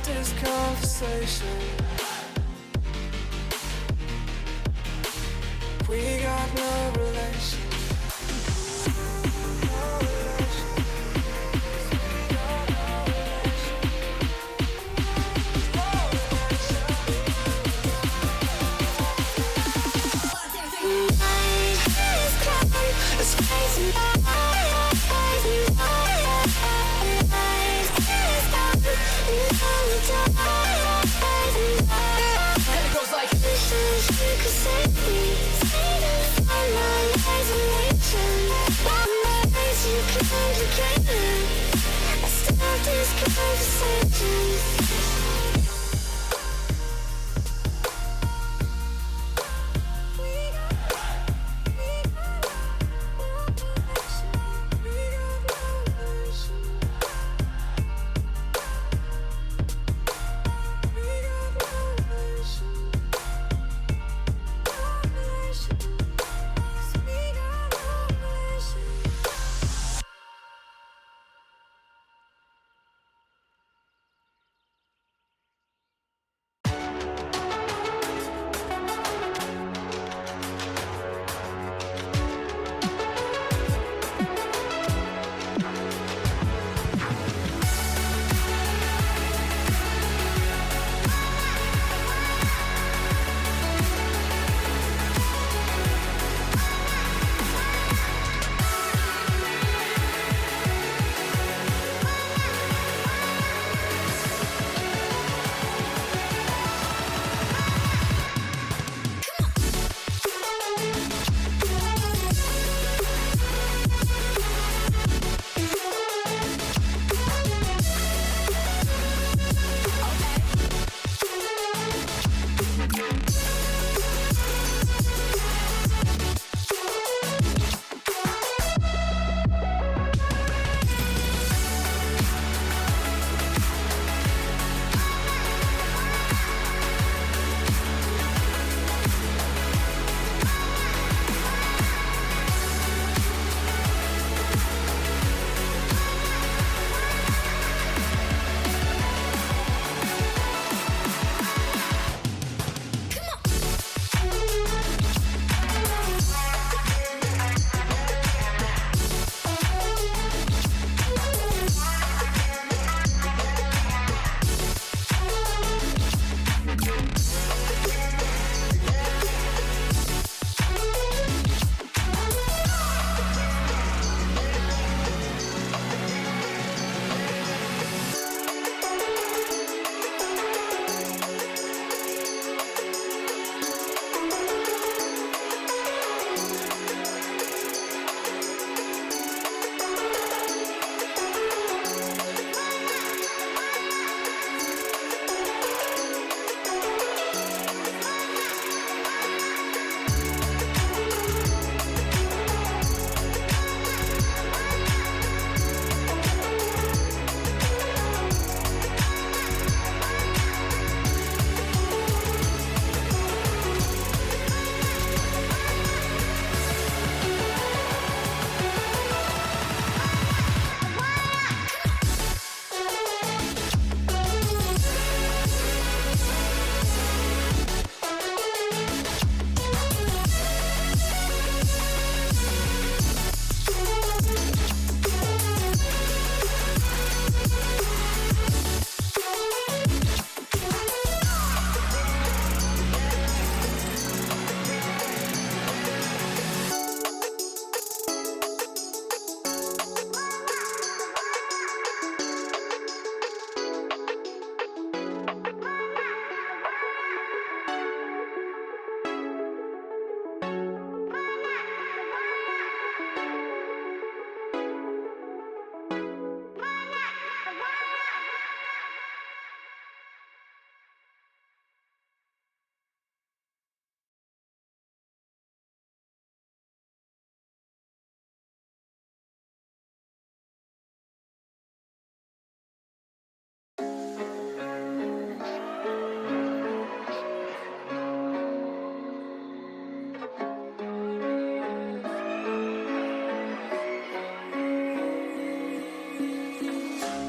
this conversation. We got no relation. It's crazy. And it goes like, you could save me, find my isolation. Ways you complicate it. I start these conversations.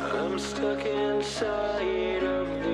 I'm stuck inside of the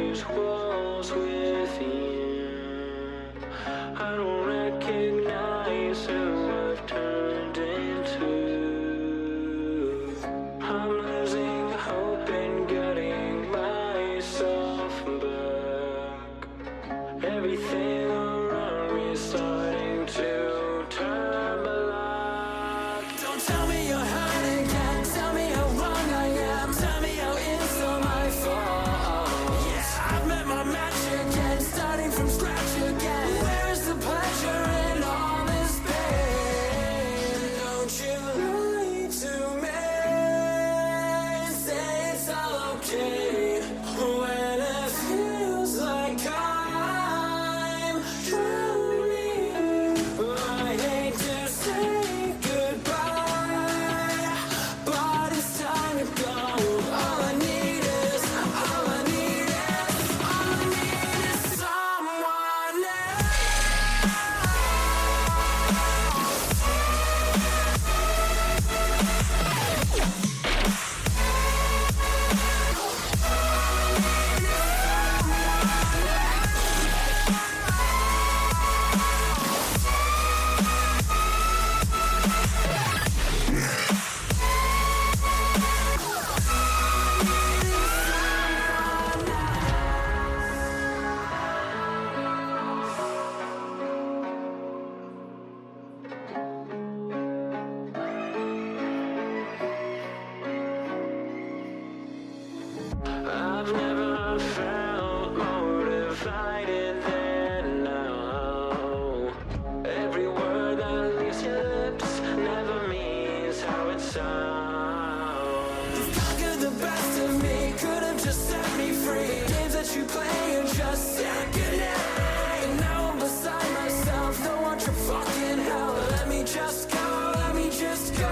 sound. You've conquered the best of me, could have just set me free. Games that you play are just second hand. And now I'm beside myself, don't want your fucking help. Let me just go, let me just go.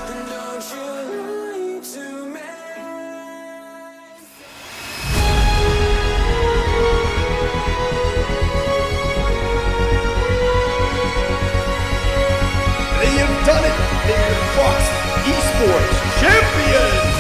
And don't you lie to me. They have done it! They're Frost Esports Champions!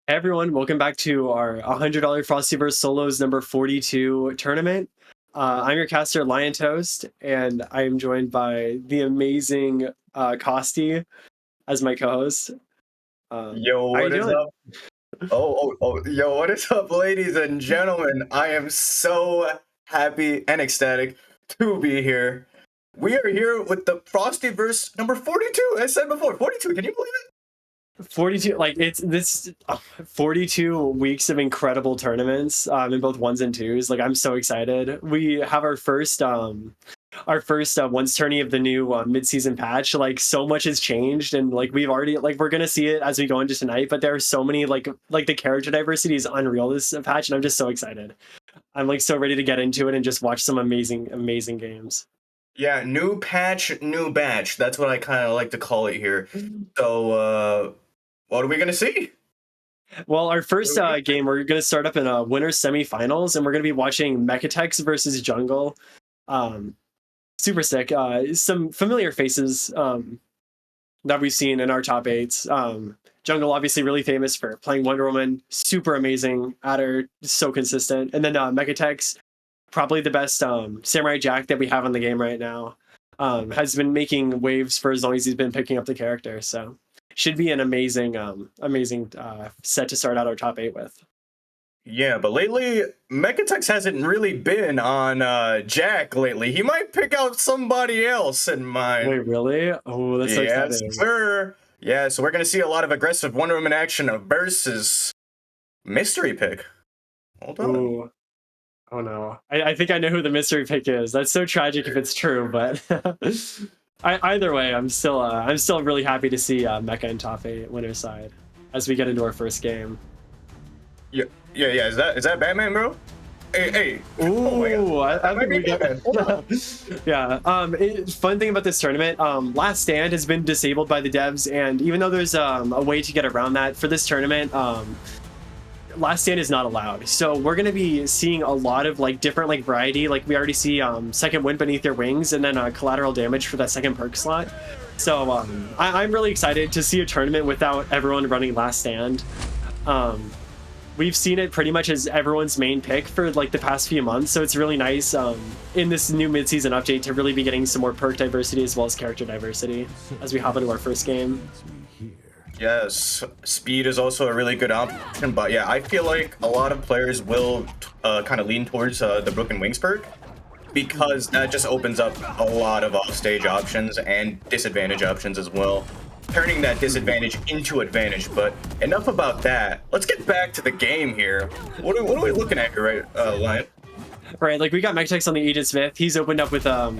Hey everyone, welcome back to our $100 Frostiverse Solos number 42 tournament. I'm your caster, Liontoast, and I am joined by the amazing Costy as my co-host. Yo, how what you is doing? up? Yo, what is up, ladies and gentlemen? I am so happy and ecstatic to be here. We are here with the Frostiverse number 42. As I said before, 42. Can you believe it? 42, like it's this 42 weeks of incredible tournaments in both ones and twos. Like I'm so excited. We have our first once tourney of the new mid-season patch. Like so much has changed, and like we've already we're gonna see it as we go into tonight, but there are so many like the character diversity is unreal this patch, and I'm just so excited. I'm like so ready to get into it and just watch some amazing games. Yeah, new patch, new batch. That's what I kind of like to call it here. So, what are we gonna see? Well, our first game, we're going to start up in a winner semifinals, and we're going to be watching Mechatex versus Jungle. Super sick. Some familiar faces that we've seen in our top eights. Jungle, obviously, really famous for playing Wonder Woman, super amazing at her, so consistent. And then Mechatex, probably the best Samurai Jack that we have on the game right now. Has been making waves for as long as he's been picking up the character. So should be an amazing set to start out our top 8 with. Yeah, but lately, Mechatex hasn't really been on Jack lately. He might pick out somebody else in mind. Wait, really? Oh, that's so Yes, exciting. sir. Yeah, so we're going to see a lot of aggressive Wonder Woman action versus mystery pick. Hold on. Ooh. Oh no. I think I know who the mystery pick is. That's so tragic if it's true, but either way, I'm still really happy to see Mecha in top 8 winner's side as we get into our first game. Yeah. Is that Batman, bro? Hey. Ooh, I think we got Batman. yeah. Fun thing about this tournament, Last Stand has been disabled by the devs, and even though there's a way to get around that for this tournament, Last Stand is not allowed. So we're going to be seeing a lot of like different like variety. Like we already see second wind beneath their wings, and then collateral damage for that second perk slot. So I'm really excited to see a tournament without everyone running Last Stand. We've seen it pretty much as everyone's main pick for like the past few months. So it's really nice in this new mid-season update to really be getting some more perk diversity as well as character diversity as we hop into our first game. Yes, speed is also a really good option, but yeah, I feel like a lot of players will kind of lean towards the Broken Wings perk because that just opens up a lot of offstage options and disadvantage options as well, turning that disadvantage into advantage. But enough about that. Let's get back to the game here. What are we looking at here, right, Lion? Right, like we got Mechatex on the Agent Smith. He's opened up with a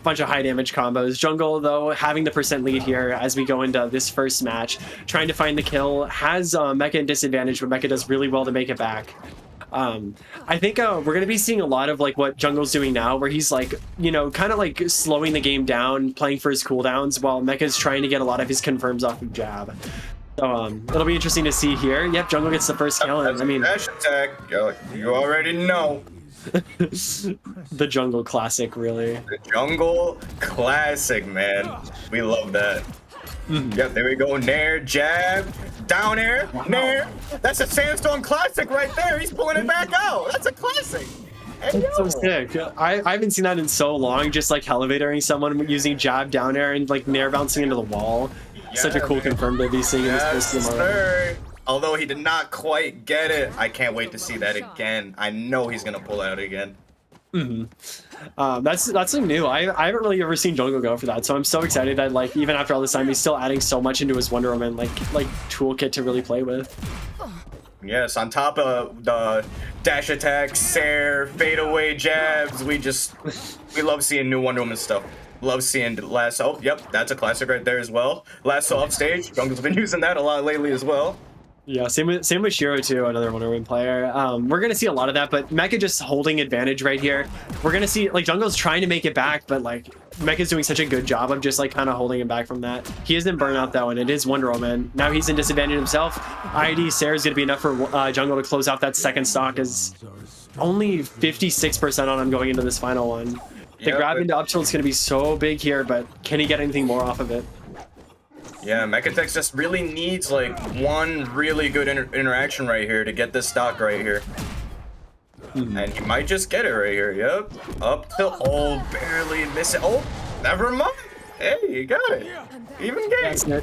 bunch of high damage combos. Jungle, though, having the percent lead here as we go into this first match, trying to find the kill, has Mecha in disadvantage, but Mecha does really well to make it back. I think we're going to be seeing a lot of like what Jungle's doing now, where he's like, you know, kind of like slowing the game down, playing for his cooldowns, while Mecha's trying to get a lot of his confirms off of jab. So it'll be interesting to see here. Yep, Jungle gets the first kill, and I mean, dash attack. You already know. The Jungle classic, really. The Jungle classic, man. We love that. Yep, there we go. Nair, jab, down air, nair. That's a Sandstorm classic right there. He's pulling it back out. That's a classic. Hey, That's so sick. I haven't seen that in so long, just like elevatoring someone using jab down air and like nair bouncing into the wall. Such a cool confirm to be seeing in this first game. Although he did not quite get it, I can't wait to see that again. I know he's gonna pull out again. That's something new. I haven't really ever seen jungle go for that, so I'm so excited that like even after all this time, he's still adding so much into his Wonder Woman like toolkit to really play with. Yes, on top of the dash attacks, Sair, fadeaway jabs, we love seeing new Wonder Woman stuff. Love seeing lasso. Yep, that's a classic right there as well. Lasso off stage. Jungle's been using that a lot lately as well. Yeah, same with Shiro too, another Wonder Woman player. We're gonna see a lot of that, but Mecha just holding advantage right here. We're gonna see like Jungle's trying to make it back, but like Mecha's doing such a good job of just like kind of holding him back from that. He is in burnout though, and it is Wonder Woman. Now he's in disadvantage himself. ID Sair is gonna be enough for Jungle to close out that second stock. Is only 56% on him going into this final one. The grab into up tilt is gonna be so big here, but can he get anything more off of it? Yeah, Mechatex just really needs like one really good interaction right here to get this stock right here. And he might just get it right here. Yep. Up till, oh, barely miss it. Oh, never mind. Hey, you got it. Even game.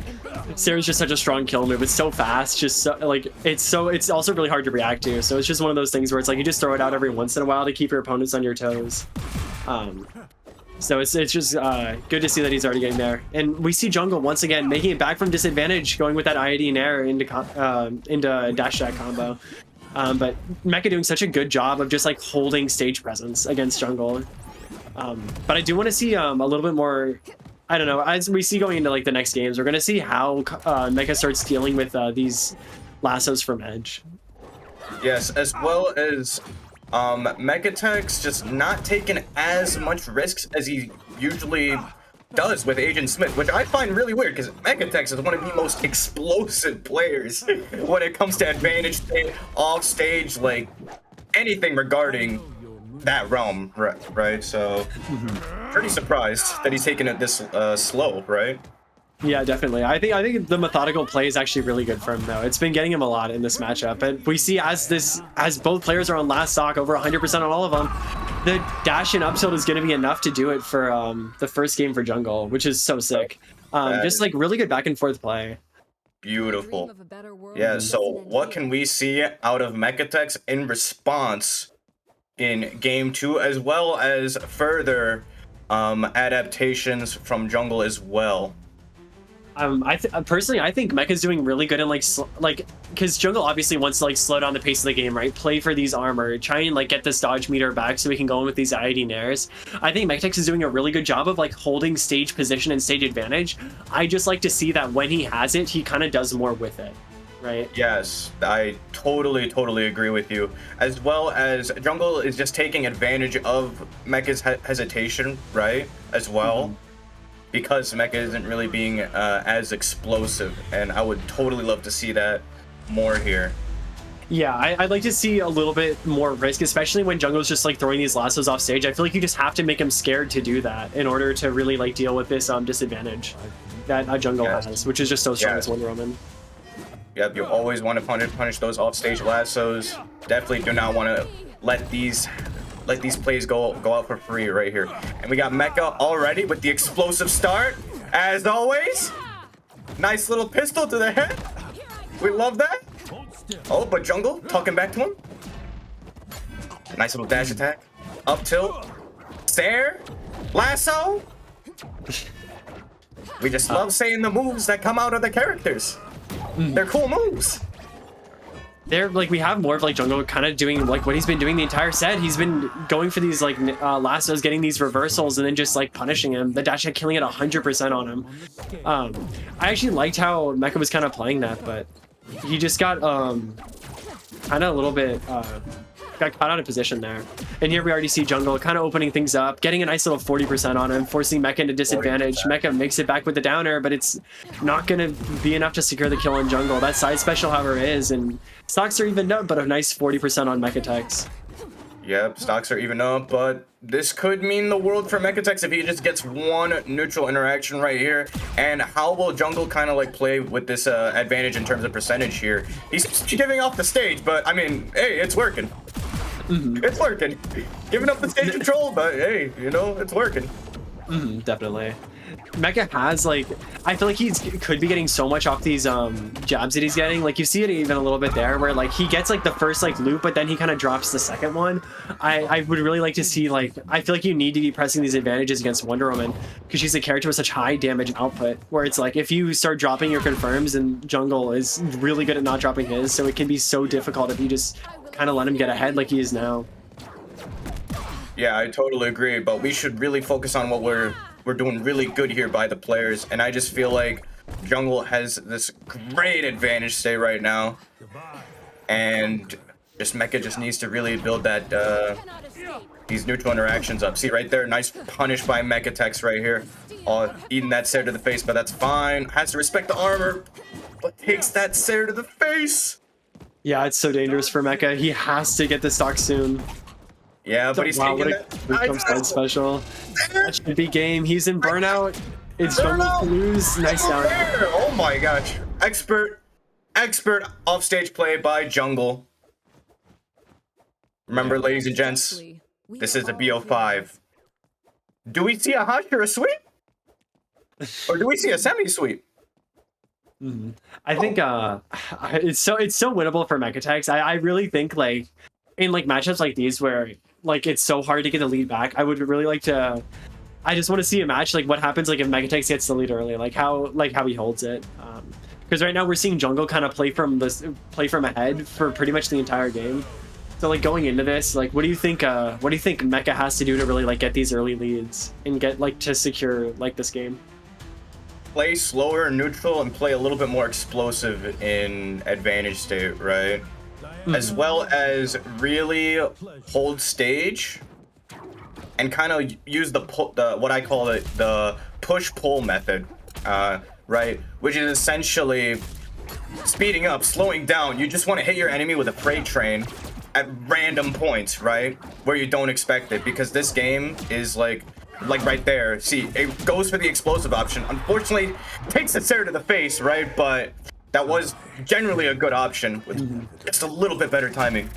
Sair's just such a strong kill move. It's so fast. Just so, like it's also really hard to react to. So it's just one of those things where it's like you just throw it out every once in a while to keep your opponents on your toes. So it's just good to see that he's already getting there. And we see Jungle once again making it back from disadvantage, going with that IAD Nair into dash attack combo. But Mecha doing such a good job of just like holding stage presence against Jungle. But I do want to see a little bit more. I don't know. As we see going into like the next games, we're gonna see how Mecha starts dealing with these lassos from Edge. Yes, as well as Mechatex just not taking as much risks as he usually does with Agent Smith, which I find really weird because Mechatex is one of the most explosive players when it comes to advantage, off stage, like anything regarding that realm, right? So pretty surprised that he's taking it this slow, right? Yeah, definitely. I think the methodical play is actually really good for him though. It's been getting him a lot in this matchup. And we see as both players are on last stock, over 100% on all of them, the dash and up tilt is going to be enough to do it for the first game for Jungle, which is so sick. Just like really good back and forth play. Beautiful. Yeah, so what can we see out of Mechatex in response in game 2, as well as further adaptations from Jungle as well? Personally, I think Mecha's doing really good in like because Jungle obviously wants to like slow down the pace of the game, right? Play for these armor, try and like get this dodge meter back so we can go in with these IAD Nairs. I think Mechatex is doing a really good job of like holding stage position and stage advantage. I just like to see that when he has it, he kind of does more with it, right? Yes, I totally agree with you. As well as Jungle is just taking advantage of Mecha's hesitation, right? As well. Because Mecha isn't really being as explosive, and I would totally love to see that more here. Yeah, I'd like to see a little bit more risk, especially when Jungle's just like throwing these lassos off stage. I feel like you just have to make him scared to do that in order to really like deal with this disadvantage that Jungle has, which is just so strong as Wonder Woman. Yep, you always want to punish those off stage lassos. Definitely do not want to let these plays go out for free right here. And we got Mecha already with the explosive start, as always. Nice little pistol to the head. We love that. Oh, but Jungle talking back to him. Nice little dash attack. Up tilt. Sair. Lasso. We just love saying the moves that come out of the characters. They're cool moves. They're like, we have more of like Jungle kind of doing like what he's been doing the entire set. He's been going for these like lassos, getting these reversals, and then just like punishing him. The dash attack killing it 100% on him. I actually liked how Mecha was kind of playing that, but he just got kind of a little bit got caught out of position there. And here we already see Jungle kind of opening things up, getting a nice little 40% on him, forcing Mecha into disadvantage. Mecha makes it back with the downer, but it's not going to be enough to secure the kill on Jungle. That side special, however, is, and stocks are evened up, but a nice 40% on Mechatex. Yep, stocks are even up, but this could mean the world for Mechatex if he just gets one neutral interaction right here. And how will Jungle kind of like play with this advantage in terms of percentage here? He's giving off the stage, but I mean, hey, it's working. It's working. Giving up the stage control, but hey, you know, it's working. Definitely. Mecha has like, I feel like could be getting so much off these jabs that he's getting. Like you see it even a little bit there, where like he gets like the first like loop, but then he kind of drops the second one. I would really like to see like, I feel like you need to be pressing these advantages against Wonder Woman because she's a character with such high damage output. Where it's like if you start dropping your confirms, and Jungle is really good at not dropping his, so it can be so difficult if you just kind of let him get ahead like he is now. Yeah, I totally agree, but we should really focus on what we're doing really good here by the players, and I just feel like Jungle has this great advantage state right now, and just Mecha just needs to really build that these neutral interactions up. See right there, nice punish by Mecha Tex right here. Eating that Sair to the face, but that's fine. Has to respect the armor, but takes that Sair to the face. Yeah, it's so dangerous for Mecha. He has to get the stock soon. Yeah, but he's wow, taking what a side special. That should be game. He's in burnout. It's Jungle to lose. Nice down. Oh my gosh. Expert offstage play by Jungle. Remember, ladies and gents, this is a BO5. Do we see a hush or a sweep? Or do we see a semi-sweep? I think it's so winnable for Mechatex. I really think like in like matchups like these where like it's so hard to get the lead back, I would really like to. I just want to see a match like what happens like if Mechatex gets the lead early, like how he holds it. Because right now we're seeing Jungle kind of play from ahead for pretty much the entire game. So like going into this, like what do you think Mecha has to do to really like get these early leads and get like to secure like this game? Play slower and neutral and play a little bit more explosive in advantage state, right? As well as really hold stage and kind of use the what I call the push-pull method, right? Which is essentially speeding up, slowing down. You just want to hit your enemy with a freight train at random points, right? Where you don't expect it, because this game is like right there. See, it goes for the explosive option. Unfortunately, takes the Sair to the face, right? But that was generally a good option with just a little bit better timing.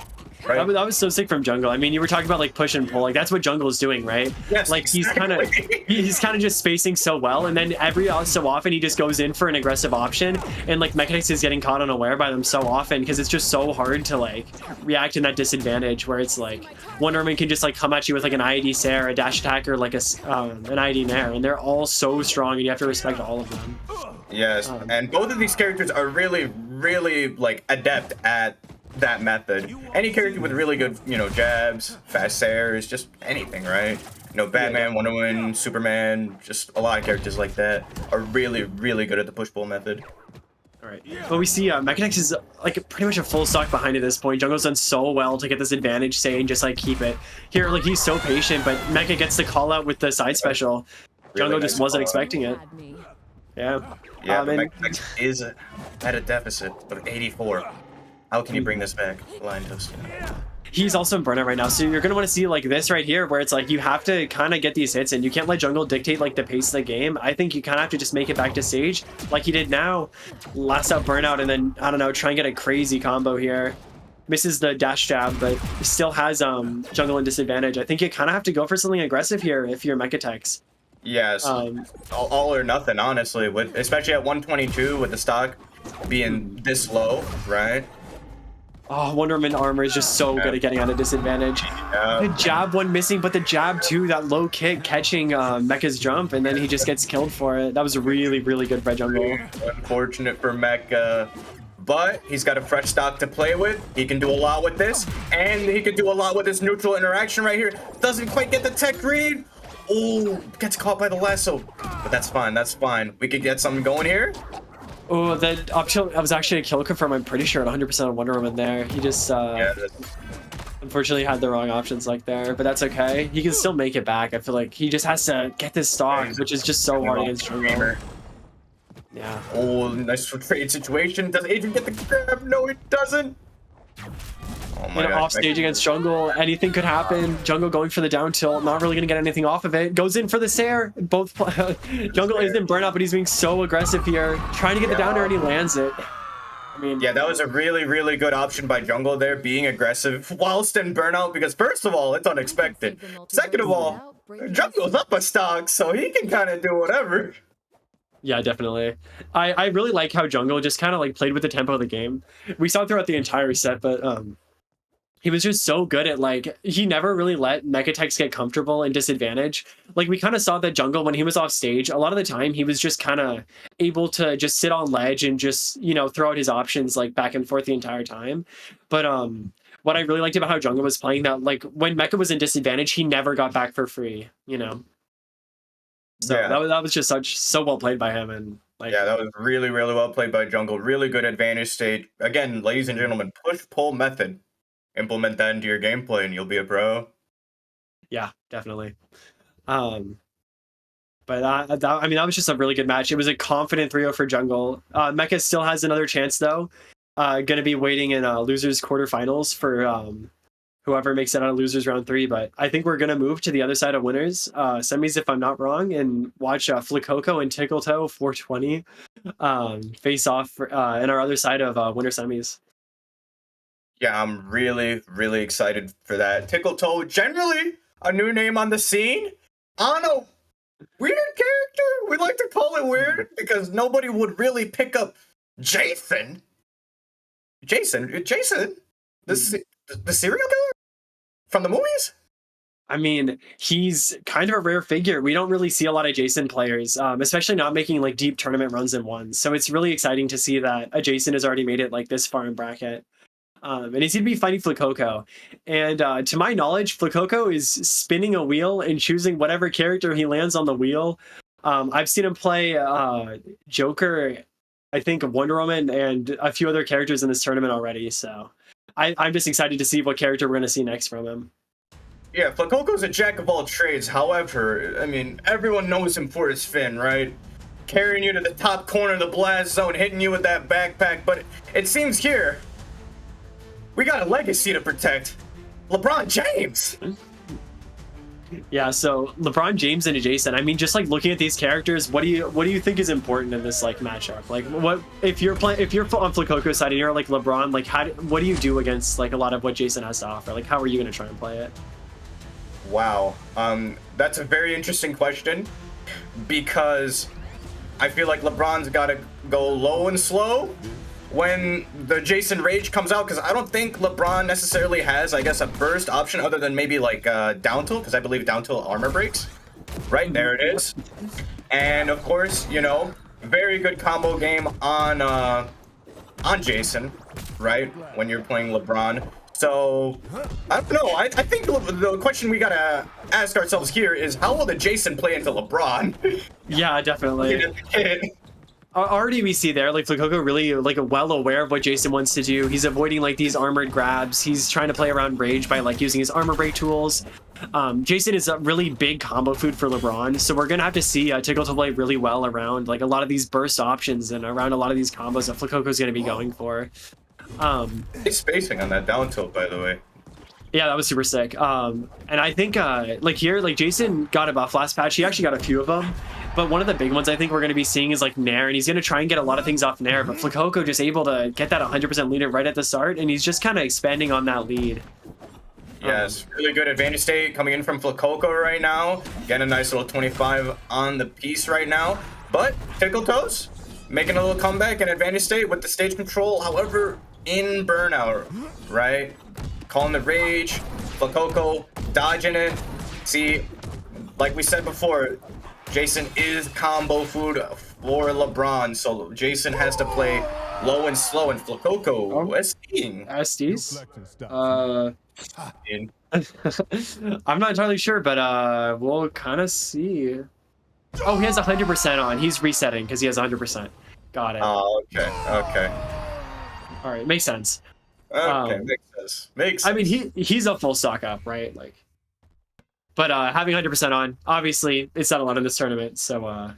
Right? That was so sick from Jungle. I mean, you were talking about like push and pull, like that's what Jungle is doing, right? Yes, like exactly. he's kind of just spacing so well, and then every so often he just goes in for an aggressive option, and like Mechatex is getting caught unaware by them so often because it's just so hard to like react in that disadvantage where it's like Wonder Woman can just like come at you with like an IED Sair, a dash attack, or like an IED Nair, and they're all so strong, and you have to respect all of them. Yes, and both of these characters are really like adept at that method. Any character with really good, jabs, fast Sairs, just anything, right? Batman, Wonder Woman, Superman, just a lot of characters like that are really good at the push-pull method. All right, but we see Mechatex is like pretty much a full stock behind at this point. Jungle's done so well to get this advantage, say, and just like keep it here. Like he's so patient, but Mecha gets the call out with the side special. Jungle just wasn't expecting it. Yeah. Yeah, but Mechatex is at a deficit of 84. How can you bring this back, Liontoast? He's also in burnout right now, so you're going to want to see like this right here where it's like you have to kind of get these hits and you can't let Jungle dictate like the pace of the game. I think you kind of have to just make it back to stage like he did now. Last out burnout and then, I don't know, try and get a crazy combo here. Misses the dash jab, but still has Jungle in disadvantage. I think you kind of have to go for something aggressive here if you're Mechatex. Yes, all or nothing, honestly, especially at 122 with the stock being this low, right? Oh, Wonder Woman armor is just so good at getting out of disadvantage. The jab one missing, but the jab too, that low kick catching Mecha's jump, and then he just gets killed for it. That was really good by Jungle. Unfortunate for Mecha, but he's got a fresh stock to play with. He can do a lot with this, and he can do a lot with this neutral interaction right here. Doesn't quite get the tech read. Oh, gets caught by the lasso, but that's fine. We could get something going here. Oh, that option was actually a kill confirm. I'm pretty sure at 100% on Wonder Woman there. He just unfortunately had the wrong options like there, but that's okay. He can still make it back. I feel like he just has to get this stock, which is just so hard against Jungle. Yeah. Oh, nice trade situation. Does Adrian get the grab? No, it doesn't. Oh my God. Off stage against Jungle, anything could happen. Jungle going for the down tilt, not really gonna get anything off of it. Goes in for the Sair. Both Jungle is in burnout, but he's being so aggressive here, trying to get the down air, and he lands it. I mean, yeah, that was a really good option by Jungle there, being aggressive whilst in burnout, because first of all, it's unexpected. Second of all, Jungle's up a stock, so he can kind of do whatever. Yeah, definitely. I really like how Jungle just kind of like played with the tempo of the game. We saw it throughout the entire set, but he was just so good at like he never really let Mechatechs get comfortable and disadvantage. Like we kind of saw that Jungle when he was off stage, a lot of the time he was just kind of able to just sit on ledge and just, you know, throw out his options like back and forth the entire time. But what I really liked about how Jungle was playing that, like when Mecha was in disadvantage, he never got back for free, you know. So Yeah. that was just so well played by him, and like Yeah, that was really, really well played by Jungle. Really good advantage state. Again, ladies and gentlemen, push-pull method. Implement that into your gameplay and you'll be a pro. yeah, definitely. But I mean, that was just a really good match. It was a confident 3-0 for Jungle. Mecha still has another chance though. Going to be waiting in losers quarterfinals for whoever makes it out of losers round 3. But I think we're going to move to the other side of winners semis, if I'm not wrong, and watch Flacoco and Tickletoe 420 face off in our other side of winner semis. Yeah, I'm really, really excited for that. Tickletoe, generally a new name on the scene. On a weird character. We like to call it weird because nobody would really pick up Jason. Jason, the serial killer from the movies. I mean, he's kind of a rare figure. We don't really see a lot of Jason players, especially not making like deep tournament runs in one. So it's really exciting to see that a Jason has already made it like this far in bracket. And he's going to be fighting Flacoco. And to my knowledge, Flacoco is spinning a wheel and choosing whatever character he lands on the wheel. I've seen him play Joker, I think Wonder Woman, and a few other characters in this tournament already. So I'm just excited to see what character we're going to see next from him. Yeah, Flacoco's a jack of all trades. However, I mean, everyone knows him for his fin, right? Carrying you to the top corner of the blast zone, hitting you with that backpack. But it seems here, we got a legacy to protect. LeBron James! Yeah, so LeBron James and Jason. I mean, just like looking at these characters, what do you think is important in this like matchup? Like, what if you're on Flacoco's side and you're like LeBron? Like, what do you do against like a lot of what Jason has to offer? Like, how are you going to try and play it? Wow, that's a very interesting question because I feel like LeBron's got to go low and slow when the Jason Rage comes out, because I don't think LeBron necessarily has, I guess, a burst option other than maybe like down tilt, because I believe down tilt armor breaks. Right, there it is. And of course, you know, very good combo game on Jason, right, when you're playing LeBron. So, I don't know, I think the question we gotta ask ourselves here is, how will the Jason play into LeBron? Yeah, definitely. Already we see there, like Flacoco really like well aware of what Jason wants to do. He's avoiding like these armored grabs. He's trying to play around Rage by like using his armor break tools. Jason is a really big combo food for LeBron, so we're gonna have to see Tickletoe play really well around like a lot of these burst options and around a lot of these combos that Flacoco's gonna be going for. It's spacing on that down tilt, by the way. Yeah, that was super sick. And I think like here, like Jason got a buff last patch. He actually got a few of them. But one of the big ones I think we're going to be seeing is like Nair, and he's going to try and get a lot of things off Nair. But Flacoco just able to get that 100% lead right at the start, and he's just kind of expanding on that lead. Yes, really good advantage state coming in from Flacoco right now. Getting a nice little 25 on the piece right now. But Tickletoes making a little comeback in advantage state with the stage control. However, in burnout, right? Calling the Rage, Flacoco dodging it. See, like we said before, Jason is combo food for LeBron, so Jason has to play low and slow, and Flacoco SDing. SDs? I'm not entirely sure, but we'll kind of see. Oh, he has 100% on. He's resetting because he has 100%. Got it. Oh, okay. All right, makes sense. Okay, makes sense. Makes sense. I mean, he's a full stock up, right? Like, but having 100% on, obviously, it's not a lot in this tournament. So,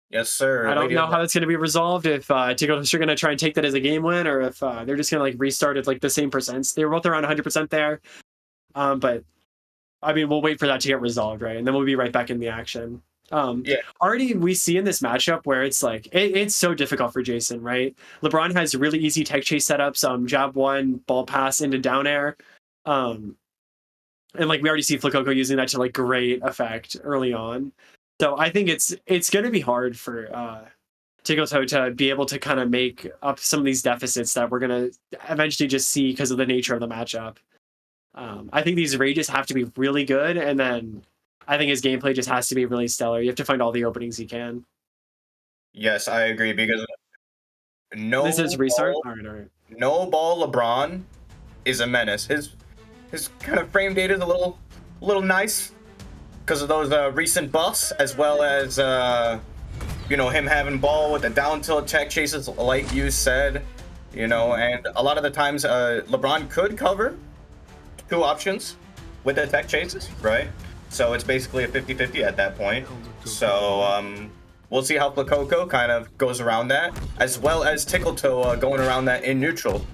yes, sir. I don't know how that's going to be resolved. If Tickletoes are going to try and take that as a game win, or if they're just going to like restart at like the same percents. They were both around 100% there. But I mean, we'll wait for that to get resolved, right? And then we'll be right back in the action. Yeah. Already we see in this matchup where it's like it's so difficult for Jason, right? LeBron has really easy tech chase setups, jab one, ball pass into down air. And like we already see Flakoko using that to like great effect early on. So I think it's going to be hard for Tickletoe to be able to kind of make up some of these deficits that we're going to eventually just see because of the nature of the matchup. I think these rages have to be really good, and then I think his gameplay just has to be really stellar. You have to find all the openings he can. Yes, I agree because This is restart. ball, All right. no ball LeBron is a menace. His kind of frame data is a little nice because of those recent buffs, as well as him having ball with the down tilt tech chases, like you said, and a lot of the times LeBron could cover two options with the tech chases, right? So it's basically a 50-50 at that point. So we'll see how Flakoko kind of goes around that, as well as Tickletoe going around that in neutral.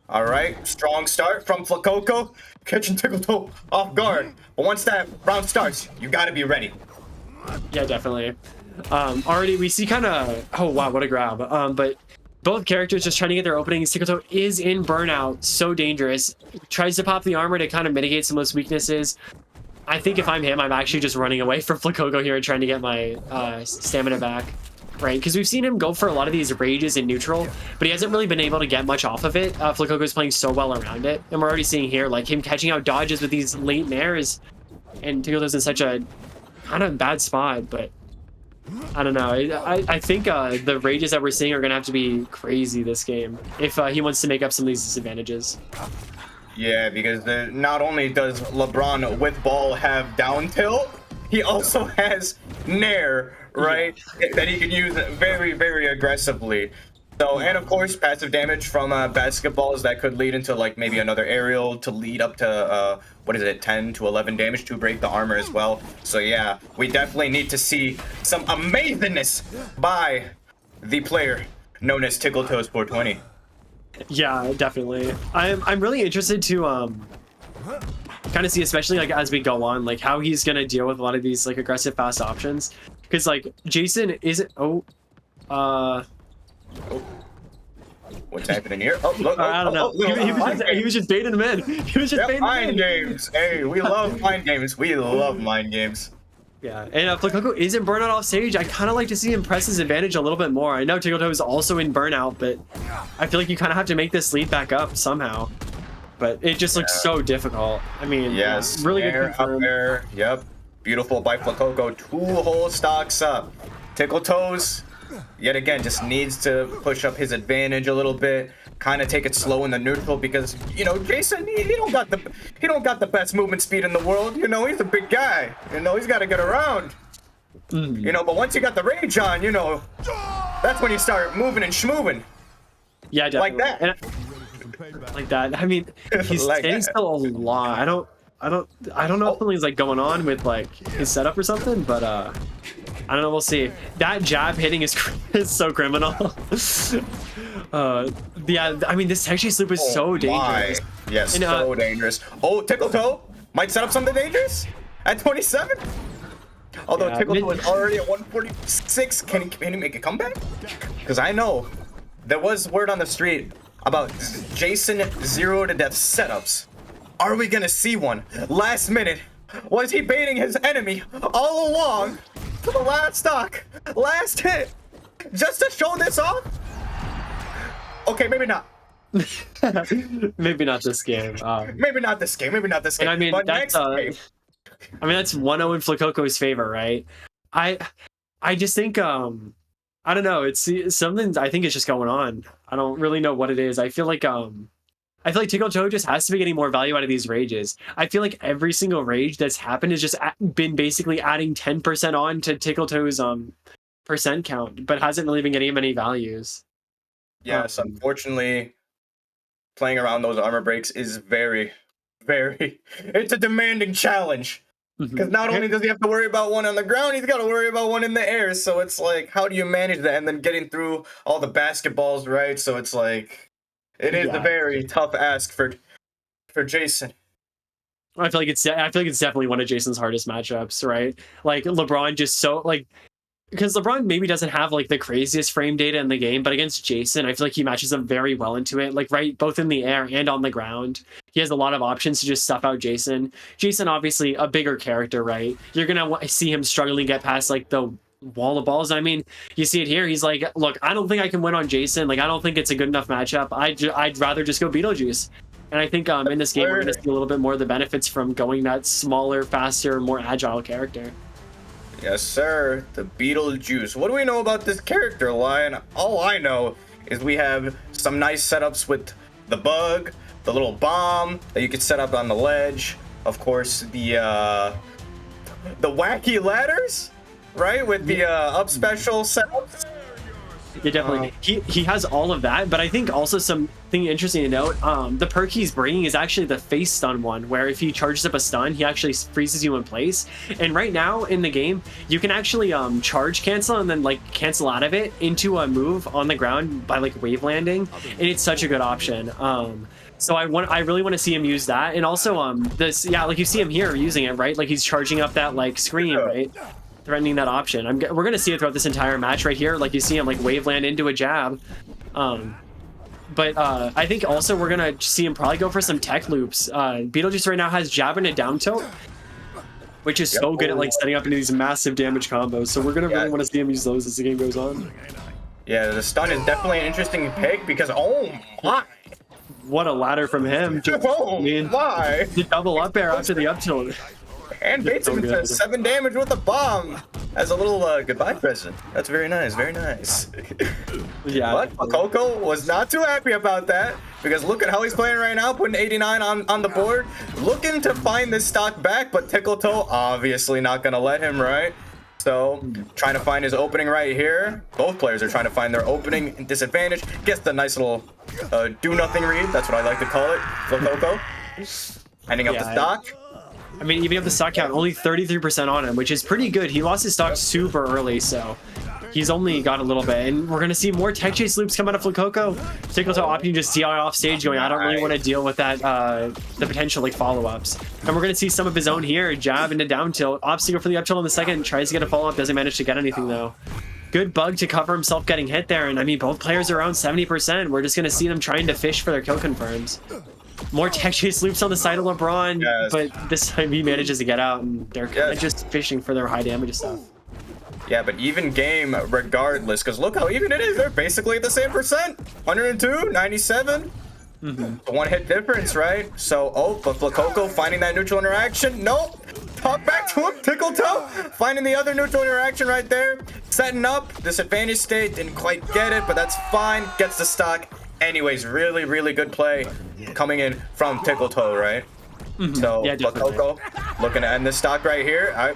All right, strong start from Flakoko, catching Tickletoe off guard. But once that round starts, you got to be ready. Yeah, definitely. Already we see kind of, oh wow, what a grab. But both characters just trying to get their openings. Tickletoe is in burnout, so dangerous. Tries to pop the armor to kind of mitigate some of those weaknesses. I think if I'm him, I'm actually just running away from Flakoko here and trying to get my stamina back. Right, because we've seen him go for a lot of these rages in neutral, but he hasn't really been able to get much off of it. Flakoko's playing so well around it, and we're already seeing here like him catching out dodges with these late nairs, and Tickletoe's in such a kind of bad spot. But I don't know. I think the rages that we're seeing are gonna have to be crazy this game if he wants to make up some of these disadvantages. Yeah, because not only does LeBron with ball have down tilt, he also has nair, right? Yeah. That he can use very, very aggressively. So, and of course, passive damage from basketballs that could lead into like maybe another aerial to lead up to 10 to 11 damage to break the armor as well. So yeah, we definitely need to see some amazingness by the player known as Tickletoes 420. Yeah, definitely. I'm really interested to kind of see, especially like as we go on, like how he's gonna deal with a lot of these like aggressive fast options, because like Jason isn't. What's happening here? Oh, look! I don't know. He was just baiting him in. He was just baiting him in. Mind games. Hey, we love mind games. We love mind games. Yeah, and Flakoko is in burnout off stage. I kind of like to see him press his advantage a little bit more. I know Tickletoe is also in burnout, but I feel like you kind of have to make this lead back up somehow. But it just looks so difficult. I mean, yes, really good up confirm. there. Yep, beautiful by Flakoko. 2 whole stocks up. Tickletoes, yet again, just needs to push up his advantage a little bit. Kind of take it slow in the neutral because Jason he don't got the best movement speed in the world. He's a big guy. He's got to get around. But once you got the rage on, that's when you start moving and schmoving. Yeah, definitely. Like that. Like that. I mean, he's Like standing that. still a lot. I don't know if something's like going on with like his setup or something, but I don't know. We'll see. That jab hitting is so criminal. Yeah, I mean, this tech chase loop is so dangerous. Yes, And, so dangerous. Oh, Tickletoe might set up something dangerous at 27. Although Yeah, Tickletoe is already at 146, can he make a comeback? Because I know there was word on the street about Jason 0 to death setups. Are we gonna see one? Last minute, was he baiting his enemy all along to the last stock, last hit, just to show this off? Okay, maybe not. Maybe not this game. Maybe not this game. Maybe not this game. And I mean, but that's next game. that's 1-0 in Flakoko's favor, right? I just think I don't know. It's something I think is just going on. I don't really know what it is. I feel like Tickletoe just has to be getting more value out of these rages. I feel like every single rage that's happened has just been basically adding 10% on to Tickletoe's percent count, but hasn't really been getting him any values. Yes, unfortunately, playing around those armor breaks is very, very. It's a demanding challenge. Because not only does he have to worry about one on the ground, he's got to worry about one in the air. So it's like, how do you manage that? And then getting through all the basketballs, right? So it's like, it is a very tough ask for Jason. I feel like it's definitely one of Jason's hardest matchups, right? Like LeBron just so like because LeBron maybe doesn't have like the craziest frame data in the game, but against Jason, I feel like he matches up very well into it. Like right, both in the air and on the ground, he has a lot of options to just stuff out Jason. Jason, obviously a bigger character, right? You're gonna see him struggling to get past like the wall of balls. I mean, you see it here. He's like, look, I don't think I can win on Jason. Like, I don't think it's a good enough matchup. I'd rather just go Beetlejuice. And I think in this game, we're going to see a little bit more of the benefits from going that smaller, faster, more agile character. Yes, sir. The Beetlejuice. What do we know about this character, Lion? All I know is we have some nice setups with the bug, the little bomb that you could set up on the ledge. Of course, the wacky ladders, right? With the up special setups. Yeah, definitely. He has all of that, but I think also something interesting to note, the perk he's bringing is actually the face stun one, where if he charges up a stun, he actually freezes you in place. And right now in the game, you can actually charge cancel and then like cancel out of it into a move on the ground by like wave landing, and it's such a good option. So I really want to see him use that, and also this like you see him here using it, right? Like he's charging up that like scream, right? Threatening that option. We're gonna see it throughout this entire match right here. Like you see him like wave land into a jab. But I think also we're gonna see him probably go for some tech loops. Beetlejuice right now has jab and a down tilt, which is so good at like setting up into these massive damage combos. So we're gonna really want to see him use those as the game goes on. Yeah, the stun is definitely an interesting pick because oh my, what a ladder from him! oh my, the double up air after the up tilt. And baits him to 7 damage with a bomb as a little goodbye present. That's very nice, very nice. Yeah. But Coco was not too happy about that because look at how he's playing right now, putting 89 on the board, looking to find this stock back, but Tickle Toe obviously not gonna let him, right? So trying to find his opening right here. Both players are trying to find their opening disadvantage. Gets the nice little do nothing read. That's what I like to call it for Coco. Ending up the stock. I mean, even if the stock count, only 33% on him, which is pretty good. He lost his stock super early, so he's only got a little bit. And we're going to see more tech chase loops come out of Flacoco. Tickle to opting just DI off stage going, I don't really want to deal with that, the potential like follow-ups. And we're going to see some of his own here, jab into down tilt. Opts to go for the up tilt in the second, tries to get a follow-up, doesn't manage to get anything though. Good bug to cover himself getting hit there. And I mean, both players are around 70%. We're just going to see them trying to fish for their kill confirms. More tech chase loops on the side of LeBron, but this time he manages to get out, and they're kind of just fishing for their high damage stuff. Yeah, but even game regardless, because look how even it is. They're basically at the same percent. 102, 97. A one hit difference, right? So, but Flacoco finding that neutral interaction. Nope. Talk back to him. Tickle Toe finding the other neutral interaction right there. Setting up. Disadvantage state. Didn't quite get it, but that's fine. Gets the stock. Anyways, really, really good play coming in from Tickle Toe, right? So, Flacoco looking to end this stock right here.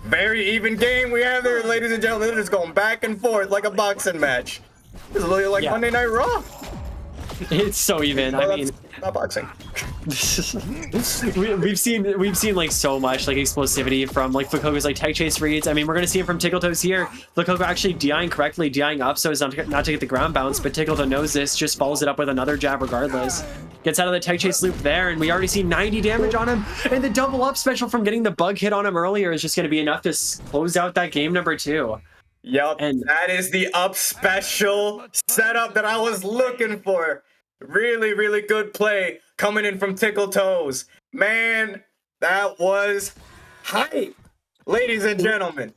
Very even game we have there, ladies and gentlemen. They're just going back and forth like a boxing match. This is literally like Monday Night Raw. It's so even. Well, I mean, not boxing. we've seen like so much like explosivity from like Flacoco's like tech chase reads. I mean, we're gonna see it from Tickle Toes here. Flacoco actually DIing correctly, DIing up so as not to get the ground bounce, but Tickle Toe knows this, just follows it up with another jab regardless. Gets out of the tech chase loop there, and we already see 90 damage on him. And the double up special from getting the bug hit on him earlier is just gonna be enough to close out that game number 2. Yep, and that is the up special setup that I was looking for. Really, really good play coming in from Tickle Toes. Man, that was hype, ladies and gentlemen.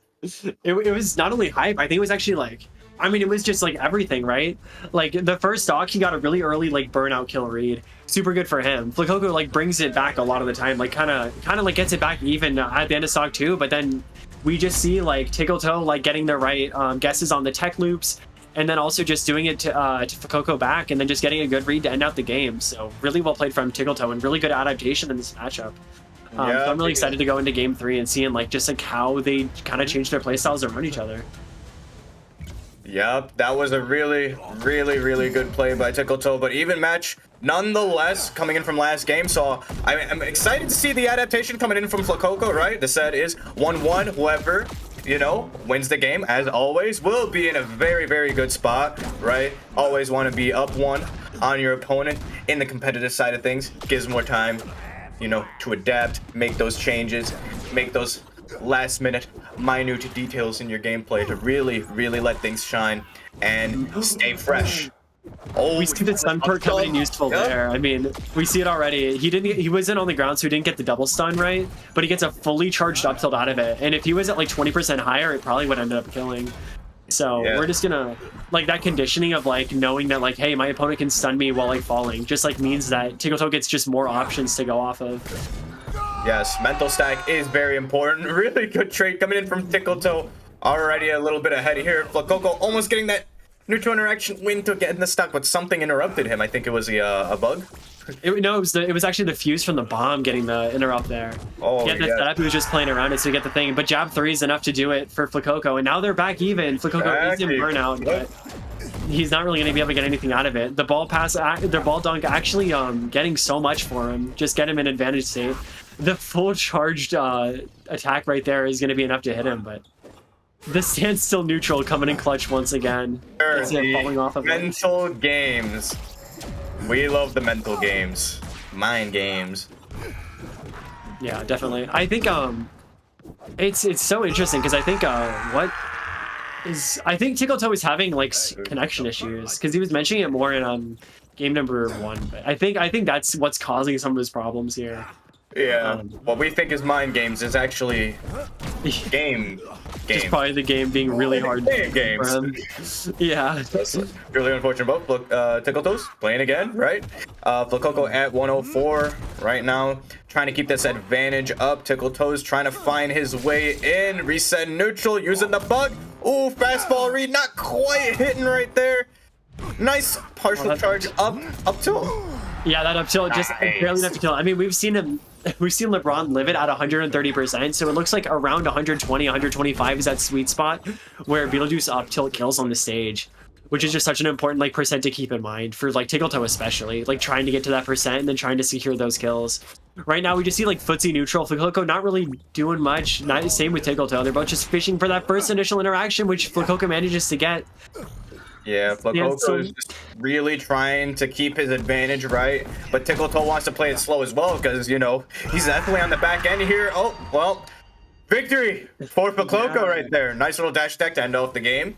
It was not only hype, I think it was actually like, I mean, it was just like everything, right? Like the first stock, he got a really early like burnout kill read. Super good for him. Flacoco like brings it back a lot of the time, like kind of like gets it back even at the end of stock 2, but then we just see like Tickle Toe like getting the right guesses on the tech loops, and then also just doing it to Flacoco back, and then just getting a good read to end out the game. So really well played from Tickle Toe, and really good adaptation in this matchup. So I'm really excited to go into game 3 and seeing like just like how they kind of change their playstyles and run each other. Yep, that was a really, really, really good play by Tickle Toe, but even match nonetheless coming in from last game. So I'm excited to see the adaptation coming in from Flacoco, right? The set is 1-1. Whoever, you know, wins the game, as always, will be in a very, very good spot, right? Always want to be up 1 on your opponent in the competitive side of things. Gives more time, you know, to adapt, make those changes, make those last minute, minute details in your gameplay to really, really let things shine and stay fresh. Oh, We see the stun perk coming in useful Yep. there. I mean, we see it already. He wasn't on the ground, so he didn't get the double stun right, but he gets a fully charged up tilt out of it. And if he was at like 20% higher, it probably would end up killing. So Yeah. we're just gonna, like, that conditioning of like knowing that like, hey, my opponent can stun me while like falling, just like means that Tickletoe gets just more options to go off of. Yes, mental stack is very important. Really good trade coming in from Tickletoe. Already a little bit ahead here. Flacoco almost getting that neutral interaction win to get in the stock, but something interrupted him. I think it was a bug. No, it was actually the fuse from the bomb getting the interrupt there. Oh, Get that yeah. setup. He was just playing around it to get the thing. But jab 3 is enough to do it for Flacoco, and now they're back even. Flacoco is in Back even. burnout, Yep. but he's not really going to be able to get anything out of it. The ball pass, their ball dunk actually getting so much for him. Just get him in advantage state. The full charged attack right there is going to be enough to hit him, but the standstill neutral coming in clutch once again. Gets it The falling off of it. mental games. We love the mental games. Mind games. Yeah, definitely. I think it's so interesting because I think I think Tickletoe is having like connection issues because he was mentioning it more in game number 1. But I think that's what's causing some of his problems here. Yeah. What we think is mind games is actually game. Just probably the game being really hard Games. for him. Yeah. Really unfortunate, but look, Tickletoe's playing again, right? Flacoco at 104 right now, trying to keep this advantage up. Tickletoe's trying to find his way in, reset neutral, using the bug. Ooh, fastball read, not quite hitting right there. Nice partial charge up tilt. Yeah, that up tilt just Nice. barely enough to kill. I mean, we've seen LeBron live it at 130%, so it looks like around 120, 125 is that sweet spot where Beetlejuice up tilt kills on the stage, which is just such an important like percent to keep in mind for like Tickletoe especially, like trying to get to that percent and then trying to secure those kills. Right now, we just see like footsie neutral, Flacoco not really doing much. Not same with Tickletoe. They're both just fishing for that first initial interaction, which Flacoco manages to get. Yeah, Flacoco is just really trying to keep his advantage, right? But Tickletoe wants to play it slow as well because, you know, he's definitely on the back end here. Oh, well, victory for Flacoco right there. Nice little dash deck to end off the game.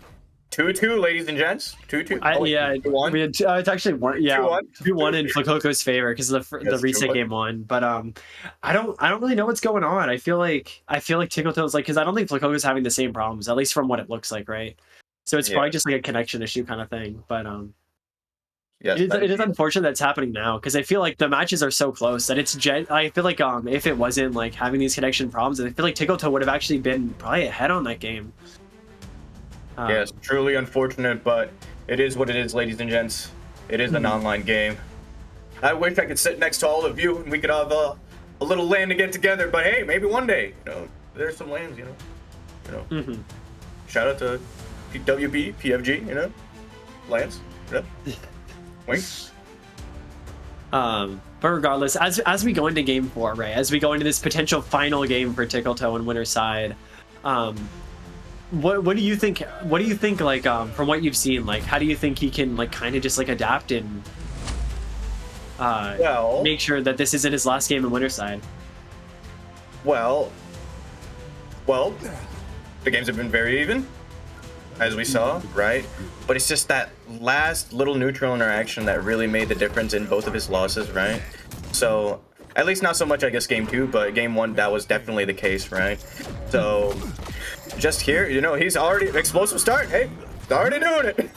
2-2, ladies and gents. 2-2. Oh, wait, Yeah, 2-1. we had, it's actually 2-1 in Flacoco's favor because of the Yes, reset 2-1. game 1. But I don't really know what's going on. I feel like Tickletoe's like, because I don't think Flacoco's having the same problems, at least from what it looks like, right? So it's probably just like a connection issue kind of thing. But Yes, it is unfortunate that's happening now because I feel like the matches are so close that I feel like if it wasn't like having these connection problems, I feel like Tickletoe would have actually been probably ahead on that game. Yes, truly unfortunate, but it is what it is, ladies and gents. It is an online game. I wish I could sit next to all of you and we could have a little land to get together, but hey, maybe one day, you know, there's some lands, you know. Shout out to WP, PFG, you know, lands, you know. Wink. But regardless, as we go into game 4, right, as we go into this potential final game for Tickletoe and winner's side, what do you think? What do you think? Like, from what you've seen, like, how do you think he can like kind of just like adapt and Well, make sure that this isn't his last game in winner's side? well, the games have been very even, as we saw, right? But it's just that last little neutral interaction that really made the difference in both of his losses, right? So, at least not so much, I guess, game 2, but game 1, that was definitely the case, right? So, just here, you know, he's already, explosive start, hey, already doing it.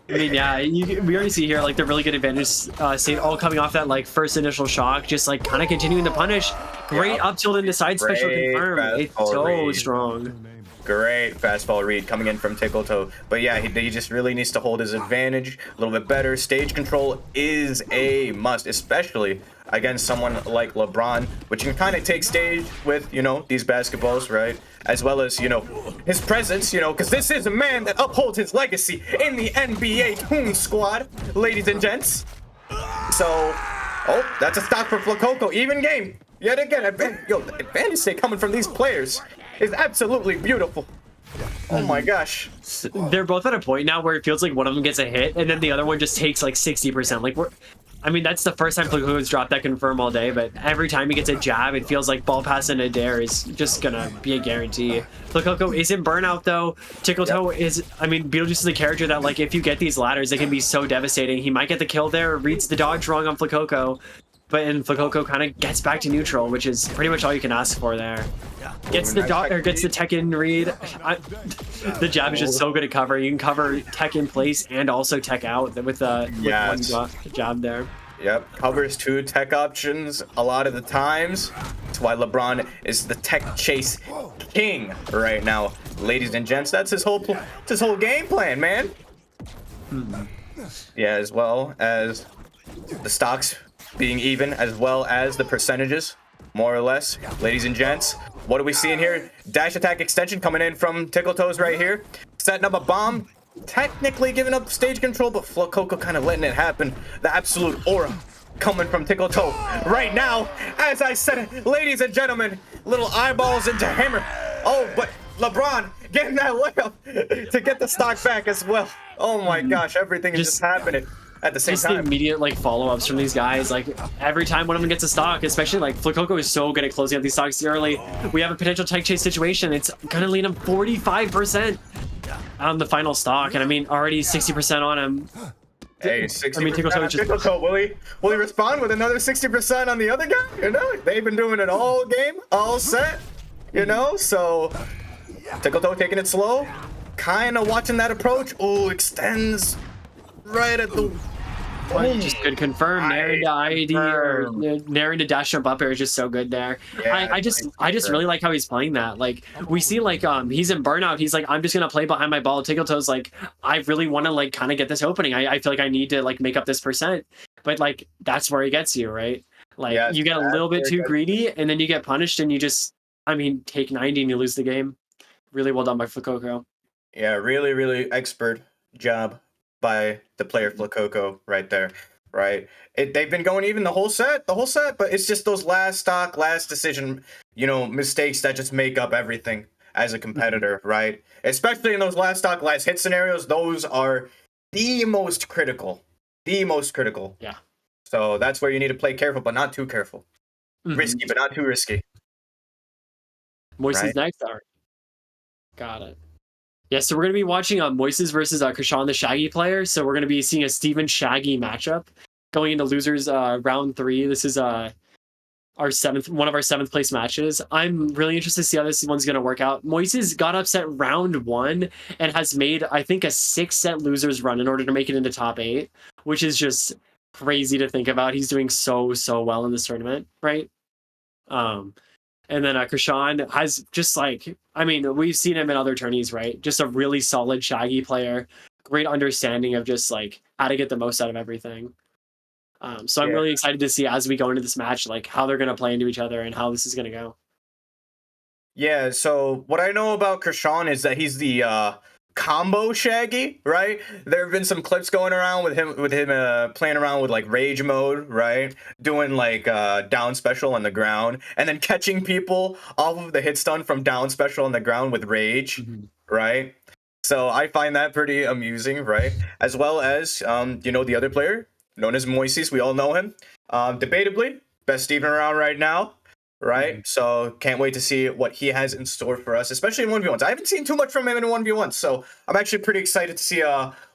I mean, yeah, we already see here like the really good advantage state all coming off that like first initial shock, just like kind of continuing to punish. Great Yeah. up tilt into side special Great confirm. It's fastball so read. strong. Great fastball read coming in from Tickletoe. But yeah, he just really needs to hold his advantage a little bit better. Stage control is a must, especially against someone like LeBron, which can kind of take stage with, you know, these basketballs, right? As well as, you know, his presence, you know, because this is a man that upholds his legacy in the NBA Toon Squad, ladies and gents. So, oh, that's a stop for Flacoco. Even game. Yet again, the advantage state coming from these players is absolutely beautiful. Oh my gosh. They're both at a point now where it feels like one of them gets a hit and then the other one just takes like 60%. Like I mean, that's the first time Flacoco's dropped that confirm all day, but every time he gets a jab, it feels like ball pass and a dare is just gonna be a guarantee. Flacoco is in burnout though. Tickletoe is, I mean, Beetlejuice is a character that, like, if you get these ladders, they can be so devastating. He might get the kill there, reads the dodge wrong on Flacoco, but then Flacoco kind of gets back to neutral, which is pretty much all you can ask for there. Gets the dot or gets the tech in read. The jab is just so good at covering. You can cover tech in place and also tech out with one jab there. Yep, covers 2 tech options a lot of the times. That's why LeBron is the tech chase king right now, ladies and gents. That's his whole game plan, man. Yeah, as well as the stocks being even, as well as the percentages, more or less, ladies and gents. What are we seeing here? Dash attack extension coming in from Tickletoes right here, setting up a bomb. Technically giving up stage control, but Flacoco kind of letting it happen. The absolute aura coming from Tickletoe right now. As I said it, ladies and gentlemen, little eyeballs into hammer. Oh, but LeBron getting that layup to get the stock back as well. Oh my gosh, everything is just happening at the same just time. The immediate like follow-ups from these guys, like every time one of them gets a stock, especially like Flacoco is so good at closing out these stocks early. We have a potential tech chase situation. It's gonna lean him 45% on the final stock, and I mean already 60% on him. Hey, 60%. I mean, Tickletoe, will he respond with another 60% on the other guy? You know, they've been doing it all game, all set. You know, so Tickletoe taking it slow, kind of watching that approach. Oh, extends right at the. Just good confirm. Nairing to ID or nairing to dash jump up air is just so good there. Yeah, I just really like how he's playing that. Like we see like he's in burnout. He's like, I'm just gonna play behind my ball. Tickletoe's like, I really want to like kind of get this opening. I feel like I need to like make up this percent. But like that's where he gets you, right? Like you get a little bit too greedy and then you get punished and you just, I mean, take 90 and you lose the game. Really well done by Flacoco. Yeah, really, really expert job by the player Flacoco right there, right? They've been going even the whole set, but it's just those last stock, last decision, you know, mistakes that just make up everything as a competitor, right? Especially in those last stock, last hit scenarios, those are the most critical. Yeah. So that's where you need to play careful, but not too careful. Risky, but not too risky. Moises Right. next. All right. Got it. Yeah, so we're going to be watching Moises versus Krishan, the Shaggy player. So we're going to be seeing a Steven Shaggy matchup going into losers round 3. This is one of our 7th place matches. I'm really interested to see how this one's going to work out. Moises got upset round 1 and has made, I think, a 6-set losers run in order to make it into top 8, which is just crazy to think about. He's doing so well in this tournament, right? And then Krishan has just like, I mean, we've seen him in other tourneys, right? Just a really solid Shaggy player, great understanding of just like how to get the most out of everything. So I'm really excited to see as we go into this match, like how they're going to play into each other and how this is going to go. Yeah, so what I know about Krishan is that he's the combo Shaggy, right? There have been some clips going around with him playing around with like rage mode, right? Doing like down special on the ground and then catching people off of the hit stun from down special on the ground with rage, right? So I find that pretty amusing, right? As well as you know, the other player known as Moises, we all know him. Debatably best Steven around right now. Right, so can't wait to see what he has in store for us, especially in 1v1s. I haven't seen too much from him in 1v1s, so I'm actually pretty excited to see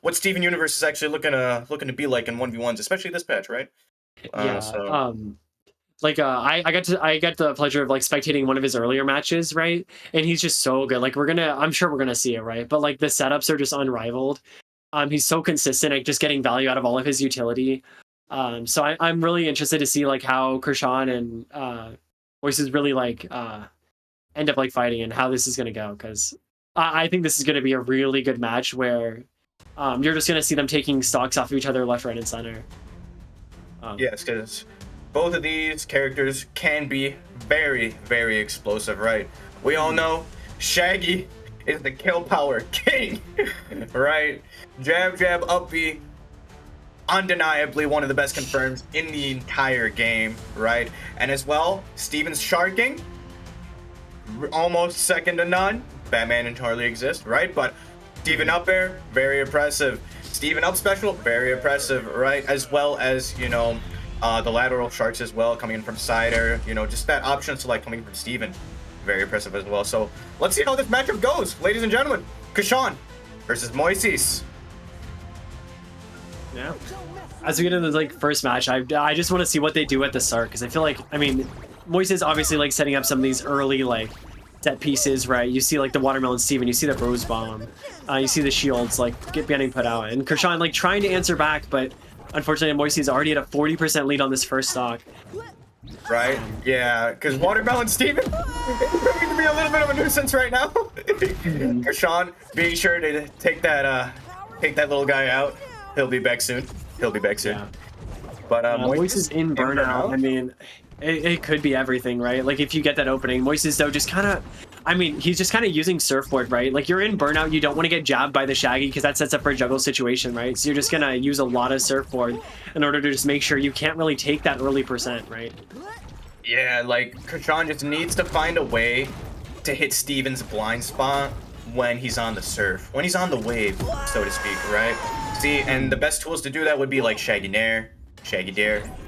what Steven Universe is actually looking to be like in 1v1s, especially this patch, right? I got the pleasure of like spectating one of his earlier matches, right? And he's just so good. Like I'm sure we're gonna see it, right? But like the setups are just unrivaled. He's so consistent at just getting value out of all of his utility. So I'm really interested to see like how Krishan and Moises really like end up like fighting and how this is going to go, because I think this is going to be a really good match where you're just going to see them taking stocks off of each other left, right, and center. Yes, because both of these characters can be very, very explosive, right? We all know Shaggy is the kill power king, right? Jab, up B. Undeniably one of the best confirms in the entire game, right? And as well, Steven's sharking, almost second to none. Batman and Charlie exist, right? But Steven up air, very impressive. Steven up special, very impressive, right? As well as, you know, the lateral sharks as well coming in from Cider. You know, just that option select coming from Steven. Very impressive as well. So let's see how this matchup goes, ladies and gentlemen. Kashan versus Moises. Yeah. As we get into the like first match, I just want to see what they do at the start, because I feel like, I mean, Moises obviously like setting up some of these early like set pieces, right? You see like the watermelon Steven, you see the rose bomb, you see the shields like getting put out, and Krishan like trying to answer back, but unfortunately Moises already at a 40% lead on this first stock. Right? Yeah, because Watermelon Steven is proving to be a little bit of a nuisance right now. Krishan being sure to take that little guy out. He'll be back soon. He'll be back soon. Yeah. But Moises in burnout. I mean, it could be everything, right? Like if you get that opening, Moises though just kind of, I mean, he's just kind of using surfboard, right? Like you're in burnout, you don't want to get jabbed by the Shaggy because that sets up for a juggle situation, right? So you're just gonna use a lot of surfboard in order to just make sure you can't really take that early percent, right? Yeah, like Krishan just needs to find a way to hit Steven's blind spot when he's on the surf, when he's on the wave, so to speak, right? See, and the best tools to do that would be like Shaggy Dare,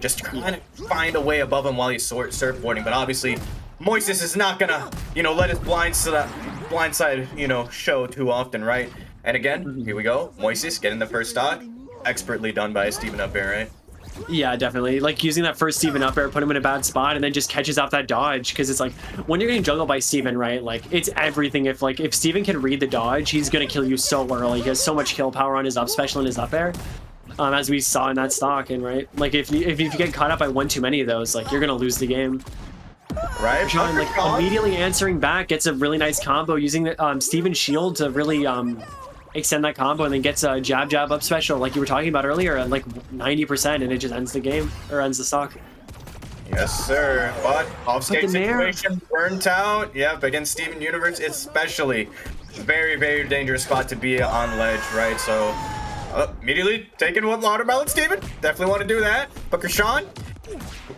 just trying to find a way above him while he's surfboarding. But obviously, Moises is not gonna, you know, let his blind side, you know, show too often, right? And again, here we go, Moises getting the first stock, expertly done by Steven up there, right? Yeah, definitely. Like using that first Steven up air, put him in a bad spot, and then just catches off that dodge. Because it's like when you're getting juggled by Steven, right? Like it's everything. If Steven can read the dodge, he's gonna kill you so early. He has so much kill power on his up special and his up air, as we saw in that stock. And right, like if you get caught up by one too many of those, like you're gonna lose the game. Right. Sean, like immediately answering back, gets a really nice combo using the Steven's shield to really extend that combo, and then gets a jab up special like you were talking about earlier at like 90%, and it just ends the game, or ends the stock. Yes, sir. But off-skate Fucking situation, burnt out. Yep, against Steven Universe, especially. Very, very dangerous spot to be on ledge, right? So, immediately taking one watermelon, Steven. Definitely want to do that. But Krishan,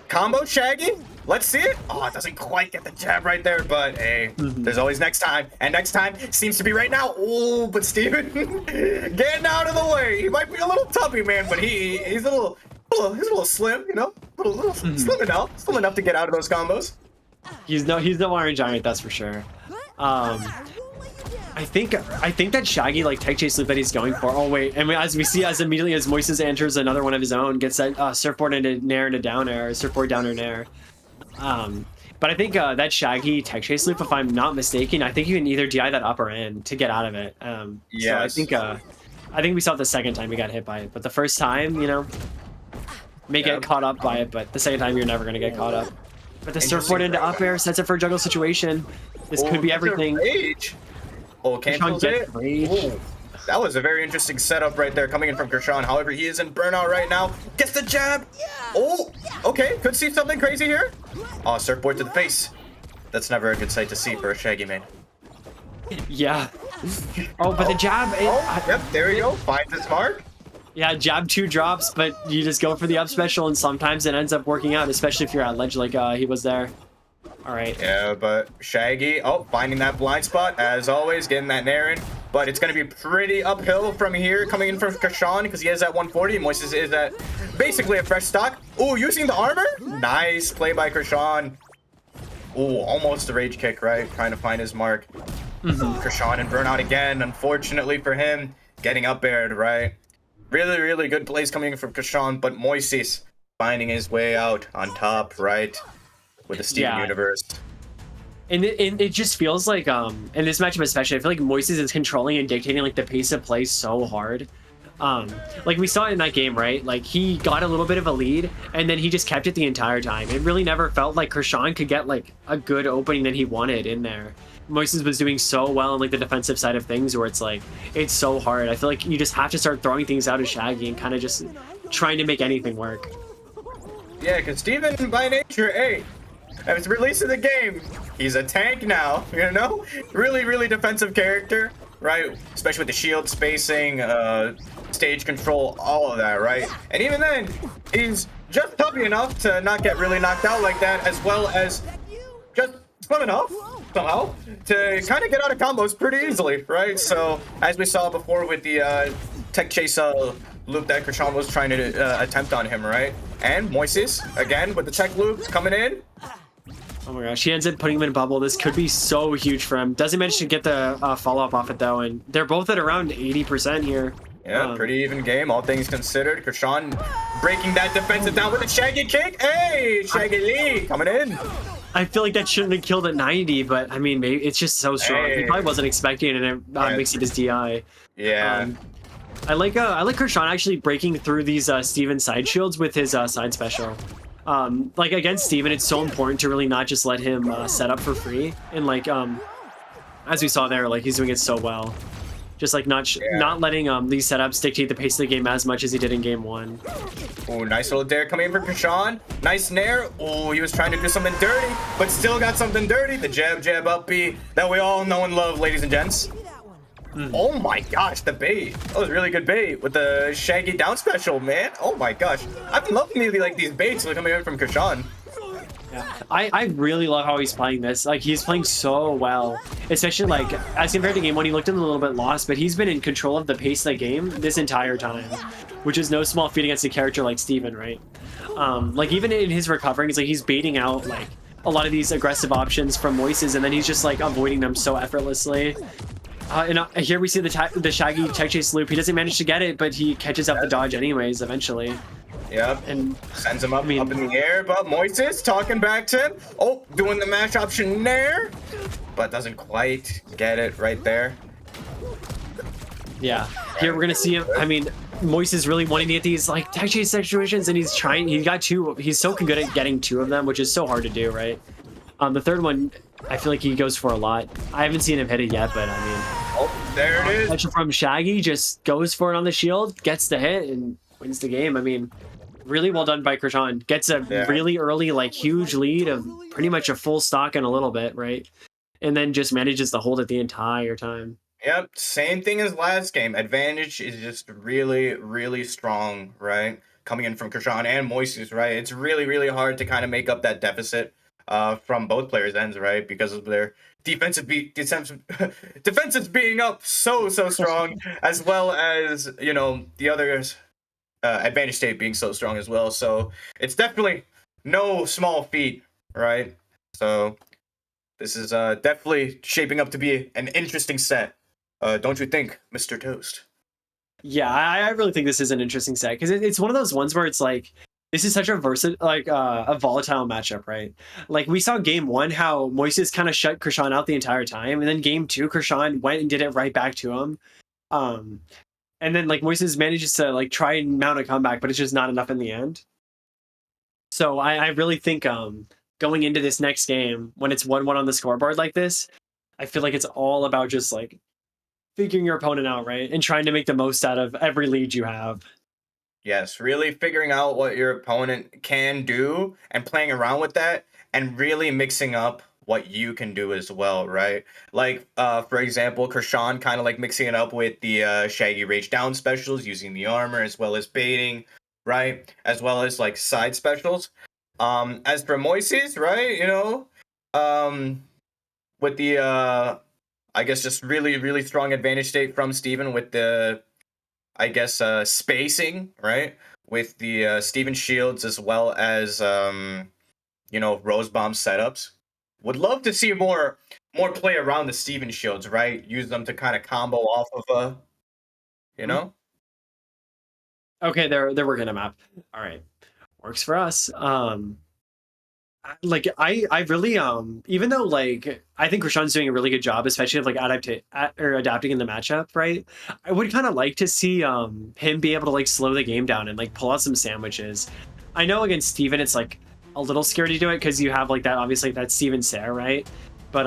combo Shaggy. Let's see it. Oh, it doesn't quite get the jab right there, but hey, there's always next time. And next time seems to be right now. Oh, but Steven getting out of the way. He might be a little tubby, man, but he's a little slim, you know? Slim enough to get out of those combos. He's no Iron Giant, that's for sure. I think that Shaggy like tech chase loop that he's going for. Oh wait, and as we see, as immediately as Moises enters another one of his own, gets that surfboard into nair into down air, surfboard down or nair. But I think that Shaggy tech chase loop, if I'm not mistaken, I think you can either DI that upper end to get out of it. Yes. So I think we saw it the second time he got hit by it, but the first time, you know, may get caught up by it, but the second time you're never gonna get caught up. But the surfboard into up air sets it for a juggle situation. This could be everything. Rage. Oh, cancels it. Ooh, that was a very interesting setup right there coming in from Krishan. However, he is in burnout right now. Gets the jab. Oh, okay. Could see something crazy here. Oh, surfboard to the face. That's never a good sight to see for a Shaggy man. Yeah. Oh, but the jab. Yep, there you go. Finds its mark. Yeah, jab 2 drops, but you just go for the up special, and sometimes it ends up working out, especially if you're at ledge like he was there. All right. Yeah, but Shaggy, finding that blind spot, as always, getting that nair in. But it's going to be pretty uphill from here, coming in from Krishan, because he has that 140. Moises is at basically a fresh stock. Ooh, using the armor? Nice play by Krishan. Ooh, almost a rage kick, right? Trying to find his mark. Krishan and burnout again, unfortunately for him. Getting up aired, right? Really, really good plays coming in from Krishan, but Moises finding his way out on top, right? With the Steven Universe. And it just feels like, in this matchup especially, I feel like Moises is controlling and dictating like the pace of play so hard. Like we saw in that game, right? Like he got a little bit of a lead, and then he just kept it the entire time. It really never felt like Krishan could get like a good opening that he wanted in there. Moises was doing so well on like the defensive side of things, where it's like, it's so hard. I feel like you just have to start throwing things out of Shaggy and kind of just trying to make anything work. Yeah, because Steven by nature, hey, at his release of the game, he's a tank now, you know? Really, really defensive character, right? Especially with the shield spacing, stage control, all of that, right? And even then, he's just toughy enough to not get really knocked out like that, as well as just slim enough, somehow, to kind of get out of combos pretty easily, right? So, as we saw before with the tech chase loop that Krishan was trying to attempt on him, right? And Moises, again, with the tech loops coming in. Oh my gosh, he ends up putting him in bubble. This could be so huge for him. Doesn't manage to get the follow-up off it, though, and they're both at around 80% here. Yeah, pretty even game, all things considered. Krishan breaking that defensive down with a Shaggy kick. Hey, Shaggy Lee coming in. I feel like that shouldn't have killed at 90, but I mean, maybe it's just so strong. He probably wasn't expecting it, and it mixing his DI. Yeah. I like Krishan actually breaking through these Steven side shields with his side special. Like against Steven, it's so important to really not just let him set up for free, and like as we saw there, like he's doing it so well. Just like not letting these setups dictate the pace of the game as much as he did in game 1. Oh, nice little dare coming in from Krishan. Nice nair. Oh, he was trying to do something dirty, but still got something dirty. The jab up B that we all know and love, ladies and gents. Oh my gosh, the bait. That was really good bait with the Shaggy down special, man. Oh my gosh. I've been loving like these baits coming in from Krishan. Yeah. I really love how he's playing this. Like, he's playing so well. Especially, like, as compared to game 1, he looked a little bit lost, but he's been in control of the pace of the game this entire time, which is no small feat against a character like Steven, right? Like, even in his recovering, it's like he's baiting out, like, a lot of these aggressive options from Moises, and then he's just, like, avoiding them so effortlessly. And here we see the Shaggy tech chase loop. He doesn't manage to get it, but he catches up the dodge anyways, eventually. Yep, and sends him up in the air, but Moises talking back to him. Oh, doing the mash option there, but doesn't quite get it right there. Yeah, here we're gonna see him. I mean, Moises really wanting to get these like tech chase situations, and he's trying. He got 2. He's so good at getting 2 of them, which is so hard to do, right? The third one, I feel like he goes for a lot. I haven't seen him hit it yet, but I mean, oh, there it is. Catch from Shaggy, just goes for it on the shield, gets the hit, and wins the game. I mean, really well done by Krishan. Gets a really early, like, huge lead of pretty much a full stock in a little bit, right? And then just manages to hold it the entire time. Yep, same thing as last game. Advantage is just really, really strong, right? Coming in from Krishan and Moises, right? It's really, really hard to kind of make up that deficit from both players' ends, right? Because of their defensive being up so strong, as well as, you know, the others' advantage state being so strong as well. So it's definitely no small feat, right? So this is definitely shaping up to be an interesting set. Don't you think, Mr. Toast? Yeah, I really think this is an interesting set because it's one of those ones where it's like, this is such a a volatile matchup, right? Like, we saw game 1 how Moises kind of shut Krishan out the entire time, and then game 2, Krishan went and did it right back to him. And then, like, Moises manages to, like, try and mount a comeback, but it's just not enough in the end. So I really think going into this next game, when it's 1-1 on the scoreboard like this, I feel like it's all about just, like, figuring your opponent out, right? And trying to make the most out of every lead you have. Yes, really figuring out what your opponent can do and playing around with that and really mixing up what you can do as well, right? Like, for example, Krishan kind of like mixing it up with the Shaggy Rage down specials, using the armor as well as baiting, right? As well as like side specials. As for Moises, right, you know, with the, I guess just really, really strong advantage state from Steven with the, I guess, spacing, right? With the Steven shields as well as, you know, Rose Bomb setups. Would love to see more play around the Steven shields, right? Use them to kind of combo off of you know? Okay, they're working a map. All right. Works for us. Like, I really even though, like, I think Krishan's doing a really good job, especially of like adapting in the matchup, right? I would kind of like to see him be able to like slow the game down and like pull out some sandwiches. I know against Steven it's like a little scary to do it because you have like that, obviously, that Steven Sayre, right? But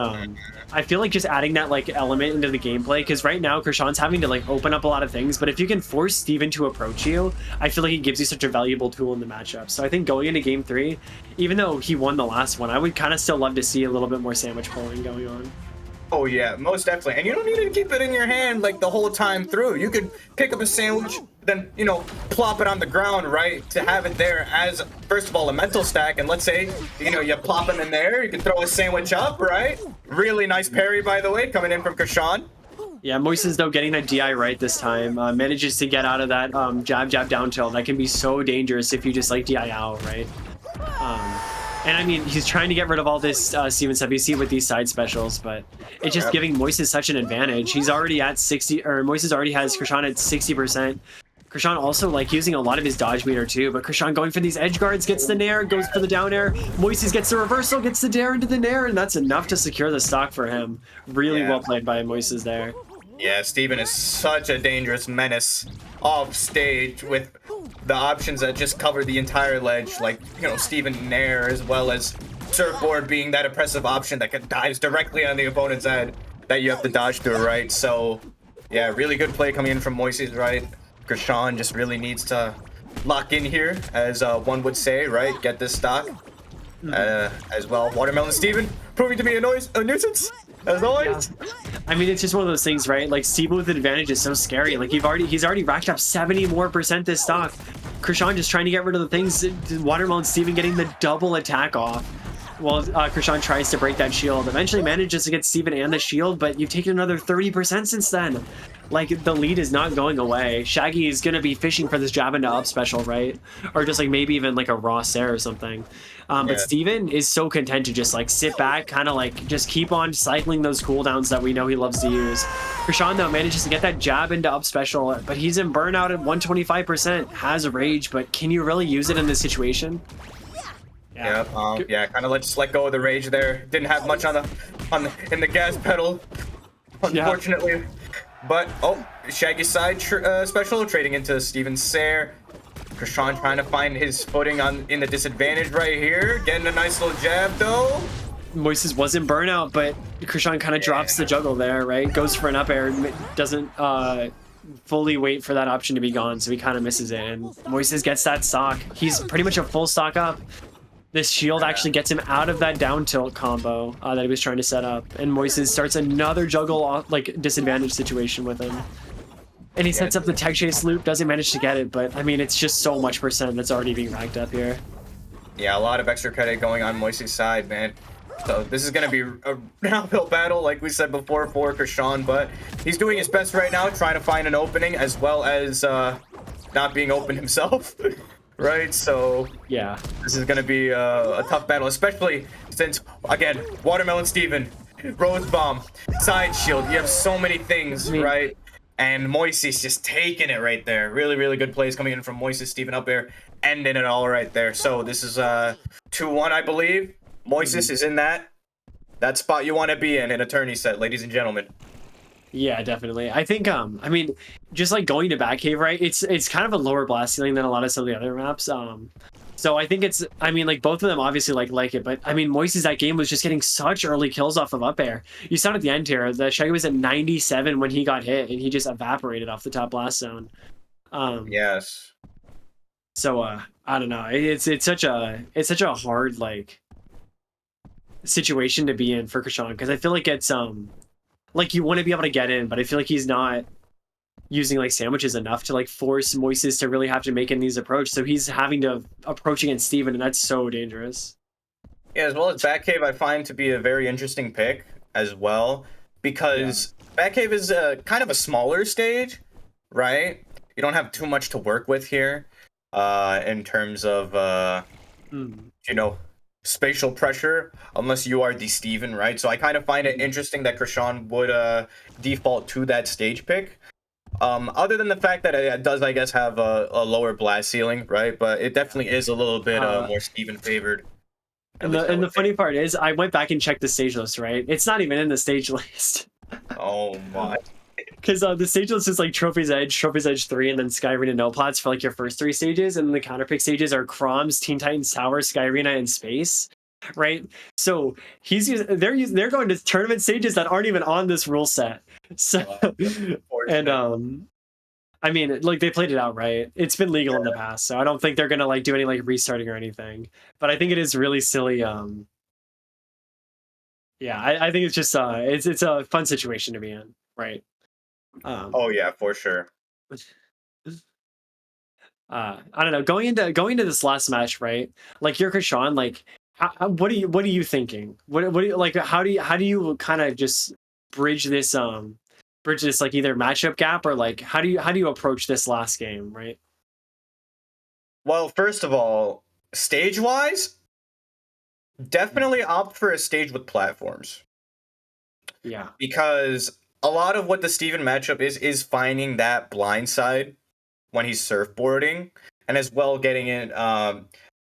I feel like just adding that like element into the gameplay, because right now Krishan's having to like open up a lot of things, but if you can force Steven to approach you, I feel like he gives you such a valuable tool in the matchup. So I think going into game 3, even though he won the last one, I would kind of still love to see a little bit more sandwich pulling going on. Oh yeah, most definitely. And you don't need to keep it in your hand like the whole time through. You could pick up a sandwich, then, you know, plop it on the ground, right? To have it there as, first of all, a mental stack. And let's say, you know, you plop them in there, you can throw a sandwich up, right? Really nice parry, by the way, coming in from Krishan. Yeah, Moises though getting that DI right this time, manages to get out of that jab down tilt. That can be so dangerous if you just like DI out, right? And I mean, he's trying to get rid of all this Steven stuff you see with these side specials, but it's just giving Moises such an advantage. He's already at 60, or Moises already has Krishan at 60%. Krishan also like using a lot of his dodge meter too, but Krishan going for these edge guards, gets the nair, goes for the down air. Moises gets the reversal, gets the dare into the nair, and that's enough to secure the stock for him. Really well played by Moises there. Yeah, Steven is such a dangerous menace off stage with the options that just cover the entire ledge, like, you know, Steven Nair, as well as Surfboard being that oppressive option that dives directly on the opponent's head that you have to dodge through, right? So, yeah, really good play coming in from Moises, right? Krishan just really needs to lock in here, as one would say, right? Get this stock. As well, Watermelon Steven proving to be a nuisance, as always. I mean, it's just one of those things, right? Like, Steven with advantage is so scary. Like, he's already racked up 70% more this stock. Krishan just trying to get rid of the things. Watermelon Steven getting the double attack off. Well, Krishan tries to break that shield. Eventually manages to get Steven and the shield, but you've taken another 30% since then. Like, the lead is not going away. Shaggy is going to be fishing for this jab into up special, right? Or just like maybe even like a raw Sarah or something. But Steven is so content to just like sit back, kind of like just keep on cycling those cooldowns that we know he loves to use. Krishan though manages to get that jab into up special, but he's in burnout at 125%, has rage, but can you really use it in this situation? Yeah, kind of just let go of the rage there. Didn't have much in the gas pedal, unfortunately. Yeah. But Shaggy's side special trading into Steven's Sair. Krishan trying to find his footing in the disadvantage right here. Getting a nice little jab though. Moises wasn't burnout, but Krishan kind of drops the juggle there, right? Goes for an up air, doesn't fully wait for that option to be gone, so he kind of misses it. And Moises gets that stock. He's pretty much a full stock up. This shield actually gets him out of that down tilt combo that he was trying to set up. And Moises starts another juggle like disadvantage situation with him. And he sets up the tech chase loop, doesn't manage to get it, but I mean, it's just so much percent that's already being racked up here. Yeah, a lot of extra credit going on Moises' side, man. So this is going to be an uphill battle, like we said before, for Krishan, but he's doing his best right now, trying to find an opening, as well as not being open himself. Right, so yeah, this is gonna be a tough battle, especially since, again, Watermelon Steven, Rose Bomb, Side Shield, you have so many things, right? And Moises just taking it right there. Really, really good plays coming in from Moises, Steven up there, ending it all right there. So this is 2-1, I believe. Moises is in that spot you want to be in a tourney set, ladies and gentlemen. Yeah, definitely. I think I mean, just like going to Batcave, right? It's kind of a lower blast ceiling than a lot of some of the other maps. So I think I mean, like both of them obviously like it, but I mean, Moises that game was just getting such early kills off of up air. You saw it at the end here. The Shaggy was at 97 when he got hit, and he just evaporated off the top blast zone. Yes. So I don't know. It's such a hard like situation to be in for Krishan, because I feel like it's like you want to be able to get in, but I feel like he's not using like sandwiches enough to like force Moises to really have to make in these approach. So he's having to approach against Steven, and that's so dangerous. Yeah, as well as Batcave, I find to be a very interesting pick as well, because Batcave is kind of a smaller stage, right? You don't have too much to work with here in terms of, you know, spatial pressure, unless you are the Steven, right? So I kind of find it interesting that Krishan would default to that stage pick. Other than the fact that it does, I guess, have a lower blast ceiling, right? But it definitely is a little bit more Steven favored. And the funny part is, I went back and checked the stage list, right? It's not even in the stage list. Oh my. Because the stage list is like Trophy's Edge 3, and then Sky Arena No Plots for like your first 3 stages, and the counterpick stages are Chroms, Teen Titans Tower, Sky Arena, and Space, right? So they're going to tournament stages that aren't even on this rule set. So and I mean, like, they played it out right. It's been legal in the past, so I don't think they're gonna like do any like restarting or anything. But I think it is really silly. Yeah, I think it's just it's a fun situation to be in, right? Oh yeah, for sure. I don't know. Going into this last match, right? Like, you're Krishan. Like, what are you thinking? What do you like? How do you kind of just bridge this bridge this like either matchup gap or like how do you approach this last game, right? Well, first of all, stage-wise, definitely opt for a stage with platforms. Yeah. Because a lot of what the Steven matchup is finding that blind side when he's surfboarding, and as well getting in,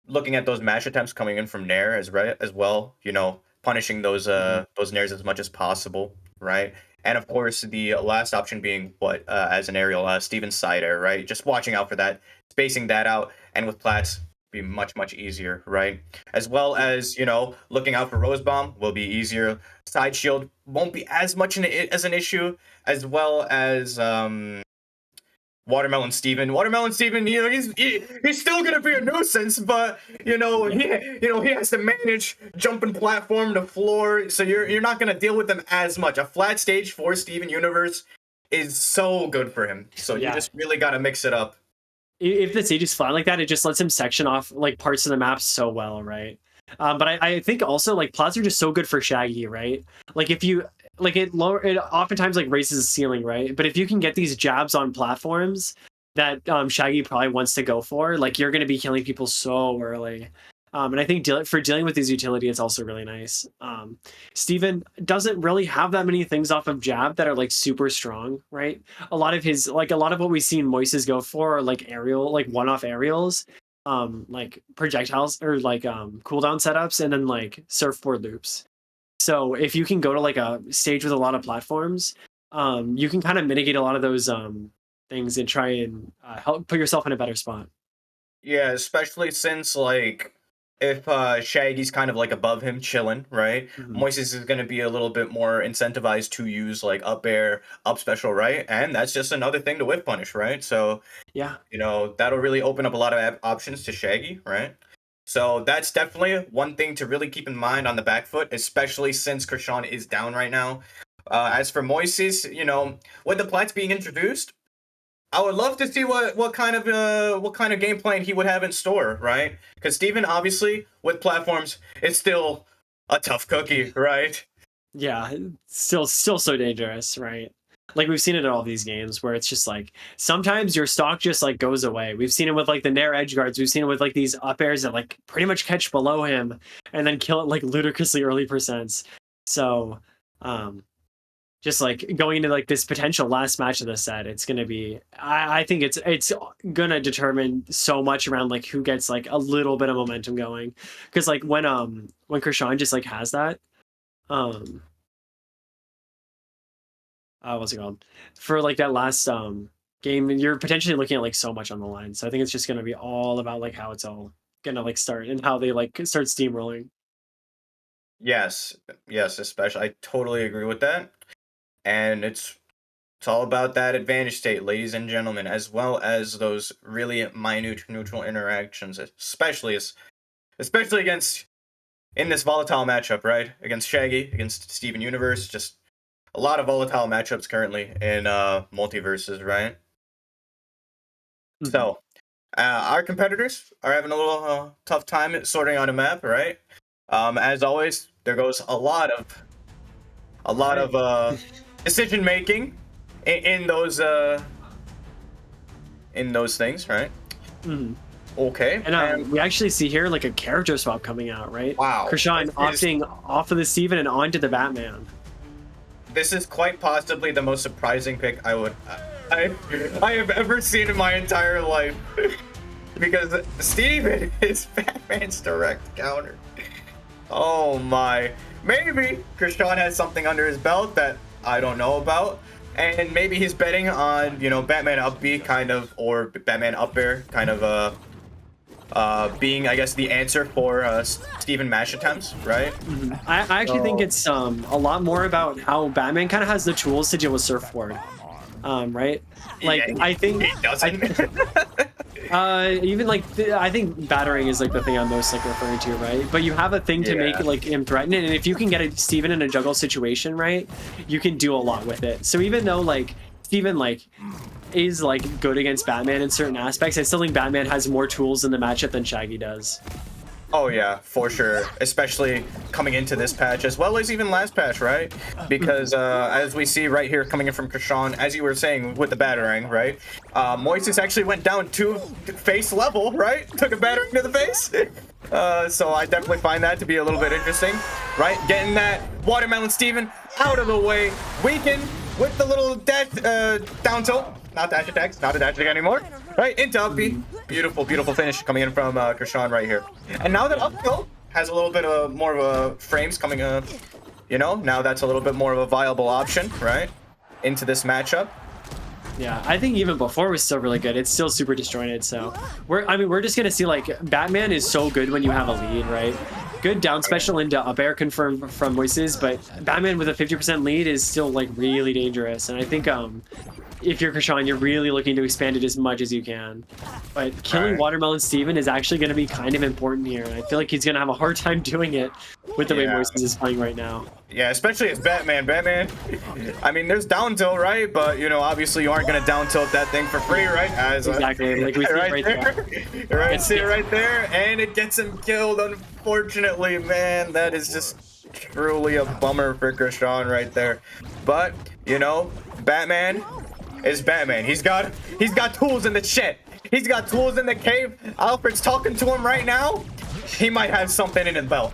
looking at those mash attempts coming in from Nair as well, you know, punishing those Nairs as much as possible, right? And of course, the last option being what as an aerial Steven's side air, right? Just watching out for that, spacing that out, and with plats be much easier, right? As well as, you know, looking out for Rose Bomb will be easier. Side shield won't be as much as an issue, as well as Watermelon Steven, you know, he's still gonna be a nuisance, but you know he has to manage jumping platform to floor, so you're not gonna deal with him as much. A flat stage for Steven Universe is so good for him, so you just really gotta mix it up. If the stage is flat like that, it just lets him section off like parts of the map so well, right? But I think also like plats are just so good for Shaggy, right? Like if you like it oftentimes like raises the ceiling, right? But if you can get these jabs on platforms that Shaggy probably wants to go for, like you're going to be killing people so early. And I think for dealing with his utility, it's also really nice. Steven doesn't really have that many things off of jab that are like super strong, right? A lot of what we've seen Moises go for are like aerial, like one-off aerials, like projectiles or like cooldown setups, and then like surfboard loops. So if you can go to like a stage with a lot of platforms, you can kind of mitigate a lot of those things and try and help put yourself in a better spot. Yeah, especially since like if Shaggy's kind of like above him chilling, right? Moises is going to be a little bit more incentivized to use like up air, up special, right? And that's just another thing to whip punish, right? So yeah, you know, that'll really open up a lot of options to Shaggy, right? So that's definitely one thing to really keep in mind on the back foot, especially since Krishan is down right now. As for Moises, you know, with the plats being introduced, I would love to see what kind of game plan he would have in store, right? Because Steven, obviously, with platforms, it's still a tough cookie, right? Yeah, still so dangerous, right? Like we've seen it in all these games where it's just like sometimes your stock just like goes away. We've seen it with like the Nair edge guards. We've seen it with like these up airs that like pretty much catch below him and then kill it like ludicrously early percents. So just like going into like this potential last match of the set, it's gonna be I think it's gonna determine so much around like who gets like a little bit of momentum going. Because like when Krishan just like has that what's it called? For like that last game, you're potentially looking at like so much on the line. So I think it's just gonna be all about like how it's all gonna like start and how they like start steamrolling. Yes, especially. I totally agree with that. And it's all about that advantage state, ladies and gentlemen, as well as those really minute neutral interactions, especially against in this volatile matchup, right? Against Shaggy, against Steven Universe, just a lot of volatile matchups currently in multiverses, right? So, our competitors are having a little tough time sorting out a map, right? As always, there goes a lot of decision making in those things, right? Okay. And we actually see here like a character swap coming out, right? Wow. Krishan opting off of the Steven and onto the Batman. This is quite possibly the most surprising pick I have ever seen in my entire life. Because Steven is Batman's direct counter. Oh my. Maybe Krishan has something under his belt that I don't know about. And maybe he's betting on, you know, Batman up B kind of, or Batman up air kind of being, I guess, the answer for Steven mash attempts, right? I actually think it's a lot more about how Batman kind of has the tools to deal with surfboard, right? Like Yeah, I think he doesn't. even like I think battering is like the thing I'm most like referring to, right? But you have a thing to make like him threaten it, and if you can get Steven in a juggle situation, right, you can do a lot with it. So even though like Steven like is like good against Batman in certain aspects, I still think Batman has more tools in the matchup than Shaggy does. Oh yeah, for sure. Especially coming into this patch as well as even last patch, right? Because as we see right here coming in from Krishan, as you were saying with the battering, right? Moises actually went down to face level, right? Took a battering to the face. So I definitely find that to be a little bit interesting, right? Getting that Watermelon Steven out of the way, weakened with the little down tilt. Not dash attacks, not a dash attack anymore. Right, into up B. Beautiful, beautiful finish coming in from Krishan right here. And now that up tilt has a little bit of more of a frames coming up, you know, now that's a little bit more of a viable option, right? Into this matchup. Yeah, I think even before was still really good. It's still super disjointed. So we're just gonna see like Batman is so good when you have a lead, right? Good down special into up air confirmed from Moises, but Batman with a 50% lead is still like really dangerous. And I think if you're Krishan, you're really looking to expand it as much as you can. But killing Watermelon Steven is actually going to be kind of important here. And I feel like he's going to have a hard time doing it with the way Moises is playing right now. Yeah, especially as Batman. Batman, I mean, there's down tilt, right? But, you know, obviously you aren't going to down tilt that thing for free, right? As, exactly. Like we see right there. Right, see it right there. And it gets him killed, unfortunately, man. That is just truly a bummer for Krishan right there. But, you know, Batman is Batman. He's got tools in the shed. He's got tools in the cave. Alfred's talking to him right now. He might have something in his belt.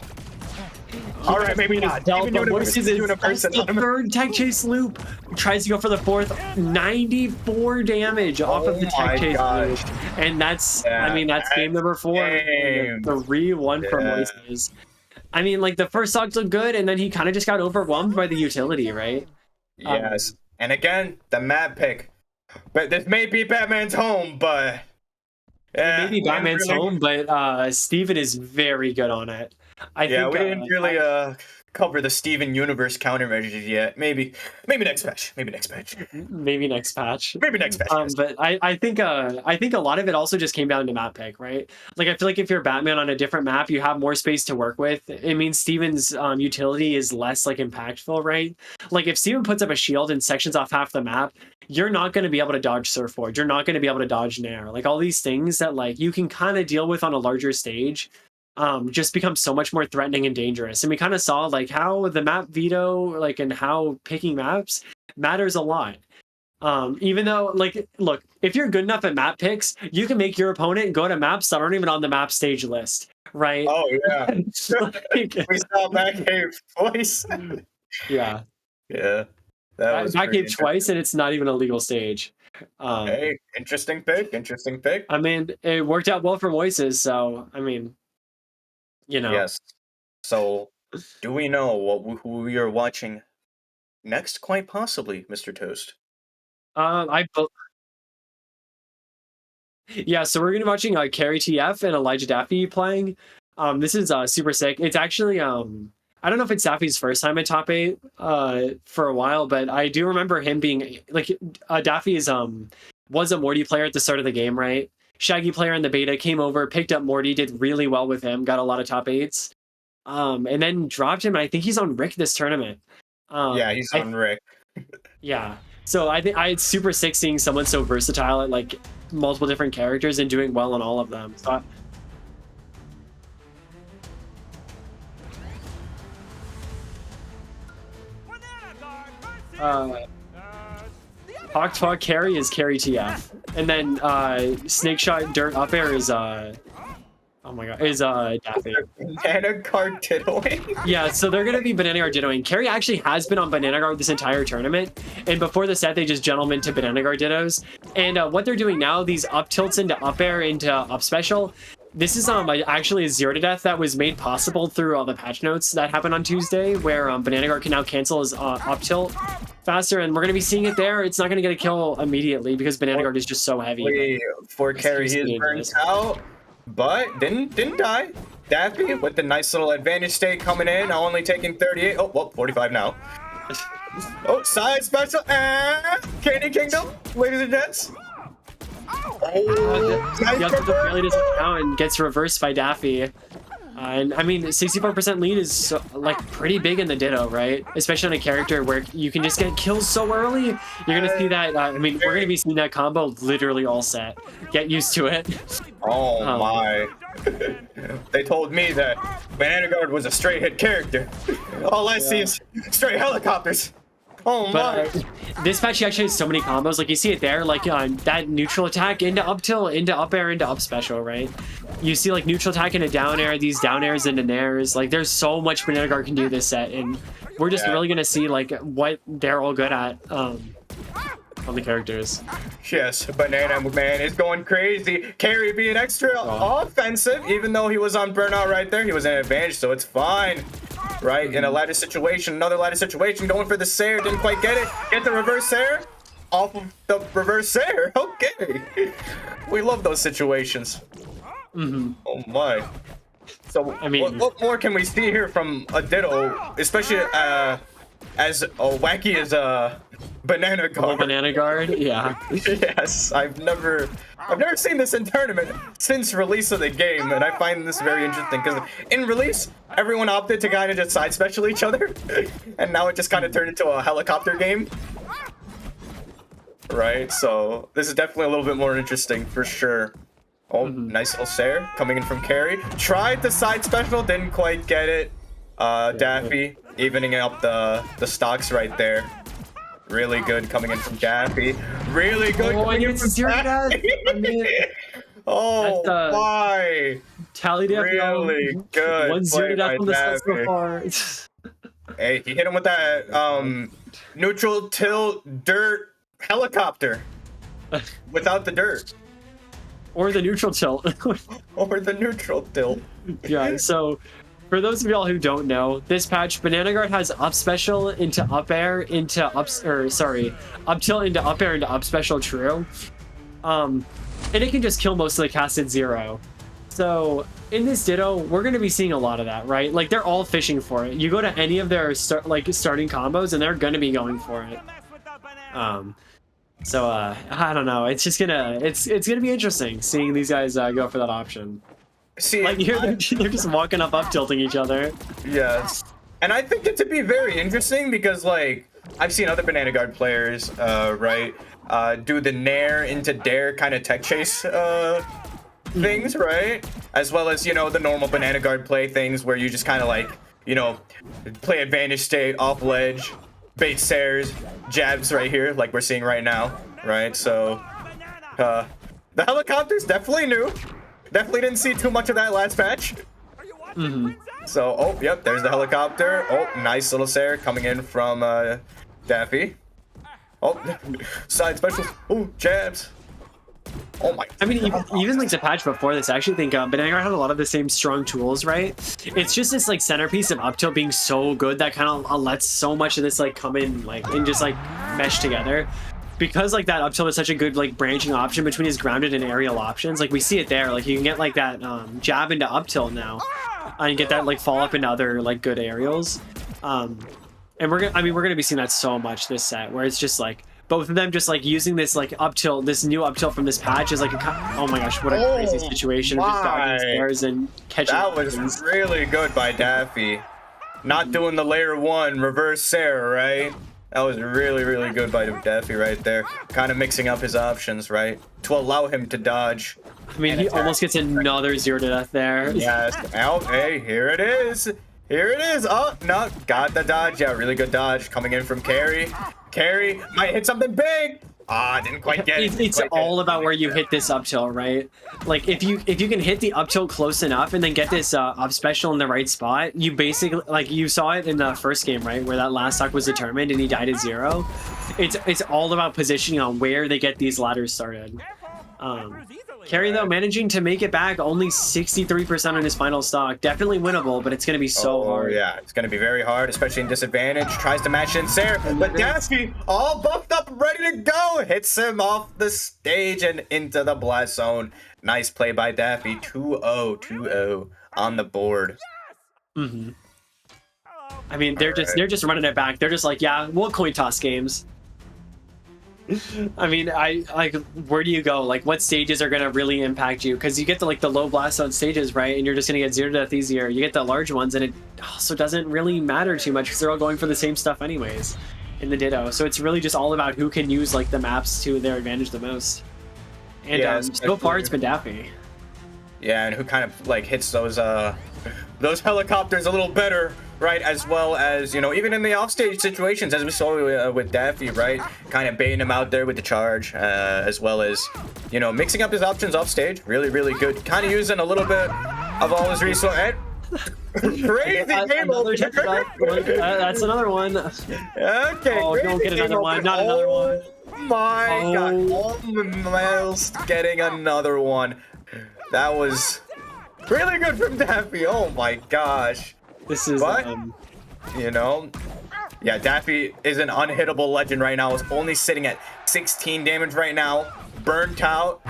All right, maybe not. Even Moises is the third tech chase loop. Tries to go for the fourth. 94 damage off of the tech chase loop. And that's, I mean, that's game number 4. The 3-1 for Moises. I mean, like the first stock looked good, and then he kind of just got overwhelmed by the utility, right? Yes. And again, the map pick. But this may be Batman's home, but maybe Batman's home, but Steven is very good on it. I think we didn't really cover the Steven universe countermeasures yet. Maybe next patch. Maybe next patch. Maybe next patch. Maybe next patch. But I think a lot of it also just came down to map pick, right? Like I feel like if you're Batman on a different map, you have more space to work with. It means Steven's utility is less like impactful, right? Like if Steven puts up a shield and sections off half the map, you're not going to be able to dodge Surfforge. You're not going to be able to dodge Nair. Like all these things that like you can kind of deal with on a larger stage. Just becomes so much more threatening and dangerous. And we kind of saw like how the map veto, like, and how picking maps matters a lot. Even though, like, look, if you're good enough at map picks, you can make your opponent go to maps that aren't even on the map stage list, right? Oh yeah, like, we saw Batcave twice. Yeah. That was Batcave twice, and it's not even a legal stage. Hey, interesting pick. I mean, it worked out well for Moises, so I mean. You know. Yes. So, do we know who we are watching next? Quite possibly, Mr. Toast. Yeah, so we're gonna be watching Carry TF and Elijah Daffy playing. This is super sick. It's actually I don't know if it's Daffy's first time at top 8 for a while, but I do remember him being like Daffy was a Morty player at the start of the game, right? Shaggy player in the beta, came over, picked up Morty, did really well with him, got a lot of top 8s, and then dropped him. I think he's on Rick this tournament. Yeah, he's on Rick. Yeah, so I think it's super sick seeing someone so versatile at like multiple different characters and doing well on all of them. So Oct carry is Carry TF, and then Snake Shot Dirt Up Air is oh my god, is Daffy. Banana Guard dittoing. Yeah, so they're gonna be Banana Guard dittoing. Carry actually has been on Banana Guard this entire tournament, and before the set they just gentlemen to Banana Guard dittos. And what they're doing now, these up tilts into up air into up special. This is actually a 0 to death that was made possible through all the patch notes that happened on Tuesday, where Banana Guard can now cancel his up tilt faster, and we're going to be seeing it there. It's not going to get a kill immediately because Banana Guard is just so heavy. For Carry, he is burnt out, but didn't die. Daffy with the nice little advantage state coming in, only taking 38. Oh, well, 45 now. Oh, side special, Candy Kingdom, ladies and gents. Nice barely doesn't count and gets reversed by Daffy. And I mean, 64% lead is so, like pretty big in the Ditto, right? Especially on a character where you can just get kills so early. You're gonna see that. I mean, we're gonna be seeing that combo literally all set. Get used to it. Oh my! They told me that Banana Guard was a straight hit character. All I see is straight helicopters. Oh my. But this patch actually has so many combos. Like you see it there, like that neutral attack into up tilt, into up air, into up special, right? You see like neutral attack into down air, these down airs into nairs. Like there's so much Banana Guard can do this set, and we're just really gonna see like what they're all good at on the characters. Yes, Banana Man is going crazy. Carry being extra offensive, even though he was on burnout right there. He was in advantage, so it's fine. Right, in a ladder situation, another ladder situation, going for the Sair, didn't quite get it. Get the reverse Sair off of the reverse Sair. Okay. We love those situations. Oh my. So, I mean, what more can we see here from a Ditto, especially as wacky as Banana Guard? Banana Guard, yeah. Yes, I've never seen this in tournament since release of the game, and I find this very interesting because in release, everyone opted to kind of just side special each other, and now it just kind of turned into a helicopter game. Right, so this is definitely a little bit more interesting for sure. Oh, nice little Sair coming in from Carry. Tried the side special, didn't quite get it. Daffy evening up the stocks right there. Really good coming in from Daffy. Really good coming in from Daffy. Oh, my. Tallied up. Really good. 1-0 down from the sets so far. Hey, he hit him with that neutral tilt dirt helicopter without the dirt. Or the neutral tilt. Or the neutral tilt. Yeah, so for those of y'all who don't know, this patch, Banana Guard has up special into up air into up tilt into up air into up special true. And it can just kill most of the cast at 0. So in this Ditto, we're going to be seeing a lot of that, right? Like they're all fishing for it. You go to any of their starting combos and they're going to be going for it. So I don't know. It's just it's gonna be interesting seeing these guys go for that option. See, like they're just walking up tilting each other. Yes, and I think it to be very interesting because like I've seen other Banana Guard players, right, do the nair into dare kind of tech chase things, right, as well as the normal Banana Guard play things where you just kind of like play advantage state off ledge. Bait Sairs, jabs right here, like we're seeing right now, right? So, the helicopter's definitely new. Definitely didn't see too much of that last patch. So, oh, yep, there's the helicopter. Oh, nice little Sair coming in from Daffy. Oh, side specials. Oh, jabs. Oh my. I mean, even like the patch before this, I actually think Banana Guard had a lot of the same strong tools, right? It's just this like centerpiece of up tilt being so good that kind of lets so much of this like come in like and just like mesh together. Because like that up tilt is such a good like branching option between his grounded and aerial options. Like we see it there. Like you can get like that jab into up tilt now, and get that like fall up into other like good aerials. And we're gonna be seeing that so much this set, where it's just like. Both of them just like using this like up tilt, this new up tilt from this patch is like oh my gosh, what a crazy situation of just dodging stairs and catching. That was really good by Daffy. Not doing the layer 1 reverse Sair, right? That was really, really good by Daffy right there. Kind of mixing up his options, right? To allow him to dodge. I mean, he almost gets another 0 to death there. Yes. Oh, hey, here it is. Here it is. Oh, no. Got the dodge. Yeah, really good dodge coming in from Carry. Carry might hit something big. Ah, didn't quite get it. It's all about where you hit this up tilt, right? Like if you can hit the up tilt close enough and then get this up special in the right spot, you basically like you saw it in the first game, right, where that last stock was determined and he died at 0. It's all about positioning on where they get these ladders started. Carry though managing to make it back only 63% on his final stock. Definitely winnable, but it's going to be so hard. Yeah, it's going to be very hard, especially in disadvantage. Tries to match in Sair, but Daffy all buffed up, ready to go. Hits him off the stage and into the blast zone. Nice play by Daffy. 2-0 on the board. I mean, they're just running it back. They're just like, yeah, we'll coin toss games. I mean, where do you go? Like, what stages are gonna really impact you? Because you get the low blast zone stages, right? And you're just gonna get 0 to death easier. You get the large ones, and it also doesn't really matter too much because they're all going for the same stuff anyways in the Ditto. So it's really just all about who can use like the maps to their advantage the most. And so far, it's been Daffy. Yeah, and who kind of like hits those helicopters a little better, right? As well as, you know, even in the offstage situations, as we saw with Daffy, right? Kind of baiting him out there with the charge, as well as, you know, mixing up his options offstage. Really, really good. Kind of using a little bit of all his resources. Crazy game opener. That's another one. Okay. Oh, don't get another one. Not another one. Oh my god. Almost getting another one. That was really good from Daffy. Oh my gosh. This is But, you know, yeah, Daffy is an unhittable legend right now. Is only sitting at 16 damage right now. Burnt out.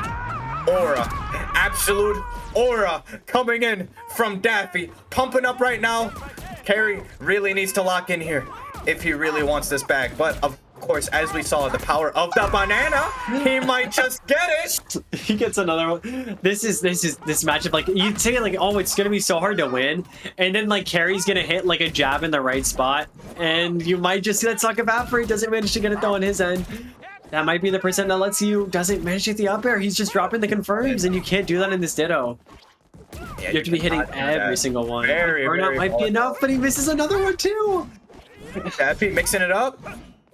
Aura. Absolute aura coming in from Daffy. Pumping up right now. Carry really needs to lock in here if he really wants this back. But of course, as we saw, the power of the banana, he might just get it. he gets another one. This matchup, like you say, like, oh, it's gonna be so hard to win, and then like Carry's gonna hit like a jab in the right spot, and you might just see that suck evaporate. Doesn't manage to get it though on his end. That might be the percent that lets you doesn't manage to get the up air. He's just dropping the confirms, and you can't do that in this Ditto. Yeah, You have to be hitting every single one. Burnout very might be hard. enough, but he misses another one too. Daffy mixing it up.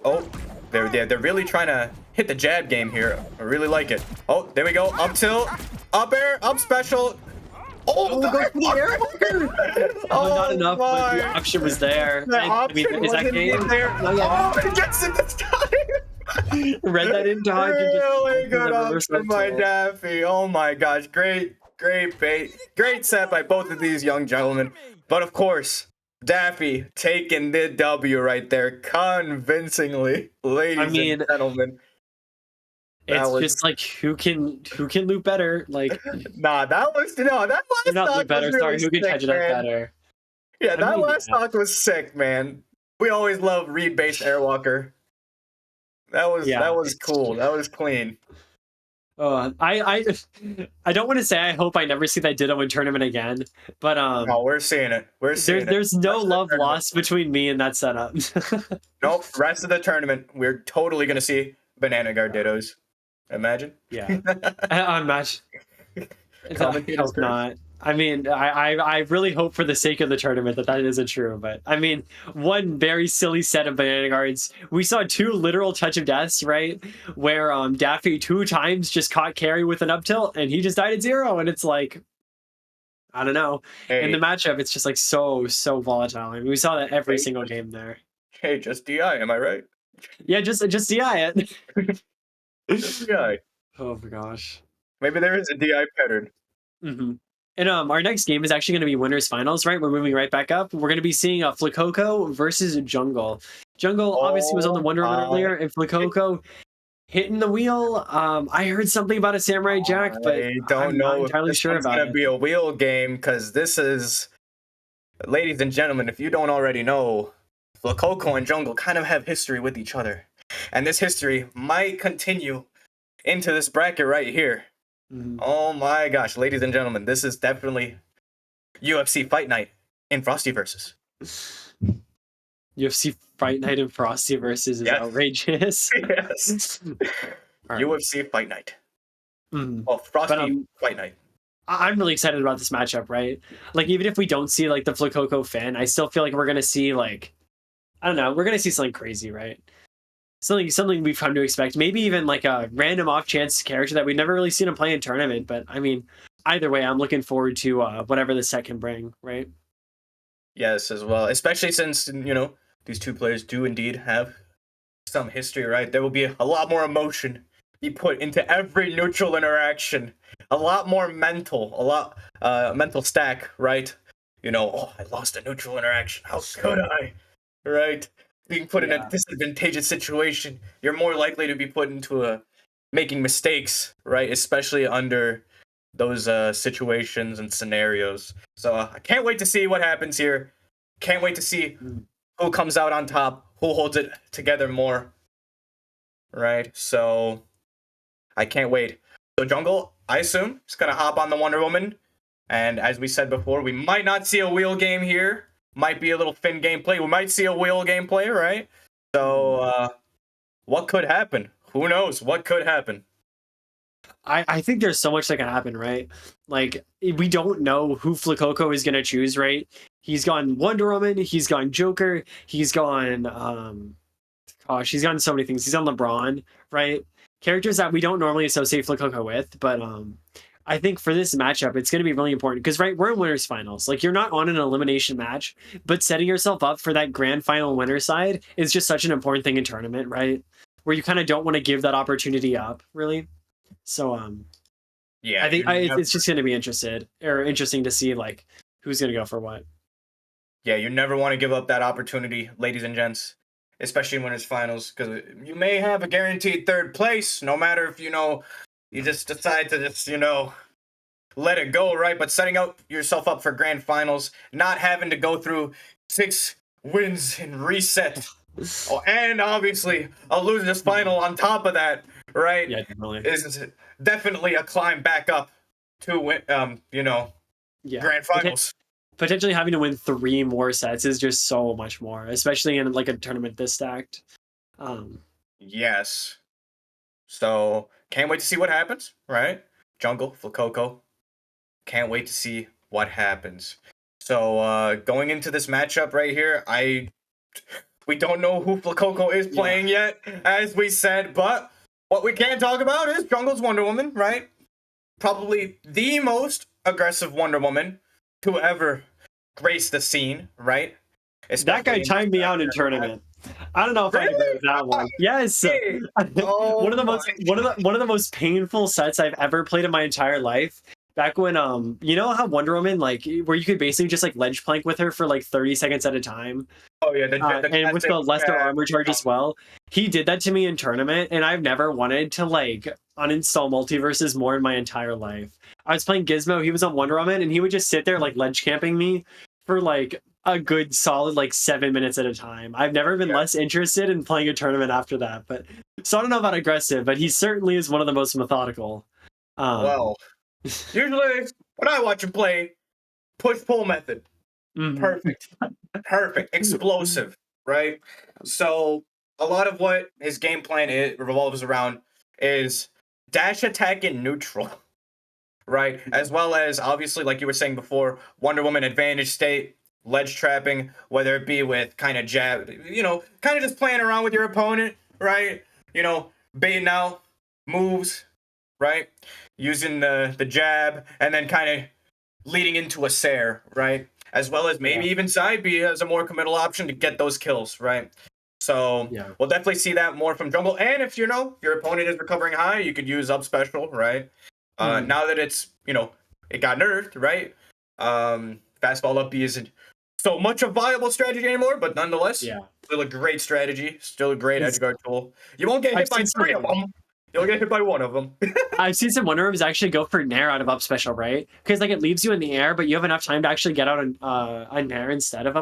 Oh, they're really trying to hit the jab game here. I really like it. Oh, there we go. Up tilt, up air, up special. Oh, go for the air walker. Oh, not enough, but the my. option was there. The And, I option mean, is that wasn't game? there. Oh, yeah. Oh, he gets it this time. Read that in dodge and just Really good the reverse option by tilt. Daffy. Oh my gosh, great bait. Great set by both of these young gentlemen. But of course, Daffy taking the W right there convincingly, ladies and gentlemen. It's was- just like who can loop better? Like Nah, that last not stock loop better. was really Sorry, who can sick, catch it up man. better? Yeah, that mean, last yeah. stock was sick, man. We always love read-based airwalker. That was cool. That was clean. I don't want to say I hope I never see that Ditto in tournament again, but Oh, we're seeing it. We're seeing there's it. no Rest of the love tournament. lost between me and that setup. Nope. Rest of the tournament, we're totally gonna see banana guard dittos. Imagine. Yeah, I'm not. Comment I hope not. I mean, I really hope for the sake of the tournament that isn't true. But I mean, one very silly set of banana guards. We saw two literal touch of deaths, right? Where Daffy 2 times just caught Carry with an up tilt, and he just died at 0. And it's like, I don't know. Hey, In the matchup, it's just like so volatile. I mean, we saw that every Hey. single game there. hey, just DI, am I right? Yeah, just DI it. Just DI. Oh my gosh. Maybe there is a DI pattern. Mm-hmm. And our next game is actually going to be winners finals, right? We're moving right back up. We're going to be seeing Flacoco versus Jungle. Jungle obviously was on the Wonder Woman earlier, and Flacoco hitting the wheel. I heard something about a Samurai Jack, but I don't I'm know not if entirely this sure one's about gonna it. be a wheel game, because this is, ladies and gentlemen, if you don't already know, Flacoco and Jungle kind of have history with each other, and this history might continue into this bracket right here. Mhm. Oh my gosh, ladies and gentlemen, this is definitely UFC Fight Night in Frostiverse. UFC Fight Night and Frostiverse is Yes. outrageous. Yes. All right. UFC Fight Night. Mhm. Oh, Frosty But, Fight Night. I'm really excited about this matchup, right? Like, even if we don't see like the Flacoco fan, I still feel like we're gonna see like, I don't know, we're gonna see something crazy, right? Something we've come to expect. Maybe even like a random off chance character that we've never really seen him play in tournament. But I mean, either way, I'm looking forward to whatever the set can bring, right? Yes, as well. Especially since, you know, these two players do indeed have some history, right? There will be a lot more emotion be put into every neutral interaction. A lot more mental stack, right? You know, oh, I lost a neutral interaction. How could I? Right? Being put in a Yeah. disadvantageous situation, you're more likely to be put into making mistakes, right? Especially under those situations and scenarios. So I can't wait to see what happens here. Can't wait to see who comes out on top, who holds it together more. Right? So I can't wait. So Jungle, I assume, is gonna hop on the Wonder Woman. And as we said before, we might not see a wheel game here. Might be a little Finn gameplay. We might see a wheel gameplay, right? So what could happen? Who knows? What could happen? I think there's so much that can happen, right? Like we don't know who Flacoco is gonna choose, right? He's gone Wonder Woman, he's gone Joker, he's gone gosh, he's gotten so many things. He's on LeBron, right? Characters that we don't normally associate Flacoco with, but I think for this matchup, it's going to be really important because, right, we're in winners finals. Like, you're not on an elimination match, but setting yourself up for that grand final winner side is just such an important thing in tournament, right? Where you kind of don't want to give that opportunity up, really. So, Yeah, I think it's just going to be interesting to see like who's going to go for what. Yeah, you never want to give up that opportunity, ladies and gents, especially in winners finals, because you may have a guaranteed third place, no matter if you just decide to just let it go, right? But setting up yourself up for grand finals, not having to go through 6 wins and reset, and obviously a losers final on top of that, right? Yeah, definitely. Is definitely a climb back up to win, grand finals. Potentially having to win 3 more sets is just so much more, especially in like a tournament this stacked. Yes. So can't wait to see what happens, right? Jungle, Flacoco. Can't wait to see what happens. So going into this matchup right here, we don't know who Flacoco is playing yet, as we said, but what we can talk about is Jungle's Wonder Woman, right? Probably the most aggressive Wonder Woman to ever grace the scene, right? That guy timed me out in tournament. I don't know if I agree with that one. Yes, one of the most painful sets I've ever played in my entire life. Back when you know how Wonder Woman, like, where you could basically just like ledge plank with her for like 30 seconds at a time. Oh yeah, and with the lesser armor charge as well. He did that to me in tournament, and I've never wanted to like uninstall multiverses more in my entire life. I was playing Gizmo, he was on Wonder Woman, and he would just sit there like ledge camping me for like a good solid like 7 minutes at a time. I've never been less interested in playing a tournament after that. But so I don't know about aggressive, but he certainly is one of the most methodical. Well, usually when I watch him play, push-pull method. Mm-hmm. Perfect, explosive, right? So a lot of what his game plan revolves around is dash attack in neutral, right? As well as, obviously, like you were saying before, Wonder Woman advantage state, ledge trapping, whether it be with kind of jab, kind of just playing around with your opponent, right? Baiting out moves, right? Using the jab, and then kind of leading into a Sair, right? As well as maybe even side B as a more committal option to get those kills, right? So we'll definitely see that more from Jungle. And if your opponent is recovering high, you could use up special, right? Now that it's it got nerfed, right? Fastball up B isn't so much a viable strategy anymore, but nonetheless, still a great strategy, still a great edgeguard tool. You won't get hit by 3 of them. You'll get hit by 1 of them. I've seen some Wonder Women actually go for Nair out of up special, right? Because like it leaves you in the air, but you have enough time to actually get out a Nair instead of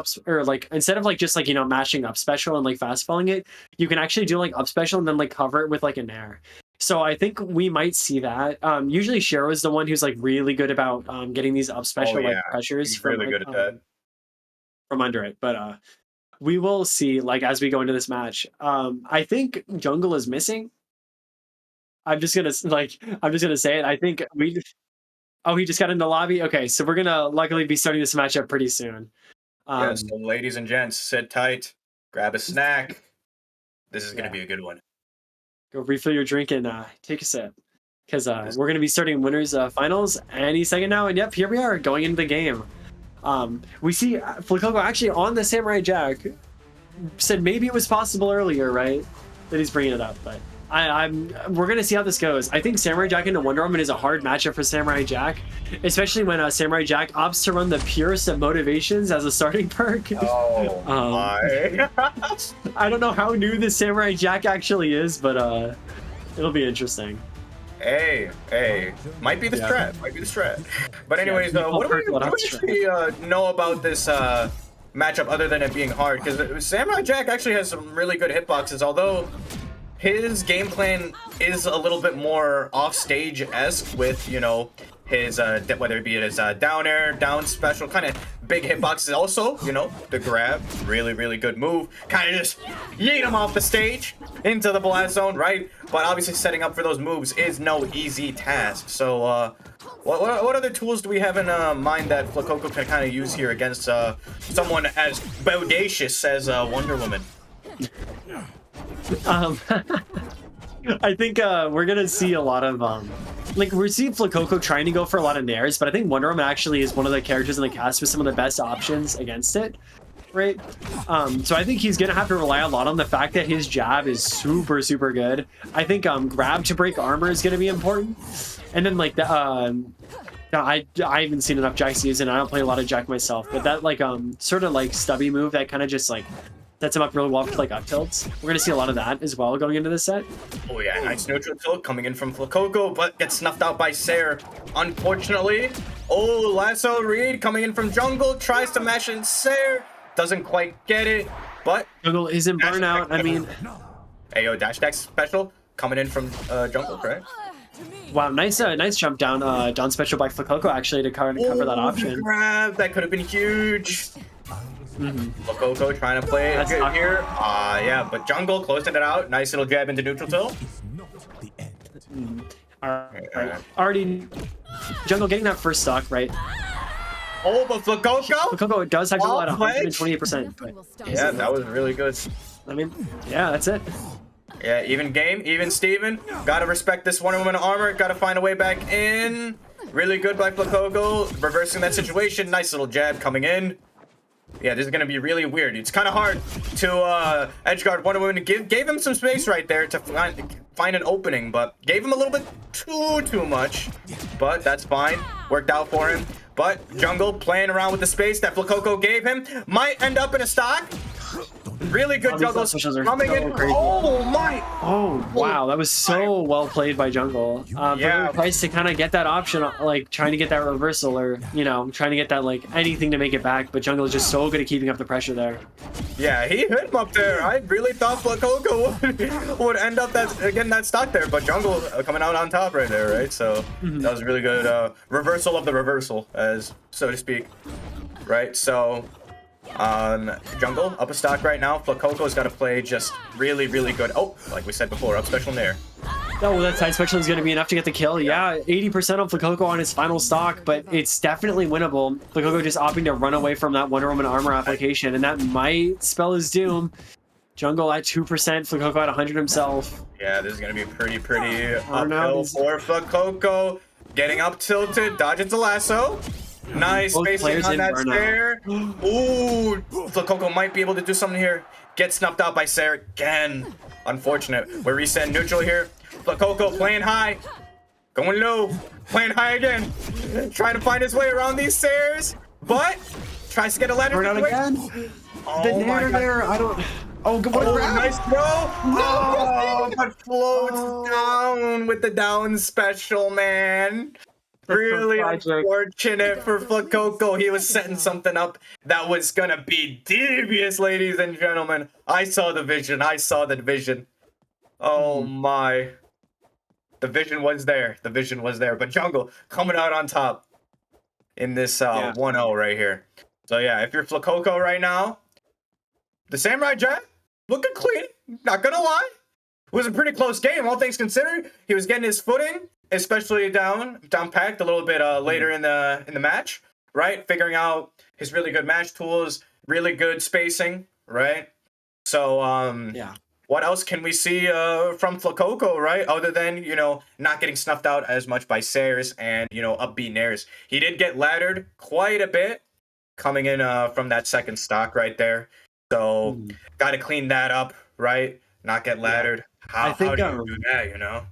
instead of like just like mashing up special and like fast falling it, you can actually do like up special and then like cover it with like a Nair. So I think we might see that. Usually Shiro is the one who's like really good about getting these up special like pressures. He's really good at that. From under it, but we will see like as we go into this match. I think Jungle is missing. I'm just gonna say it. I think he just got in the lobby. Okay, so we're gonna luckily be starting this matchup pretty soon. So ladies and gents, sit tight, grab a snack. This is gonna be a good one. Go refill your drink and take a sip, because we're gonna be starting winners finals any second now. And yep, here we are going into the game. We see Flacoco actually on the Samurai Jack. Said maybe it was possible earlier, right? That he's bringing it up, but. We're gonna see how this goes. I think Samurai Jack into Wonder Woman is a hard matchup for Samurai Jack, especially when Samurai Jack opts to run the purest of motivations as a starting perk. Oh my! I don't know how new this Samurai Jack actually is, but it'll be interesting. Hey, might be the strat. But anyways, what do we know about this matchup other than it being hard? Because Samurai Jack actually has some really good hitboxes, although his game plan is a little bit more off-stage-esque with, you know, his whether it be his down air, down special, kind of big hitboxes. Also, you know, the grab, really good move. Kind of just yeet him off the stage into the blast zone, right? But obviously setting up for those moves is no easy task. So what other tools do we have in mind that Flakoko can kind of use here against someone as bodacious as Wonder Woman? I think we're gonna see a lot of like we're seeing Flakoko trying to go for a lot of nairs, but I think Wonder Woman actually is one of the characters in the cast with some of the best options against it, right? So I think he's gonna have to rely a lot on the fact that his jab is super good. I think grab to break armor is gonna be important, and then like the I haven't seen enough Jack's use, and I don't play a lot of Jack myself, but that like sort of like stubby move that kind of just like sets him up really well for like up tilts. We're gonna see a lot of that as well going into this set. Oh yeah, nice neutral tilt coming in from Flakoko, but gets snuffed out by Sair, unfortunately. Oh, lasso read coming in from jungle, tries to mash in Sair, doesn't quite get it, but Jungle isn't burnout. I mean, Ayo, dash deck special coming in from jungle, correct? wow, nice jump down down special by Flakoko actually to cover that option. Grab, that could have been huge. Flakoko trying to play it That's good not- here. Yeah, but jungle closing it out. Nice little jab into neutral tilt. Alright. Already, Jungle getting that first stock right. Oh, but Flakoko? Flakoko does have to go at All pledge? 128%. But, Yeah, that was really good. I mean, yeah, that's it. Yeah, even game, even Steven. Gotta respect this Wonder Woman armor. Gotta find a way back in. Really good by Flakoko. Reversing that situation. Nice little jab coming in. Yeah, this is gonna be really weird. It's kind of hard to edgeguard Wonder Woman. Gave him some space right there to find an opening, but gave him a little bit too much. But that's fine. Worked out for him. But jungle playing around with the space that Flakoko gave him might end up in a stock. Really good these jungle specials are coming so in. crazy. Oh my! Oh, wow, that was so well played by Jungle. Yeah. Price to kind of get that option, like trying to get that reversal or, you know, trying to get that, like, anything to make it back, but Jungle is just so good at keeping up the pressure there. Yeah, he hit him up there. I really thought Flakoko would end up getting that stock there, but jungle coming out on top right there, right? So that was a really good reversal of the reversal, as so to speak, right? So jungle up a stock right now. Flakoko's got to play just really good. Oh, like we said before, up special nair. Oh, that side special is going to be enough to get the kill. Yeah, 80% on Flakoko on his final stock, but it's definitely winnable. Flakoko just opting to run away from that Wonder Woman armor application, and that might spell his doom. Jungle at 2%, Flakoko at 100 himself. Yeah, this is gonna be pretty Oh, no, uphill for Flakoko. Getting up tilted, dodges the lasso. Nice Both spacing players on in that burnout. stair. Ooh, Flakoko might be able to do something here. Get snuffed out by Sair again. Unfortunate. We're resetting neutral here. Flakoko playing high. Going low. Playing high again. Trying to find his way around these stairs. But tries to get a ladder. Burnout situation. again? Oh The my nair god. there, I don't... Oh, good Oh, grab. nice throw! Oh, but floats down with the down special, man. Really tragic. unfortunate for Flakoko. He was setting something up that was gonna be devious, ladies and gentlemen. I saw the vision. I saw the vision. Oh my. The vision was there. The vision was there. But Jungle coming out on top in this 1-0 right here. So yeah, if you're Flakoko right now, the Samurai Jack looking clean. Not gonna lie. It was a pretty close game, all things considered. He was getting his footing, especially down packed a little bit later in the match, right? Figuring out his really good match tools, really good spacing, right? So Yeah. what else can we see from Flakoko, right? Other than, you know, not getting snuffed out as much by Sairs and, you know, upbeat nairs. He did get laddered quite a bit coming in from that second stock right there. So got to clean that up, right? Not get laddered. How do you do that, you know?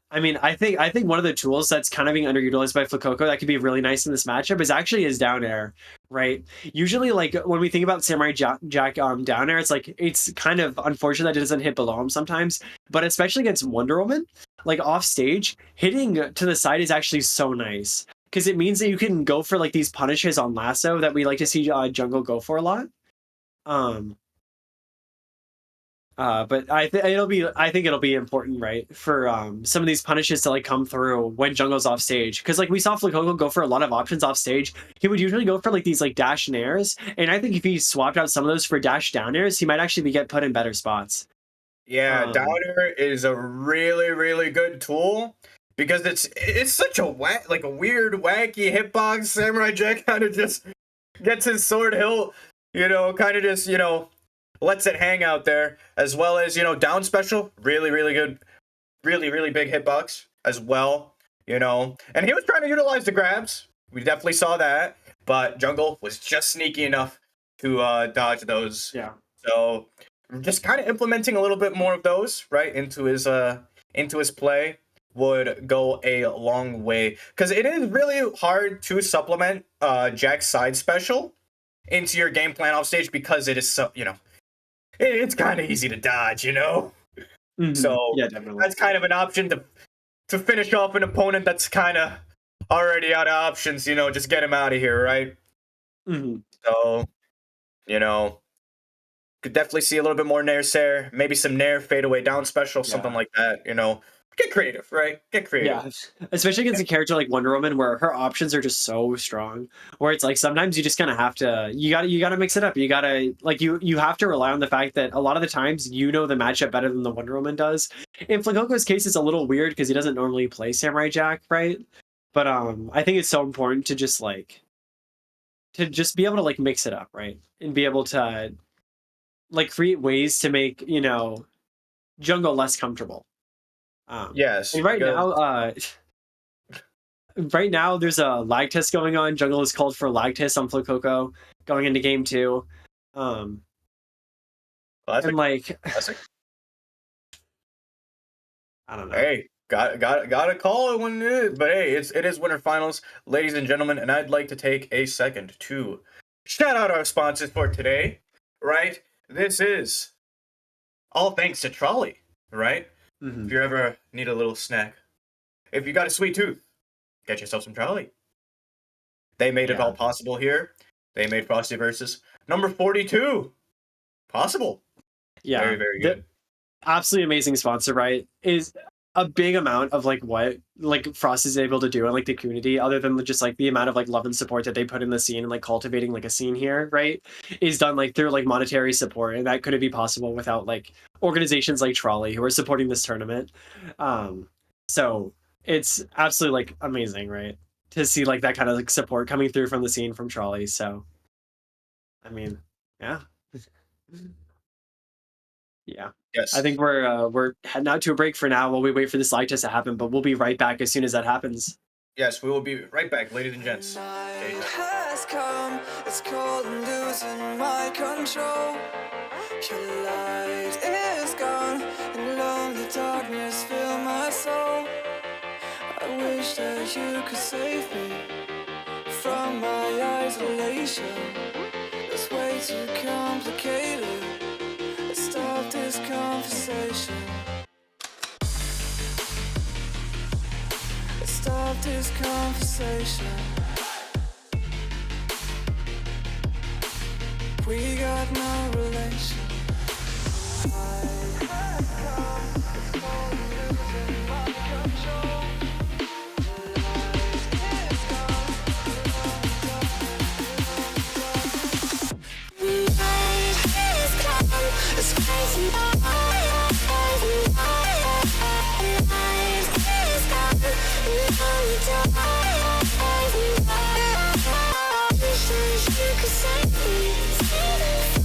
I mean, I think one of the tools that's kind of being underutilized by Flakoko that could be really nice in this matchup is actually his down air, right? Usually, like when we think about Samurai Jack down air, it's like it's kind of unfortunate that it doesn't hit below him sometimes, but especially against Wonder Woman, like off stage, hitting to the side is actually so nice because it means that you can go for like these punishes on lasso that we like to see Jungle go for a lot. But I think it'll be important, right, for some of these punishes to like come through when jungle's off stage, because like we saw Flacoco go for a lot of options off stage. He would usually go for like these like dash and airs, and I think if he swapped out some of those for dash down airs, he might actually get put in better spots. Yeah, Um, Downer is a really, really good tool because it's such a like a weird, wacky hitbox. Samurai Jack kind of just gets his sword hilt, kind of just, lets it hang out there, as well as, down special, really, really good, really, really big hitbox as well, And he was trying to utilize the grabs. We definitely saw that, but Jungle was just sneaky enough to dodge those. yeah. So just kind of implementing a little bit more of those right into his play would go a long way, because it is really hard to supplement Jack's side special into your game plan off stage, because it is so it's kind of easy to dodge, Mhm. So Yeah, definitely. that's kind of an option to finish off an opponent that's kind of already out of options, just get him out of here, right? Hmm. So could definitely see a little bit more Nair Sair, maybe some Nair fadeaway down special, something Yeah. like that. Get creative, right? Get creative. Yeah, especially against a character like Wonder Woman, where her options are just so strong. Where it's like sometimes you just kind of have to, you gotta mix it up. You gotta like you have to rely on the fact that a lot of the times the matchup better than the Wonder Woman does. In Flacoco's case, it's a little weird because he doesn't normally play Samurai Jack, right? But I think it's so important to just be able to like mix it up, right, and be able to like create ways to make jungle less comfortable. Yes, And right because now, there's a lag test going on. Jungle is called for a lag test on Flacoco going into game 2. Um, classic, and like, classic. I don't know. Hey, got to call it when it is. But hey, it is winter finals, ladies and gentlemen, and I'd like to take a second to shout out our sponsors for today. Right, this is all thanks to Trolley. Right. Mhm. If you ever need a little snack, if you got a sweet tooth, get yourself some Trolley. They made it Yeah. all possible here. They made Frostiverse number 42 possible. Yeah, Very, very the good. absolutely amazing sponsor, right? Is a big amount of like what like Frost is able to do in like the community, other than just like the amount of like love and support that they put in the scene and like cultivating like a scene here, right? Is done like through like monetary support, and that couldn't be possible without like organizations like Trolley who are supporting this tournament. So it's absolutely like amazing, right? To see like that kind of like support coming through from the scene from Trolley. So I mean, yeah. Yeah. I Yes. think we're heading out to a break for now while we wait for this light test to happen, but we'll be right back as soon as that happens. Yes, we will be right back, ladies and gents. Night Okay. has come, it's cold and losing my control. Your light is gone, and lonely darkness fill my soul. I wish that you could save me from my isolation. It's way too complicated. Let's stop this conversation. Let's stop this conversation. We got no relation. I have come, it's cold and losing my control. Light is gone, Night has come, it's crazy. Night is gone, lonely dark. Wish you could save me from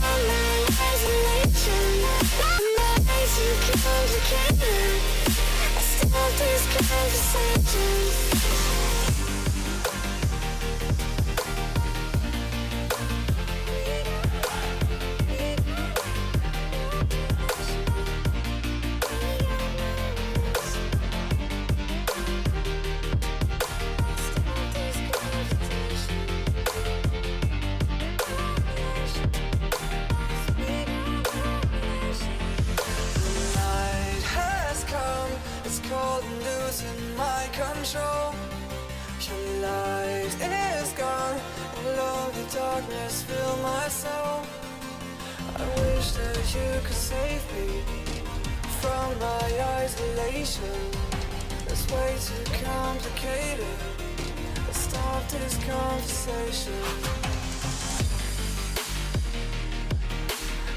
my isolation. My too complicated. Stop this conversation. night has come, it's cold and losing my control. Your light is gone, and lonely darkness fill my soul. I wish that you could save me from my isolation. It's way too complicated. Let's stop this conversation.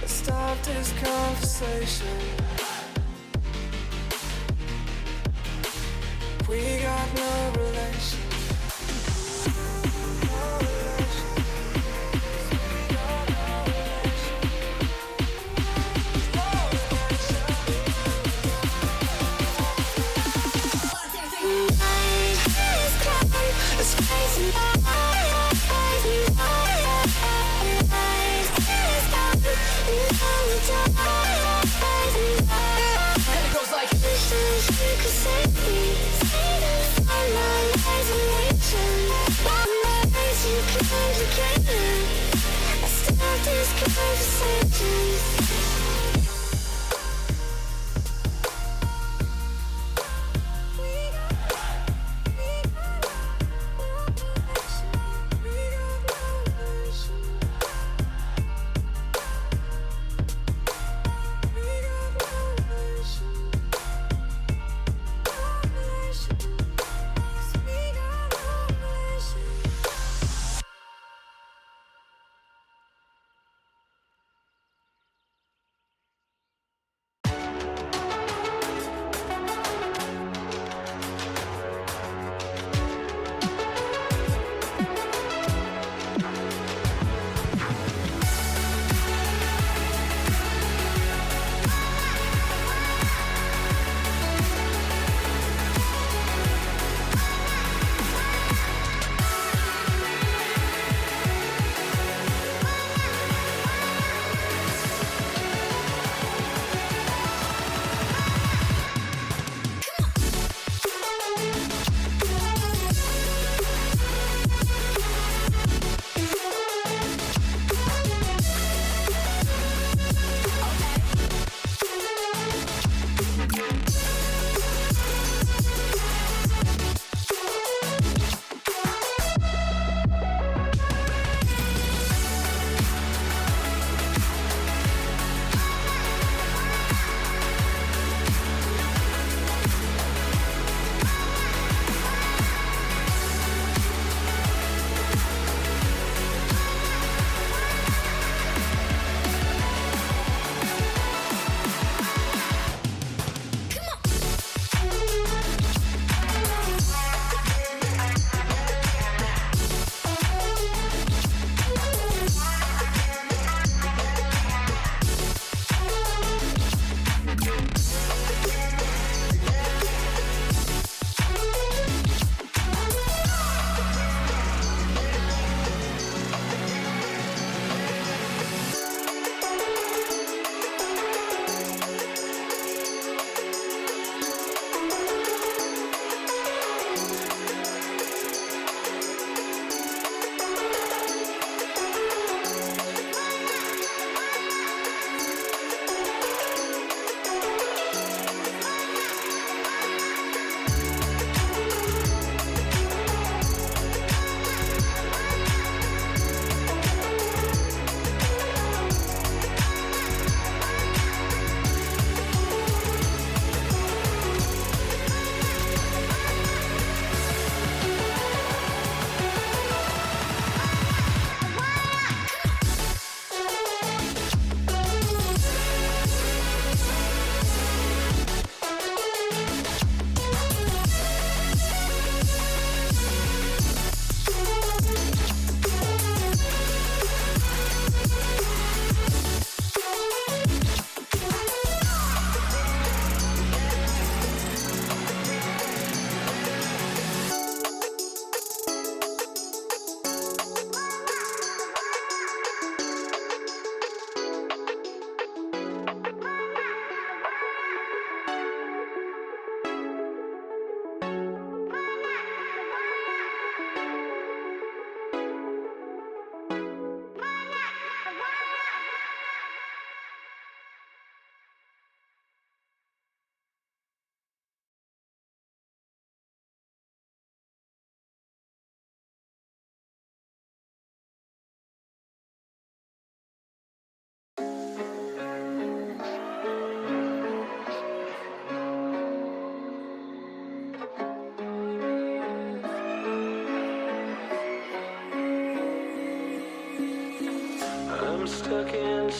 Let's stop this conversation. We got no relation. No relation. We got no relation. No relation. It's crazy. And it goes like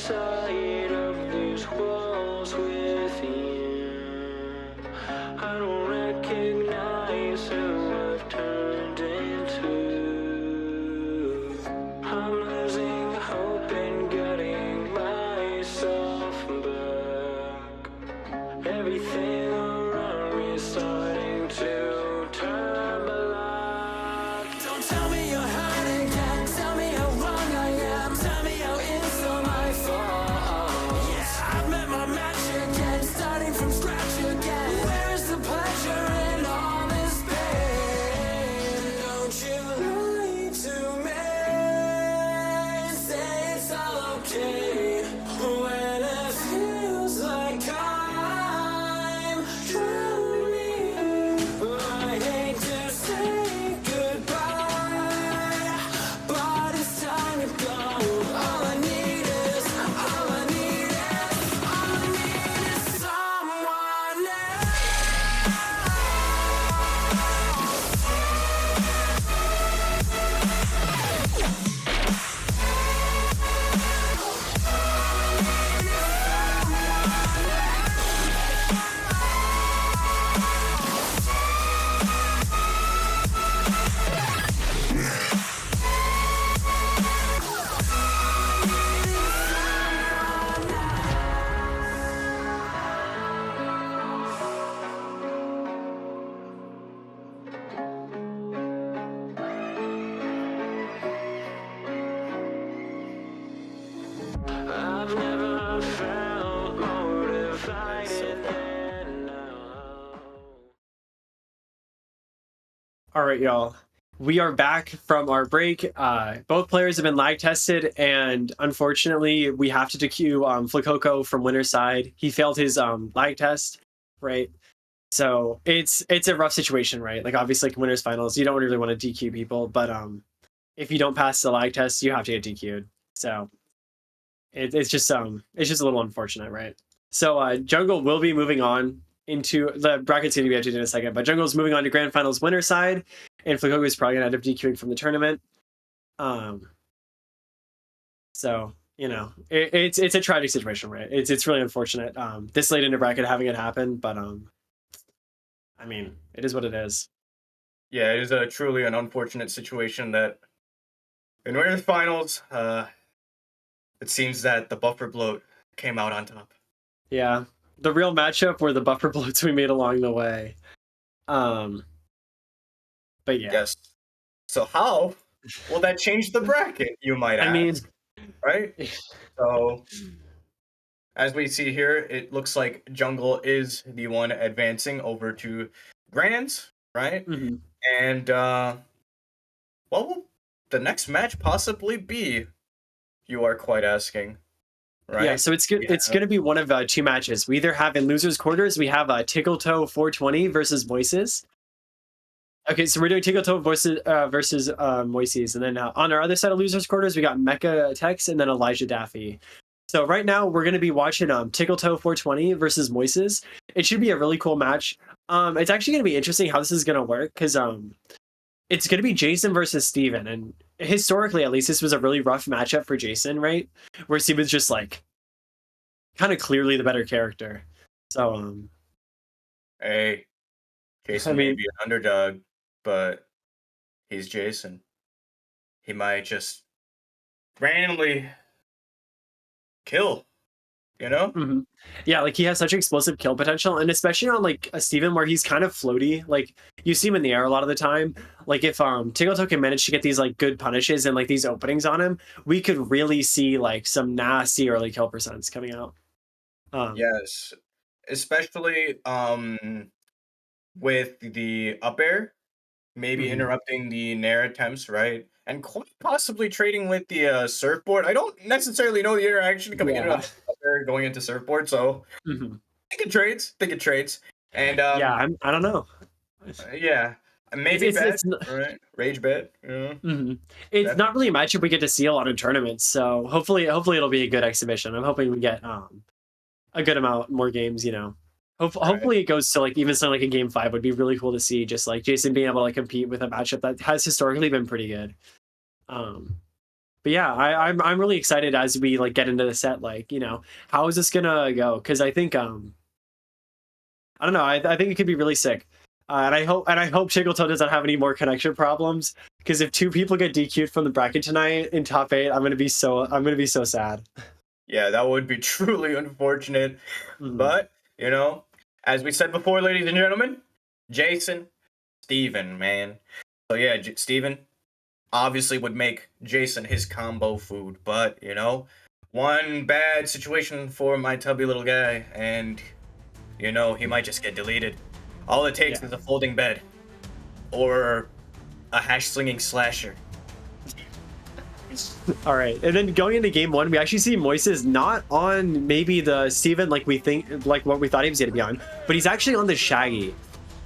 inside of these walls with you. I don't recognize who I've turned into. I'm losing hope and getting myself back. Everything around me is starting to turn black. Don't tell me you're hurt again. Tell me how wrong I am. Tell me how it's all my fault. Yeah, I've met my match again, starting from scratch again. Where's the pleasure in all this pain? Don't you lie to me. Say it's all okay when it feels like I'm drowning. I hate to say goodbye, but it's time to go. All I need is someone I've never felt more divided than now. All right, y'all. We are back from our break. Both players have been lag tested, and unfortunately, we have to DQ Flacoco from winner's side. He failed his lag test, right? So it's a rough situation, right? Like obviously, like winners finals, you don't really want to DQ people, but if you don't pass the lag test, you have to get DQ'd. So it's just a little unfortunate, right? So Jungle will be moving on into the bracket's gonna be updated in a second, but Jungle's moving on to grand finals winner side, and Flacoco is probably gonna end up DQing from the tournament. So you know, it's a tragic situation, right? It's really unfortunate. This late in the bracket having it happen, but I mean, it is what it is. Yeah, it is a truly an unfortunate situation that in winners finals, it seems that the buffer bloat came out on top. Yeah, the real matchup were the buffer bloats we made along the way. But yeah, Yes. So how will that change the bracket, you might ask? I mean, right? So as we see here, it looks like Jungle is the one advancing over to Grands, right? mhm. And what will the next match possibly be? You are quite asking, right? Yeah, so it's good. It's going to be one of two matches. We either have in losers quarters, we have Tickletoe 420 versus Moises. Okay, so we're doing Tickletoe versus Moises, and then on our other side of losers quarters, we got Mecha Tex and then Elijah Daffy. So right now we're going to be watching Tickletoe 420 versus Moises. It should be a really cool match. It's actually going to be interesting how this is going to work because it's going to be Jason versus Steven, and historically at least this was a really rough matchup for Jason, right? Where Steven's just like kind of clearly the better character. So Hey, Jason I may mean- be an underdog, but he's Jason. He might just randomly kill, you know? mhm. Yeah, like he has such explosive kill potential, and especially on like a Steven where he's kind of floaty. Like you see him in the air a lot of the time. Like if Tickletoe can manage to get these like good punishes and like these openings on him, we could really see like some nasty early kill percents coming out. Yes, especially with the up air, maybe Mhm. interrupting the nair attempts, right? And quite possibly trading with the surfboard. I don't necessarily know the interaction coming in Yeah. up air going into surfboard, so Mhm. think it trades. And Yeah, I don't know. yeah, maybe It's- bet, it's n- right? Rage bet, yeah. Mhm. It's Def- not really a matchup we get to see a lot in tournaments, so hopefully it'll be a good exhibition. I'm hoping we get a good amount more games. You know, hopefully it goes to like even something like a game 5 would be really cool to see. Just like Jason being able to compete with a matchup that has historically been pretty good. But yeah, I'm really excited as we like get into the set. Like, you know, how is this gonna go? Because I think I don't know. I think it could be really sick. And I hope Chickletoe doesn't have any more connection problems. Because if two people get DQ'd from the bracket tonight in top 8, I'm gonna be so sad. Yeah, that would be truly unfortunate. Mhm. But, you know, as we said before, ladies and gentlemen, Jason, Steven, man. So yeah, Steven obviously would make Jason his combo food. But, you know, one bad situation for my tubby little guy, and, you know, he might just get deleted. All it takes Yeah. is a folding bed or a hash slinging slasher. All right, and then going into game 1, we actually see Moises not on maybe the Steven like we think, like what we thought he was going to be on, but he's actually on the Shaggy.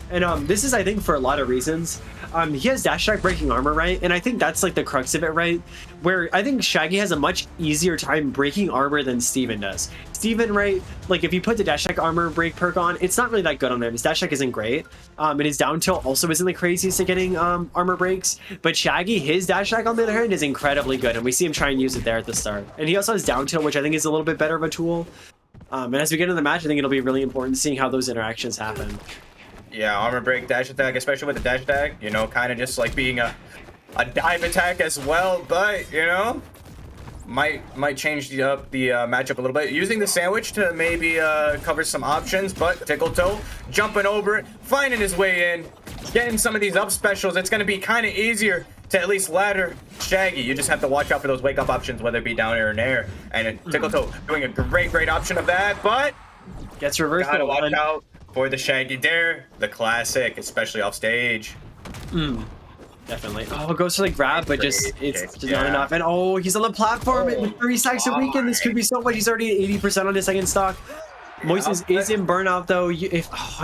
And this is, I think, for a lot of reasons. He has dash attack breaking armor, right? And I think that's like the crux of it, right? Where I think Shaggy has a much easier time breaking armor than Steven does. Steven, right? Like if you put the dash attack armor break perk on, it's not really that good on him. His dash attack isn't great. And his down tilt also isn't the craziest at getting armor breaks. But Shaggy, his dash attack on the other hand is incredibly good. And we see him try and use it there at the start. And he also has down tilt, which I think is a little bit better of a tool. And as we get into the match, I think it'll be really important seeing how those interactions happen. Yeah, armor break, dash attack, especially with the dash attack, you know, kind of just like being a dive attack as well, but, you know, might change the matchup a little bit. Using the sandwich to maybe cover some options, but Tickletoe jumping over it, finding his way in, getting some of these up specials. It's going to be kind of easier to at least ladder Shaggy. You just have to watch out for those wake up options, whether it be down air or nair. And Tickletoe doing a great option of that, but Gets reversed. gotta watch out for the Shaggy Dare, the classic, especially off stage. Definitely. Oh, it goes for the grab, but it's just not Yeah. enough. And oh, he's on the platform with 3 stacks a weekend. This could be so much. He's already at 80% on his second stock. Moises is in burnout though.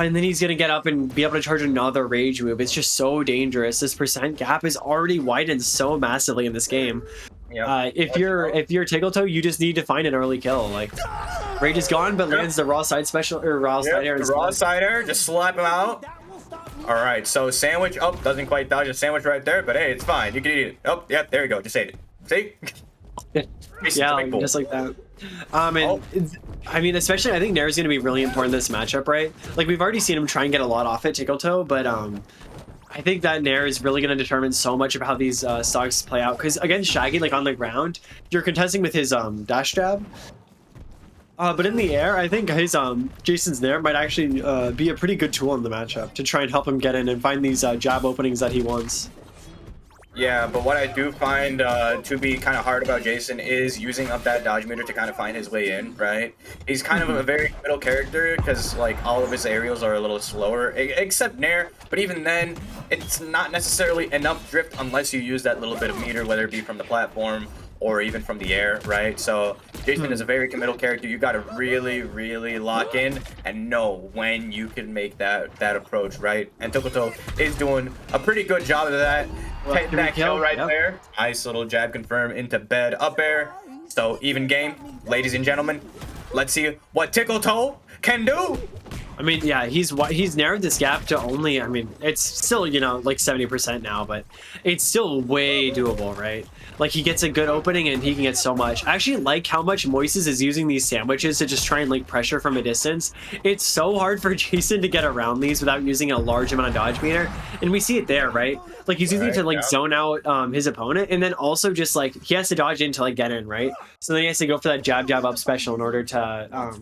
And then he's gonna get up and be able to charge another rage move. It's just so dangerous. This percent gap is already widened so massively in this game. Yep. If you're Tickletoe, you just need to find an early kill. Like rage is gone, but lands the raw side special or raw side air. The raw side air, just slap him out. All right, so sandwich. Oh, doesn't quite dodge a sandwich right there, but hey, it's fine. You can eat it. Oh, yeah, there you go. Just ate it. See? Yeah, like, just like that. I mean, especially I think Nair is going to be really important in this matchup, right? Like we've already seen him try and get a lot off it, Tickletoe, but I think that Nair is really going to determine so much of how these stocks play out. Because against Shaggy, like on the ground, you're contesting with his dash jab. But in the air, I think his Jason's Nair might actually be a pretty good tool in the matchup to try and help him get in and find these jab openings that he wants. Yeah, but what I do find to be kind of hard about Jason is using up that dodge meter to kind of find his way in, right? He's kind of a very middle character because like all of his aerials are a little slower, except Nair. But even then, it's not necessarily enough drift unless you use that little bit of meter, whether it be from the platform or even from the air, right? So Jason is a very committal character. You got to really lock in and know when you can make that approach, right? And Tickletoe is doing a pretty good job of that. Take that kill right there. Nice little jab confirm into bed up air. So even game, ladies and gentlemen. Let's see what Tickletoe can do. I mean, yeah, he's narrowed this gap to only, I mean, it's still, you know, like 70% now, but it's still way doable, right? Like he gets a good opening and he can get so much. I actually like how much Moises is using these sandwiches to just try and like pressure from a distance. It's so hard for Jason to get around these without using a large amount of dodge meter. And we see it there, right? Like he's using it to like zone out his opponent, and then also just like he has to dodge in to like get in, right? So then he has to go for that jab up special in order to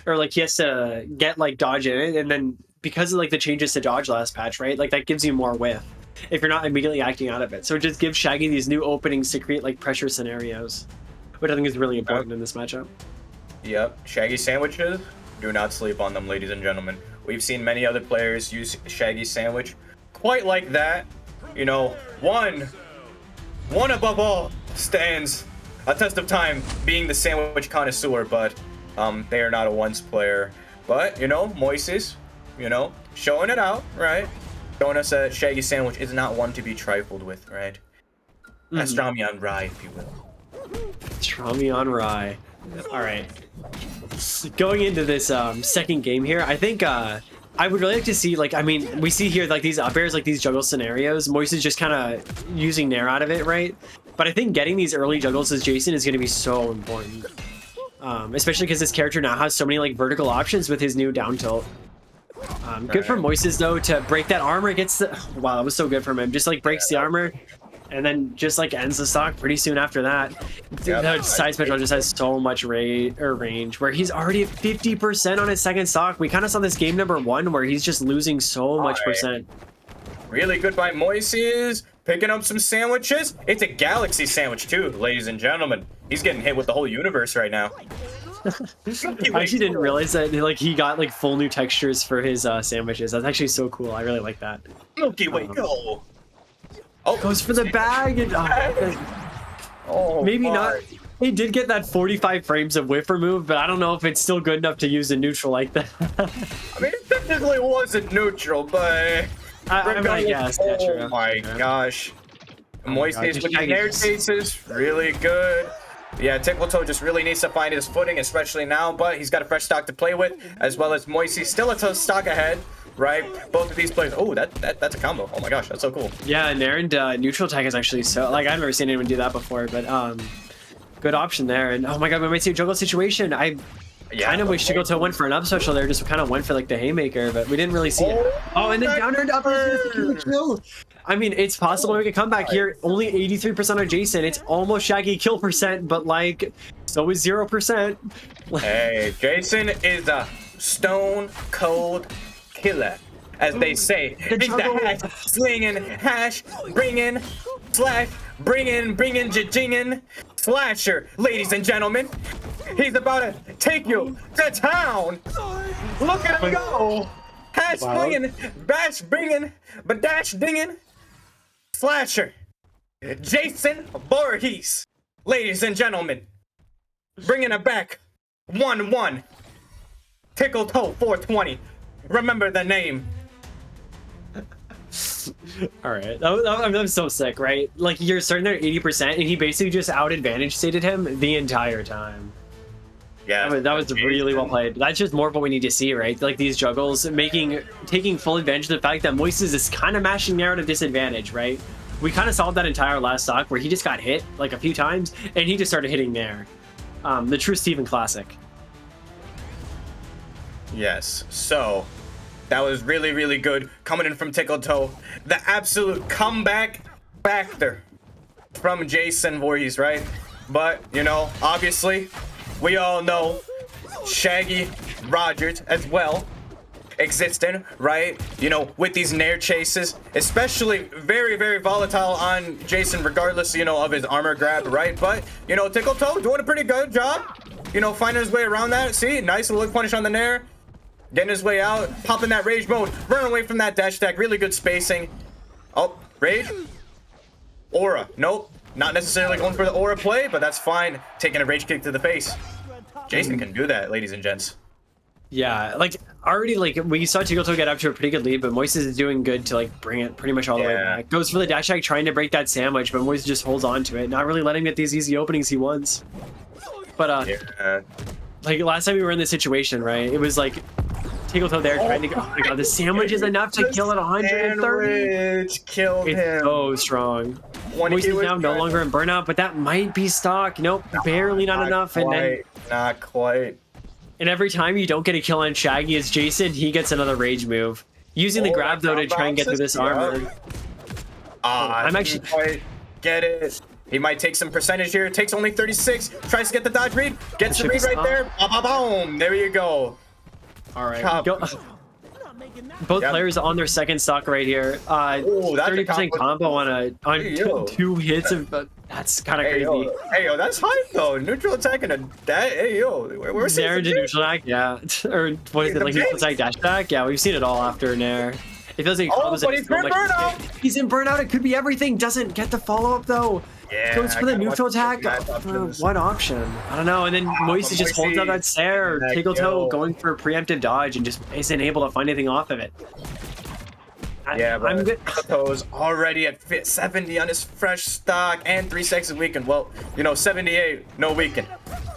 or like he has to get like dodge in it, and then because of like the changes to dodge last patch, right? Like that gives you more whiff if you're not immediately acting out of it. So it just gives Shaggy these new openings to create like pressure scenarios, which I think is really important in this matchup. Yep, Shaggy sandwiches. Do not sleep on them, ladies and gentlemen. We've seen many other players use Shaggy sandwich quite like that. You know, one above all stands a test of time being the sandwich connoisseur, but they are not a once player. But, you know, Moises, you know, showing it out, right? Showing us that Shaggy sandwich is not one to be trifled with, right? Pastrami on rye, if you will. Pastrami on rye. All right. Going into this second game here, I think I would really like to see, like, I mean, we see here like these up airs, like these juggle scenarios. Moises just kind of using Nair out of it, right? But I think getting these early juggles as Jason is going to be so important. Especially because this character now has so many like vertical options with his new down tilt. Good for Moises though to break that armor. Gets the wow, that was so good from him. Just like breaks the armor, and then just like ends the stock pretty soon after that. The side special just has so much range. Where he's already at 50% on his second stock. We kind of saw this game number 1 where he's just losing so much percent. Really good by Moises. Picking up some sandwiches. It's a galaxy sandwich too, ladies and gentlemen. He's getting hit with the whole universe right now. I actually didn't realize that like he got like full new textures for his sandwiches. That's actually so cool. I really like that. Milky Way, go. Oh, Goes for the bag and maybe not. He did get that 45 frames of whiff remove, but I don't know if it's still good enough to use a neutral like that. I mean, it technically wasn't neutral, but I guess. Oh true. my gosh. Moises with the air chases, really good. Yeah, Tickletoe just really needs to find his footing, especially now, but he's got a fresh stock to play with, as well as Moises still a stock ahead, right? Both of these players. Oh, that's a combo. Oh my gosh, that's so cool. Yeah, Nairn neutral attack is actually so like I've never seen anyone do that before, but good option there. And oh my god, we might see a juggle situation. I kind of wish Tickletoe went for an up special there, just kind of went for like the haymaker, but we didn't really see it. Oh, and then down and up kill. I mean, it's possible to make a comeback here. Only 83% on Jason. It's almost Shaggy kill percent, but like, so is 0%. Hey, Jason is a stone cold killer, as they say. He's the hash slinging, hash bringing, slash bringing, jinging slasher, ladies and gentlemen. He's about to take you to town. Look at him go. Hash slinging, bash bringing, badash dinging. Slasher, Jason Voorhees, ladies and gentlemen, bringing it back, 1-1, Tickletoe 420, remember the name. All right, I'm so sick, right? Like you're starting there at 80%, and he basically just out advantage stated him the entire time. Yeah, that was really well played. That's just more of what we need to see, right? Like these juggles, taking full advantage of the fact that Moises is kind of mashing Nair at a disadvantage, right? We kind of saw that entire last stock where he just got hit like a few times, and he just started hitting Nair. The true Steven classic. Yes, so that was really, really good coming in from Tickletoe. The absolute comeback factor from Jason Voorhees, right? But, you know, obviously, we all know Shaggy Rogers as well existing, right? You know, with these Nair chases, especially very, very volatile on Jason, regardless, you know, of his armor grab, right? But, you know, Tickletoe doing a pretty good job, you know, finding his way around that. See, nice little punish on the Nair, getting his way out, popping that rage mode, running away from that dash attack, really good spacing. Oh, rage? Aura, nope. Not necessarily going for the aura play, but that's fine. Taking a rage kick to the face. Jason can do that, ladies and gents. Yeah, like already, like we saw Tickletoe get up to a pretty good lead, but Moises is doing good to like bring it pretty much all the way back. Goes for the dash attack, trying to break that sandwich, but Moises just holds on to it, not really letting him get these easy openings he wants. But like last time we were in this situation, right? It was like Tickletoe there trying to go. Oh my god, the sandwich is enough to kill at 130. Sandwich killed him. It's so strong. Moises is now no longer in burnout, but that might be stock. Nope, barely not enough. Quite, and then not quite. And every time you don't get a kill on Shaggy as Jason, he gets another rage move. Using the grab though to try and get through this armor. I'm actually quite get it. He might take some percentage here. Takes only 36. Tries to get the dodge read. Gets the read right there. Boom. There you go. All right. Go. Both players on their second stock right here. 30% combo on two hits of. That's kind of crazy. Hey yo, that's hype though. Neutral attack and a dash. Hey yo, we're seeing Nair into neutral attack, yeah. Or what is it, like neutral attack dash attack? Yeah, we've seen it all after Nair. It feels like but he's in burnout. He's in burnout. It could be everything. Doesn't get the follow up though. Yeah, goes for the neutral attack. What option? I don't know. And then Moises just holds out that stare. Tickletoe going for a preemptive dodge and just isn't able to find anything off of it. Yeah, but Tickletoe's already at 70 on his fresh stock and 3 seconds weakened. Well, you know, 78, no weaken.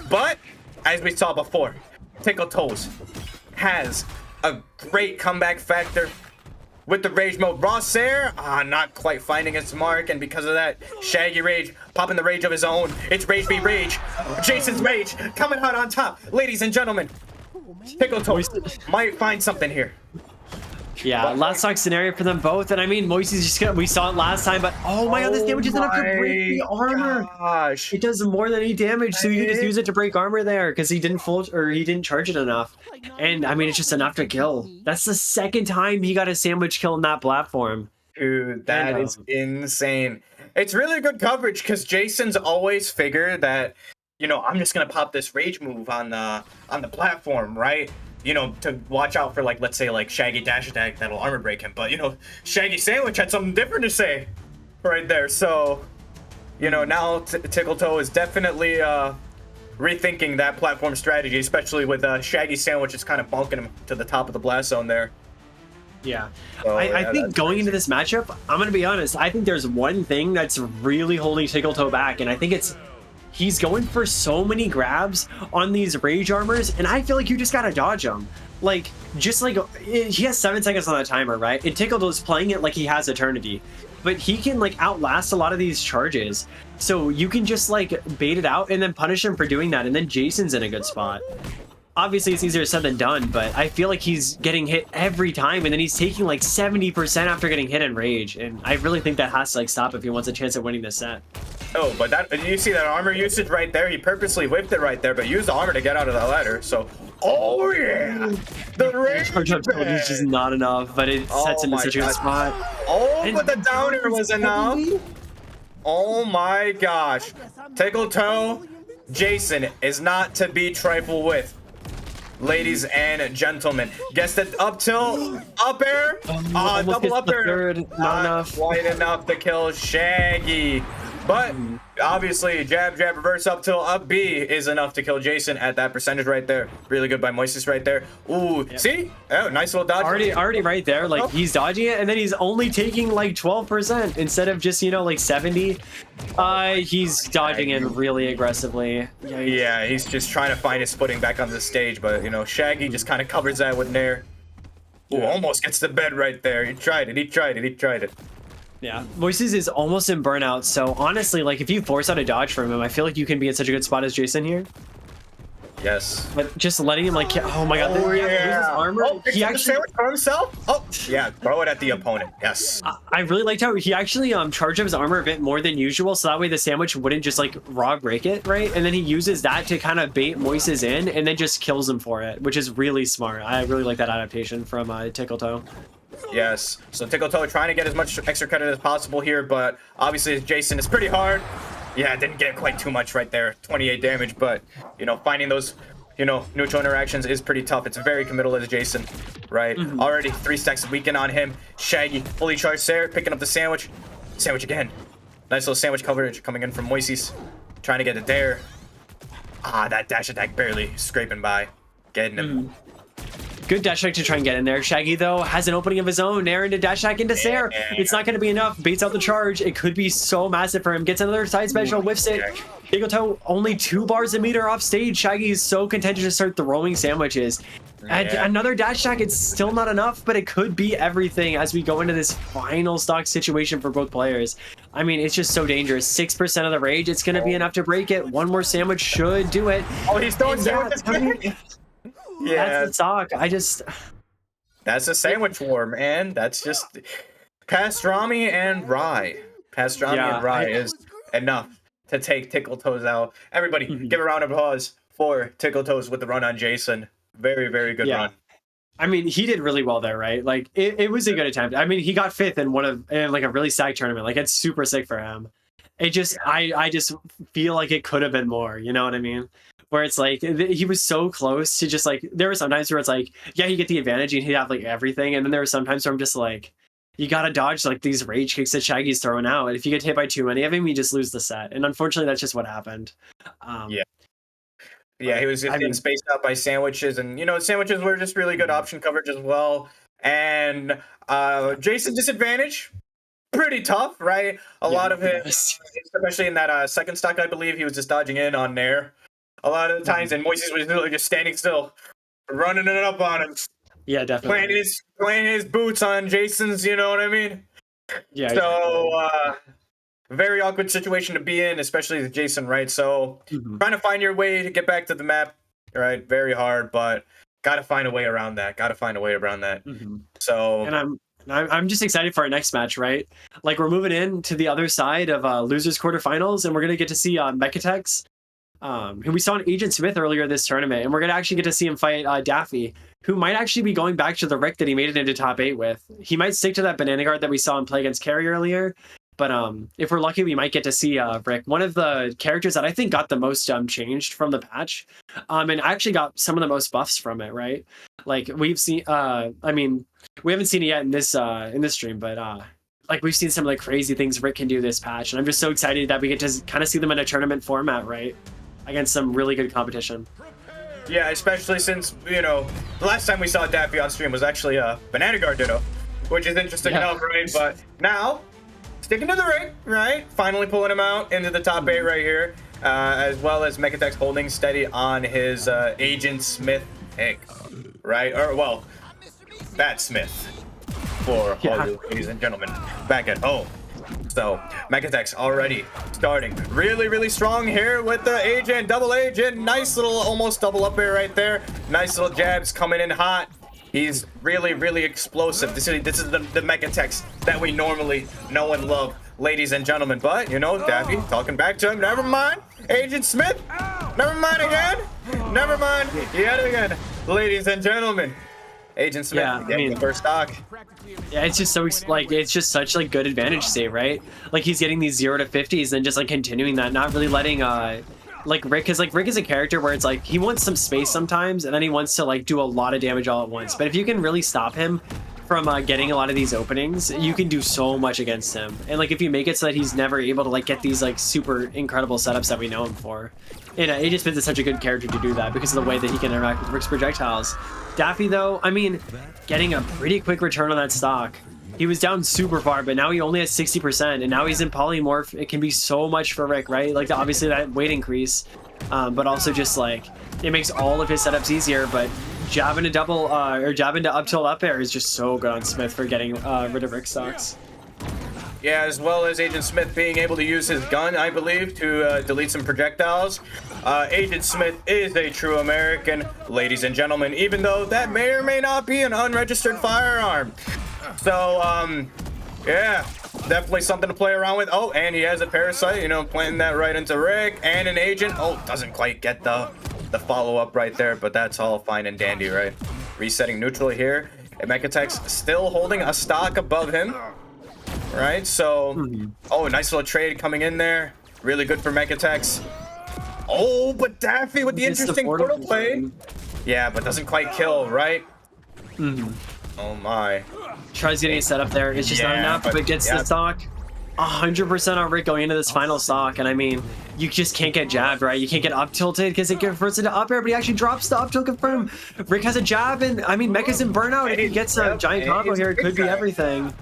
But as we saw before, Tickletoe's has a great comeback factor with the rage mode. Rossair, not quite finding its mark, and because of that, Shaggy Rage popping the rage of his own. It's Rage v Rage. Jason's Rage coming out on top. Ladies and gentlemen, Tickletoes might find something here. Yeah, last stock scenario for them both, and I mean, Moise's just gonna, we saw it last time, but oh my god, this damage is enough to break the armor. Gosh. It does more than any damage, so you can just use it to break armor there because he didn't he didn't charge it enough. And I mean, it's just enough to kill. That's the second time he got a sandwich kill in that platform. Dude, that is insane. It's really good coverage because Jason's always figured that, you know, I'm just gonna pop this rage move on the platform, right? You know, to watch out for, like, let's say, like, Shaggy Dash Attack that'll armor break him. But, you know, Shaggy Sandwich had something different to say right there. So, you know, now Tickletoe is definitely rethinking that platform strategy, especially with Shaggy Sandwich just kind of bonking him to the top of the blast zone there. Yeah. So, I think going into this matchup, I'm going to be honest, I think there's one thing that's really holding Tickletoe back, and I think it's he's going for so many grabs on these rage armors, and I feel like you just gotta dodge them. Like, just like, he has 7 seconds on that timer, right? And Tickletoe's playing it like he has eternity. But he can, like, outlast a lot of these charges. So you can just, like, bait it out and then punish him for doing that, and then Jason's in a good spot. Obviously, it's easier said than done, but I feel like he's getting hit every time, and then he's taking, like, 70% after getting hit in rage. And I really think that has to, like, stop if he wants a chance at winning this set. Oh, but that, you see that armor usage right there? He purposely whipped it right there, but used the armor to get out of the ladder. So, oh yeah, the rage Charge up is just not enough, but it sets him in such a good spot. Oh, And but the downer was enough. Oh my gosh, Tickletoe, Jason is not to be trifled with. Ladies and gentlemen, guess that up tilt, up air, double up air, not enough. Quite enough to kill Shaggy. But obviously, jab, jab, reverse, up tilt, up B is enough to kill Jason at that percentage right there. Really good by Moises right there. Ooh, see? Oh, nice little dodge. Already right there. Like, he's dodging it, and then he's only taking like 12% instead of just, you know, like 70. He's dodging in really aggressively. Yeah, he's just trying to find his footing back on the stage, but, you know, Shaggy just kind of covers that with Nair. Ooh, almost gets the bed right there. He tried it. Yeah, Moises is almost in burnout, so honestly, like, if you force out a dodge from him, I feel like you can be in such a good spot as Jason here. Yes. But just letting him, like, oh my god, Oh, his armor, he actually sandwich for himself. Oh, yeah, throw it at the opponent. Yes. I really liked how he actually charged up his armor a bit more than usual, so that way the sandwich wouldn't just like raw break it, right? And then he uses that to kind of bait Moises in, and then just kills him for it, which is really smart. I really like that adaptation from Tickletoe. Yes. So Tickletoe trying to get as much extra credit as possible here, but obviously Jason is pretty hard. Yeah, didn't get quite too much right there. 28 damage, but, you know, finding those, you know, neutral interactions is pretty tough. It's very committal as Jason, right? Already 3 stacks weaken on him. Shaggy fully charged there, picking up the sandwich. Sandwich again. Nice little sandwich coverage coming in from Moises. Trying to get it there. That dash attack barely scraping by. Getting him. Good dash attack to try and get in there. Shaggy, though, has an opening of his own. Nair into dash attack into Sair. It's not going to be enough. Baits out the charge. It could be so massive for him. Gets another side special, whiffs it. Tickletoe only 2 bars a meter off stage. Shaggy is so content to just start throwing sandwiches. And another dash attack, it's still not enough, but it could be everything as we go into this final stock situation for both players. I mean, it's just so dangerous. 6% of the rage, it's going to be enough to break it. One more sandwich should do it. Oh, he's throwing sandwiches. Yeah, that's the stock. That's a sandwich war, man. That's just pastrami and rye. Pastrami and rye is enough to take Tickletoes out. Everybody, give a round of applause for Tickletoes with the run on Jason. Very, very good run. I mean, he did really well there, right? Like, it was a good attempt. I mean, he got 5th in like a really stacked tournament. Like, it's super sick for him. It just, I just feel like it could have been more. You know what I mean? Where it's like, he was so close to just like, there were some times where it's like, yeah, you get the advantage and he'd have like everything. And then there were some times where I'm just like, you got to dodge like these rage kicks that Shaggy's throwing out. And if you get hit by too many of him, you just lose the set. And unfortunately, that's just what happened. Yeah, he was just getting spaced out by sandwiches. And, you know, sandwiches were just really good option coverage as well. And Jason's disadvantage, pretty tough, right? A lot of it, especially in that second stock, I believe, he was just dodging in on Nair. A lot of the times, and Moises was literally just standing still, running it up on him. Yeah, definitely. playing his boots on Jason's. You know what I mean? Yeah. So very awkward situation to be in, especially with Jason, right? So trying to find your way to get back to the map, right? Very hard, but gotta find a way around that. So And I'm just excited for our next match, right? Like we're moving in to the other side of losers quarterfinals, and we're gonna get to see Mechatex, who we saw in Agent Smith earlier this tournament, and we're gonna actually get to see him fight Daffy, who might actually be going back to the Rick that he made it into top 8 with. He might stick to that banana guard that we saw him play against Carrie earlier. But if we're lucky, we might get to see Rick, one of the characters that I think got the most changed from the patch, and actually got some of the most buffs from it. Right, like we've seen. I mean, we haven't seen it yet in this stream, but like we've seen some of the crazy things Rick can do this patch, and I'm just so excited that we get to kind of see them in a tournament format, right, against some really good competition. yeah, especially since the last time we saw Daffy on stream was actually a banana guard ditto, which is interesting enough, right? But now, sticking to the ring, right? Finally pulling him out into the top 8 right here, as well as Mechatex holding steady on his Agent Smith pick, right? Or, well, Bat Smith for all you ladies and gentlemen back at home. So, Mechatex already starting really, really strong here with the Agent, double Agent. Nice little almost double up air right there. Nice little jabs coming in hot. He's really, really explosive. This is the Mechatex that we normally know and love, ladies and gentlemen. But, Daffy talking back to him. Never mind, Agent Smith. Never mind again. Never mind yet again, ladies and gentlemen. Agent Smith getting the first stock. Yeah, it's just so it's just such like good advantage save, right? Like he's getting these 0 to 50s and just like continuing that, not really letting like Rick, because like Rick is a character where it's like he wants some space sometimes, and then he wants to like do a lot of damage all at once. But if you can really stop him from getting a lot of these openings, you can do so much against him. And like if you make it so that he's never able to like get these like super incredible setups that we know him for, and Agent Smith is such a good character to do that because of the way that he can interact with Rick's projectiles. Daffy though, I mean, getting a pretty quick return on that stock. He was down super far, but now he only has 60%, and now he's in polymorph. It can be so much for Rick, right? Like obviously that weight increase, but also just like it makes all of his setups easier. But jabbing to double or jabbing to up tilt up air is just so good on Smith for getting rid of Rick stocks. Yeah, as well as Agent Smith being able to use his gun, I believe, to delete some projectiles. Agent Smith is a true American, ladies and gentlemen, even though that may or may not be an unregistered firearm. So, yeah, definitely something to play around with. Oh, and he has a parasite, planting that right into Rick, and an Agent. Oh, doesn't quite get the follow-up right there, but that's all fine and dandy, right? Resetting neutral here. And Mechatex still holding a stock above him. Right, so, oh, nice little trade coming in there. Really good for Mechatex. Oh, but Daffy with the interesting portal play. Yeah, but doesn't quite kill, right? Oh my. Tries getting it set up there. It's just not enough, but gets the stock. 100% on Rick going into this final stock, and I mean, you just can't get jabbed, right? You can't get up tilted because it converts into up air, but he actually drops the up tilt confirm. Rick has a jab, and I mean, Mecha's in burnout. If he gets a giant combo here, it could be everything.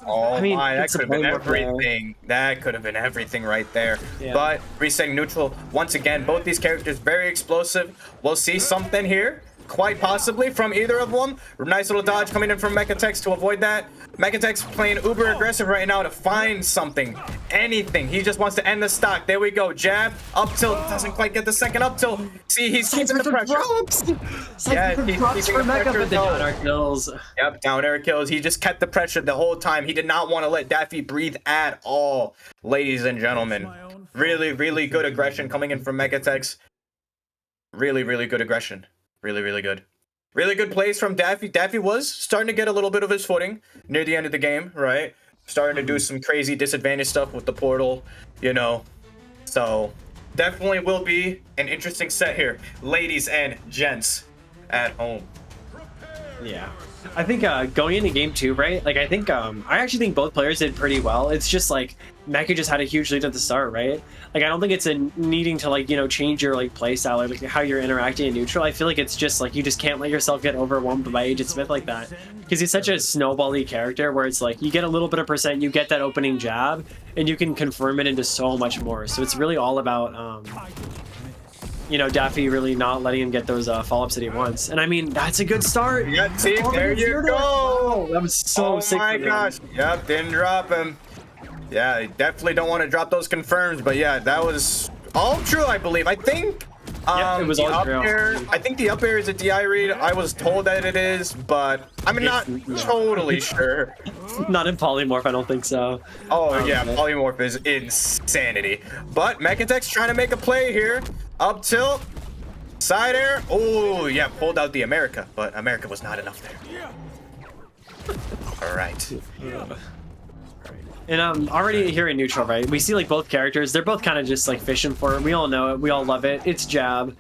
Oh I mean, my, that could have been everything. That could have been everything right there. Yeah. But resetting neutral, once again, both these characters very explosive. We'll see something here. Quite possibly from either of them. Nice little dodge coming in from Mechatex to avoid that. Mechatex playing uber aggressive right now to find something, anything. He just wants to end the stock. There we go. Jab, up tilt, doesn't quite get the second up tilt. See, he's keeping the pressure. Yeah, he's keeping the pressure. But the down air kills. Yep, down air kills. He just kept the pressure the whole time. He did not want to let Daffy breathe at all, ladies and gentlemen. Really, really good aggression coming in from Mechatex. Really, really good aggression. Really, really good. Really good plays from Daffy. Daffy was starting to get a little bit of his footing near the end of the game, right? Starting to do some crazy disadvantage stuff with the portal, So, definitely will be an interesting set here, ladies and gents at home. Yeah. I think going into game 2, right? Like, I actually think both players did pretty well. It's just like Mecha just had a huge lead at the start, right? Like, I don't think it's needing to like, change your like play style or like how you're interacting in neutral. I feel like it's just like you just can't let yourself get overwhelmed by Agent Smith like that, because he's such a snowbally character where it's like you get a little bit of percent, you get that opening jab, and you can confirm it into so much more. So it's really all about you know, Daffy really not letting him get those follow-ups that he wants. And I mean, that's a good start. Yeah, see, there you go. Wow, that was so sick. Oh my for him. gosh. Yep, didn't drop him. Yeah, I definitely don't want to drop those confirms, but yeah, that was all true, I believe. I think Yeah, it was the all up true. air, I think the up air is a DI read. I was told that it is, but I'm not totally sure. Not in polymorph, I don't think so. Oh yeah, polymorph is insanity. But Mechantex trying to make a play here. Up tilt, side air. Oh yeah, pulled out the America, but America was not enough there. All right. And I'm already here in neutral, right? We see like both characters. They're both kind of just like fishing for it. We all know it. We all love it. It's jab.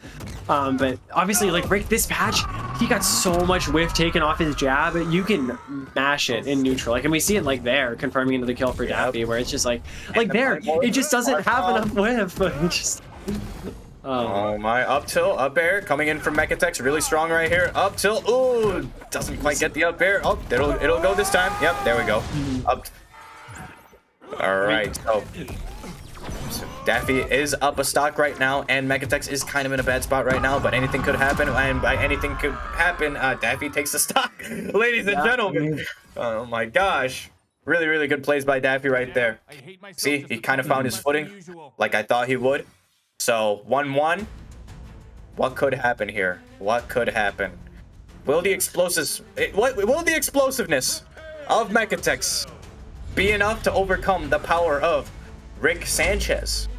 But obviously, like Rick, this patch, he got so much whiff taken off his jab. You can mash it in neutral. Like, and we see it like there, confirming into the kill for Daffy, where it's just like there, it just doesn't have enough whiff. But it just. Oh my, up tilt, up air, coming in from Mechantex, really strong right here. Up tilt, ooh, doesn't quite get the up air. Oh, it'll go this time. Yep, there we go. Up. All right, so Daffy is up a stock right now, and Mechantex is kind of in a bad spot right now, but anything could happen, and by anything could happen, Daffy takes the stock. Ladies and gentlemen, oh my gosh. Really, really good plays by Daffy right there. See, he kind of found his footing, like I thought he would. So 1-1. What could happen here? What could happen? Will the explosiveness of Mechantex be enough to overcome the power of Rick Sanchez,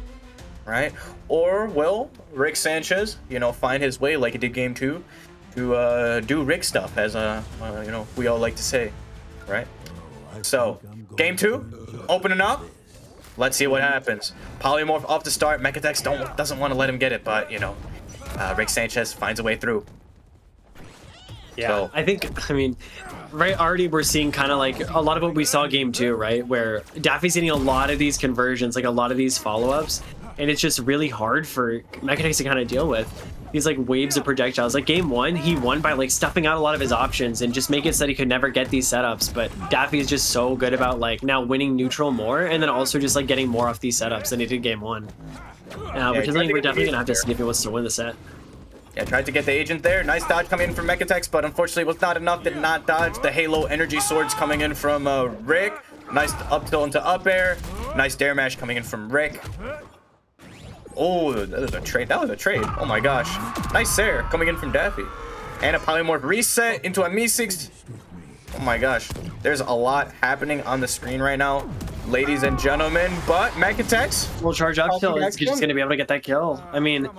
right? Or will Rick Sanchez, you know, find his way like he did game 2 to do Rick stuff, as you know, we all like to say, right? So game 2 opening up. Let's see what happens. Polymorph off the start. Mechantex doesn't want to let him get it, but you know, Rick Sanchez finds a way through. Yeah, So, I think, I mean, right, already we're seeing kind of like a lot of what we saw game 2, right? Where Daffy's getting a lot of these conversions, like a lot of these follow-ups, and it's just really hard for Mechantex to kind of deal with. These like waves of projectiles. Like game 1, he won by like stuffing out a lot of his options and just making it so that he could never get these setups. But Daffy is just so good about like now winning neutral more, and then also just like getting more off these setups than he did game 1. Which is something we're definitely gonna have to see if he wants to win the set. yeah, tried to get the agent there. Nice dodge coming in from Mechantex, but unfortunately was not enough. Did not dodge the Halo energy swords coming in from Rick. Nice up tilt into up air. Nice dare mash coming in from Rick. Oh, that was a trade. That was a trade. Oh my gosh. Nice there coming in from Daffy. And a polymorph reset into a Mi-6. Oh my gosh. There's a lot happening on the screen right now, ladies and gentlemen. But Mechantex We'll charge up till it's just gonna be able to get that kill. I mean,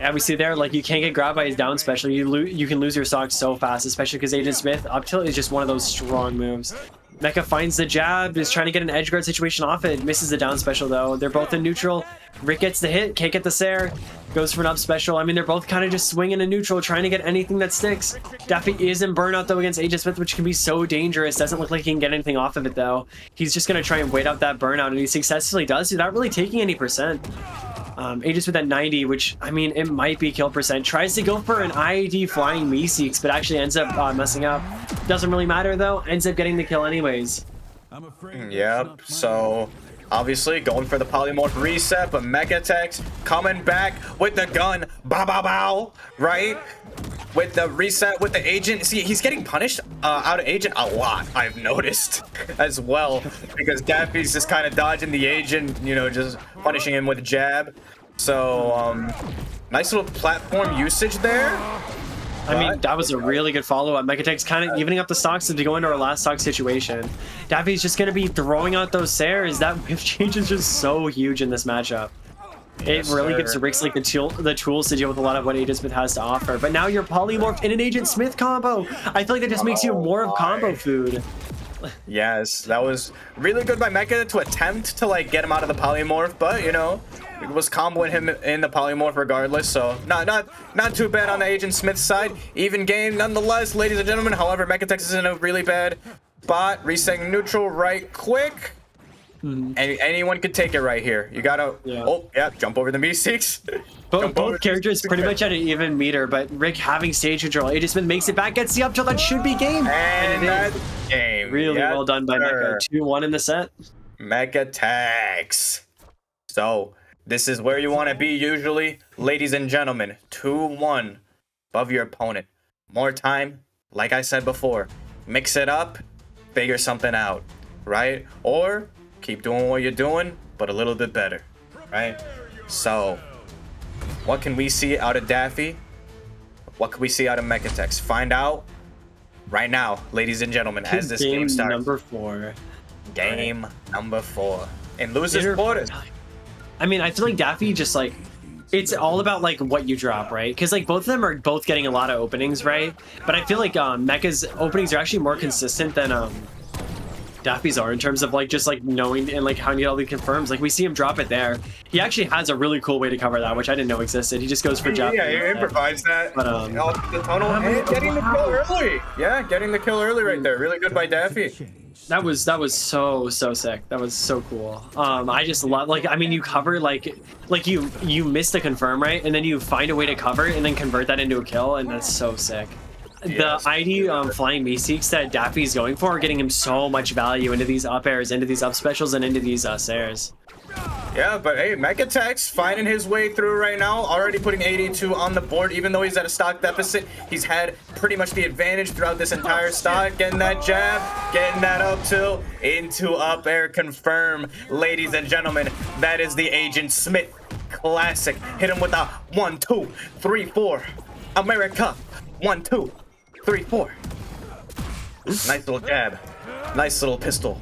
yeah, we see there, like, you can't get grabbed by his down special. You can lose your stock so fast, especially because Agent Smith up tilt is just one of those strong moves. Mecha finds the jab, is trying to get an edge guard situation off it. Misses the down special though. They're both in neutral. Rick gets the hit, can't get the Sair. Goes for an up special. I mean, they're both kind of just swinging in neutral, trying to get anything that sticks. Daffy is in burnout though against Agent Smith, which can be so dangerous. Doesn't look like he can get anything off of it though. He's just gonna try and wait out that burnout, and he successfully does without really taking any percent. Agents with that 90, which, I mean, it might be kill percent. Tries to go for an IAD flying Mi-6, but actually ends up messing up. Doesn't really matter, though. Ends up getting the kill anyways. Yep, so obviously going for the polymorph reset, but Mechantex coming back with the gun. Bow, bow, bow, right? With the reset with the agent. See, he's getting punished out of agent a lot, I've noticed as well, because Daffy's just kind of dodging the agent, you know, just punishing him with a jab. So, nice little platform usage there. I mean, that was a really good follow-up. Mechantex kind of evening up the stocks to go into our last stock situation. Daffy's just going to be throwing out those Sairs. That whiff change is just so huge in this matchup. It really gives Ricks like the tools to deal with a lot of what Agent Smith has to offer. But now you're polymorphed in an Agent Smith combo. I feel like that just makes you more of combo food. Yes, that was really good by Mecha to attempt to like get him out of the polymorph, but you know, it was comboing him in the polymorph regardless, so not too bad on the Agent Smith side. Even game nonetheless, ladies and gentlemen. However, Mechantex is in a really bad spot. Resetting neutral right quick. Anyone could take it right here. You gotta jump over the Mi-6. Both characters pretty much at an even meter, but Rick having stage control. Agent Smith makes it back, gets the up till that should be game. And that's game. Really well done by Mecha. 2-1 in the set. Mechantex. So This is where you want to be usually. Ladies and gentlemen, 2-1 above your opponent. More time, like I said before, mix it up, figure something out, right? Or keep doing what you're doing, but a little bit better, right? So, what can we see out of Daffy? What can we see out of Mechatex? Find out right now, ladies and gentlemen, as this game starts. Number 4. Game number 4. And loses quarters. I mean, I feel like Daffy just like, it's all about like what you drop, right? Because like both of them are both getting a lot of openings, right? But I feel like Mecha's openings are actually more consistent than Daffy's are in terms of like just like knowing and like how you get all the confirms. Like we see him drop it there. He actually has a really cool way to cover that, which I didn't know existed. He just goes for jump. Yeah, he improvised that. But off the tunnel and getting the kill early. Yeah, getting the kill early right there. Really good by Daffy. That was so sick. That was so cool. I just love, like, I mean, you cover like you miss the confirm, right, and then you find a way to cover it and then convert that into a kill, and that's so sick. Yes. The ID flying Meeseeks that Daffy's going for are getting him so much value into these up airs, into these up specials, and into these Sairs. Yeah, but hey, Mechatex finding his way through right now, already putting 82 on the board, even though he's at a stock deficit. He's had pretty much the advantage throughout this entire stock, getting that jab, getting that up tilt, into up air confirm. Ladies and gentlemen, that is the Agent Smith classic. Hit him with a 1, 2, 3, 4. America. 1, 2, 3, 4. Nice little jab. Nice little pistol.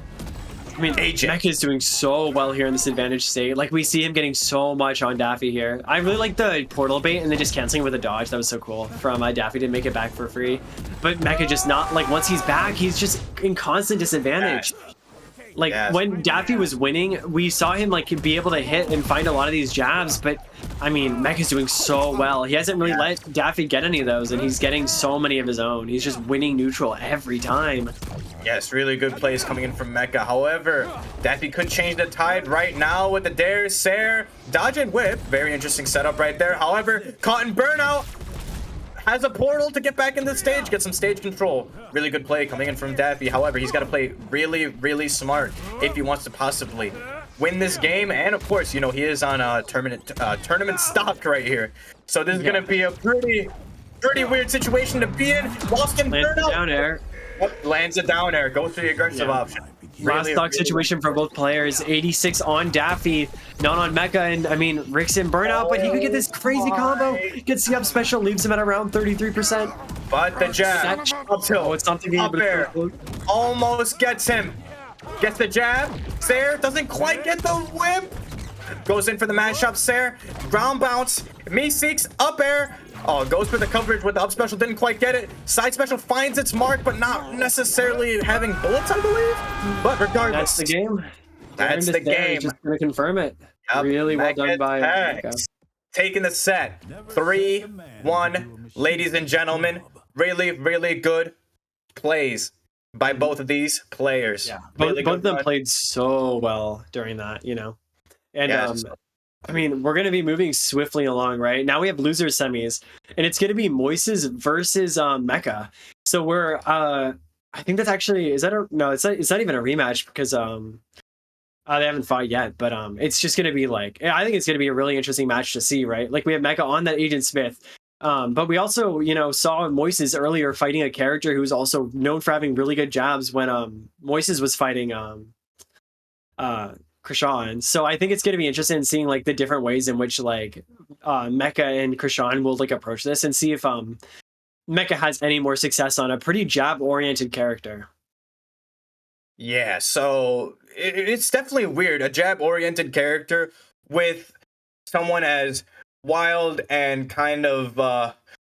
I mean, Mech is doing so well here in this advantage state. Like, we see him getting so much on Daffy here. I really like the portal bait and then just canceling with a dodge. That was so cool from Daffy to make it back for free. But Mecha just not, like, once he's back, he's just in constant disadvantage. Like, when Daffy was winning, we saw him, like, be able to hit and find a lot of these jabs, but, I mean, Mecha's doing so well. He hasn't really let Daffy get any of those, and he's getting so many of his own. He's just winning neutral every time. Yes, really good plays coming in from Mecha. However, Daffy could change the tide right now with the Dare, Sair, dodge and whip. Very interesting setup right there. However, caught in burnout. Has a portal to get back in the stage, get some stage control. Really good play coming in from Daffy. However, he's got to play really smart if he wants to possibly win this game. And of course, you know, he is on a tournament stock right here. So this is going to be a pretty weird situation to be in. Whilst getting burnout. Down air. Lands a down air. Goes for the aggressive option. Last stock situation for both players. 86 on Daffy, not on Mecha, and I mean, Rick's in burnout, but he could get this crazy combo. Gets the up special, leaves him at around 33%. But the jab, up tilt, it's not too up air, almost gets him. Gets the jab. Sair doesn't quite get the whip. Goes in for the mashup. Sair, ground bounce. Meeseeks, up air. Oh, goes for the coverage with the up special, didn't quite get it. Side special finds its mark, but not necessarily having bullets, I believe. But regardless, that's the game. That's the game. Just gonna confirm it. Yep. Really well done by Mecha. Taking the set. 3-1, ladies and gentlemen. Really good plays by both of these players. Yeah, really both of them played so well during that, you know. And I mean, we're going to be moving swiftly along, right? Now we have loser semis, and it's going to be Moises versus Mecha. So we're, I think that's actually, it's not even a rematch because they haven't fought yet, but it's just going to be like, I think it's going to be a really interesting match to see, right? Like we have Mecha on that Agent Smith, but we also, you know, saw Moises earlier fighting a character who's also known for having really good jabs when Moises was fighting Krishan. So I think it's going to be interesting in seeing like the different ways in which like Mecha and Krishan will like approach this and see if Mecha has any more success on a pretty jab oriented character. Yeah, so it's definitely weird, a jab oriented character with someone as wild and kind of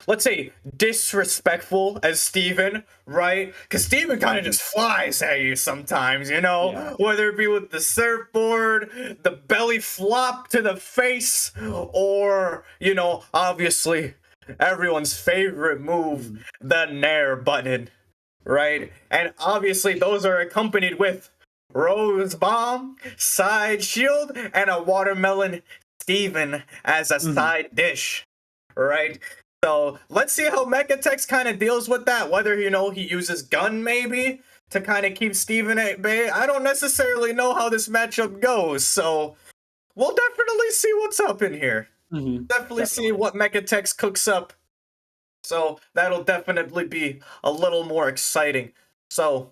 let's say disrespectful as Steven, right? Because Steven kind of just flies at you sometimes, you know? Whether it be with the surfboard, the belly flop to the face, or, you know, obviously everyone's favorite move, the Nair button, right? And obviously those are accompanied with Rose Bomb, side shield, and a watermelon Steven as a side dish, right? So let's see how Mechatex kind of deals with that. Whether, you know, he uses gun maybe to kind of keep Steven at bay. I don't necessarily know how this matchup goes. So we'll definitely see what's up in here. Definitely see what Mechatex cooks up. So that'll definitely be a little more exciting. So,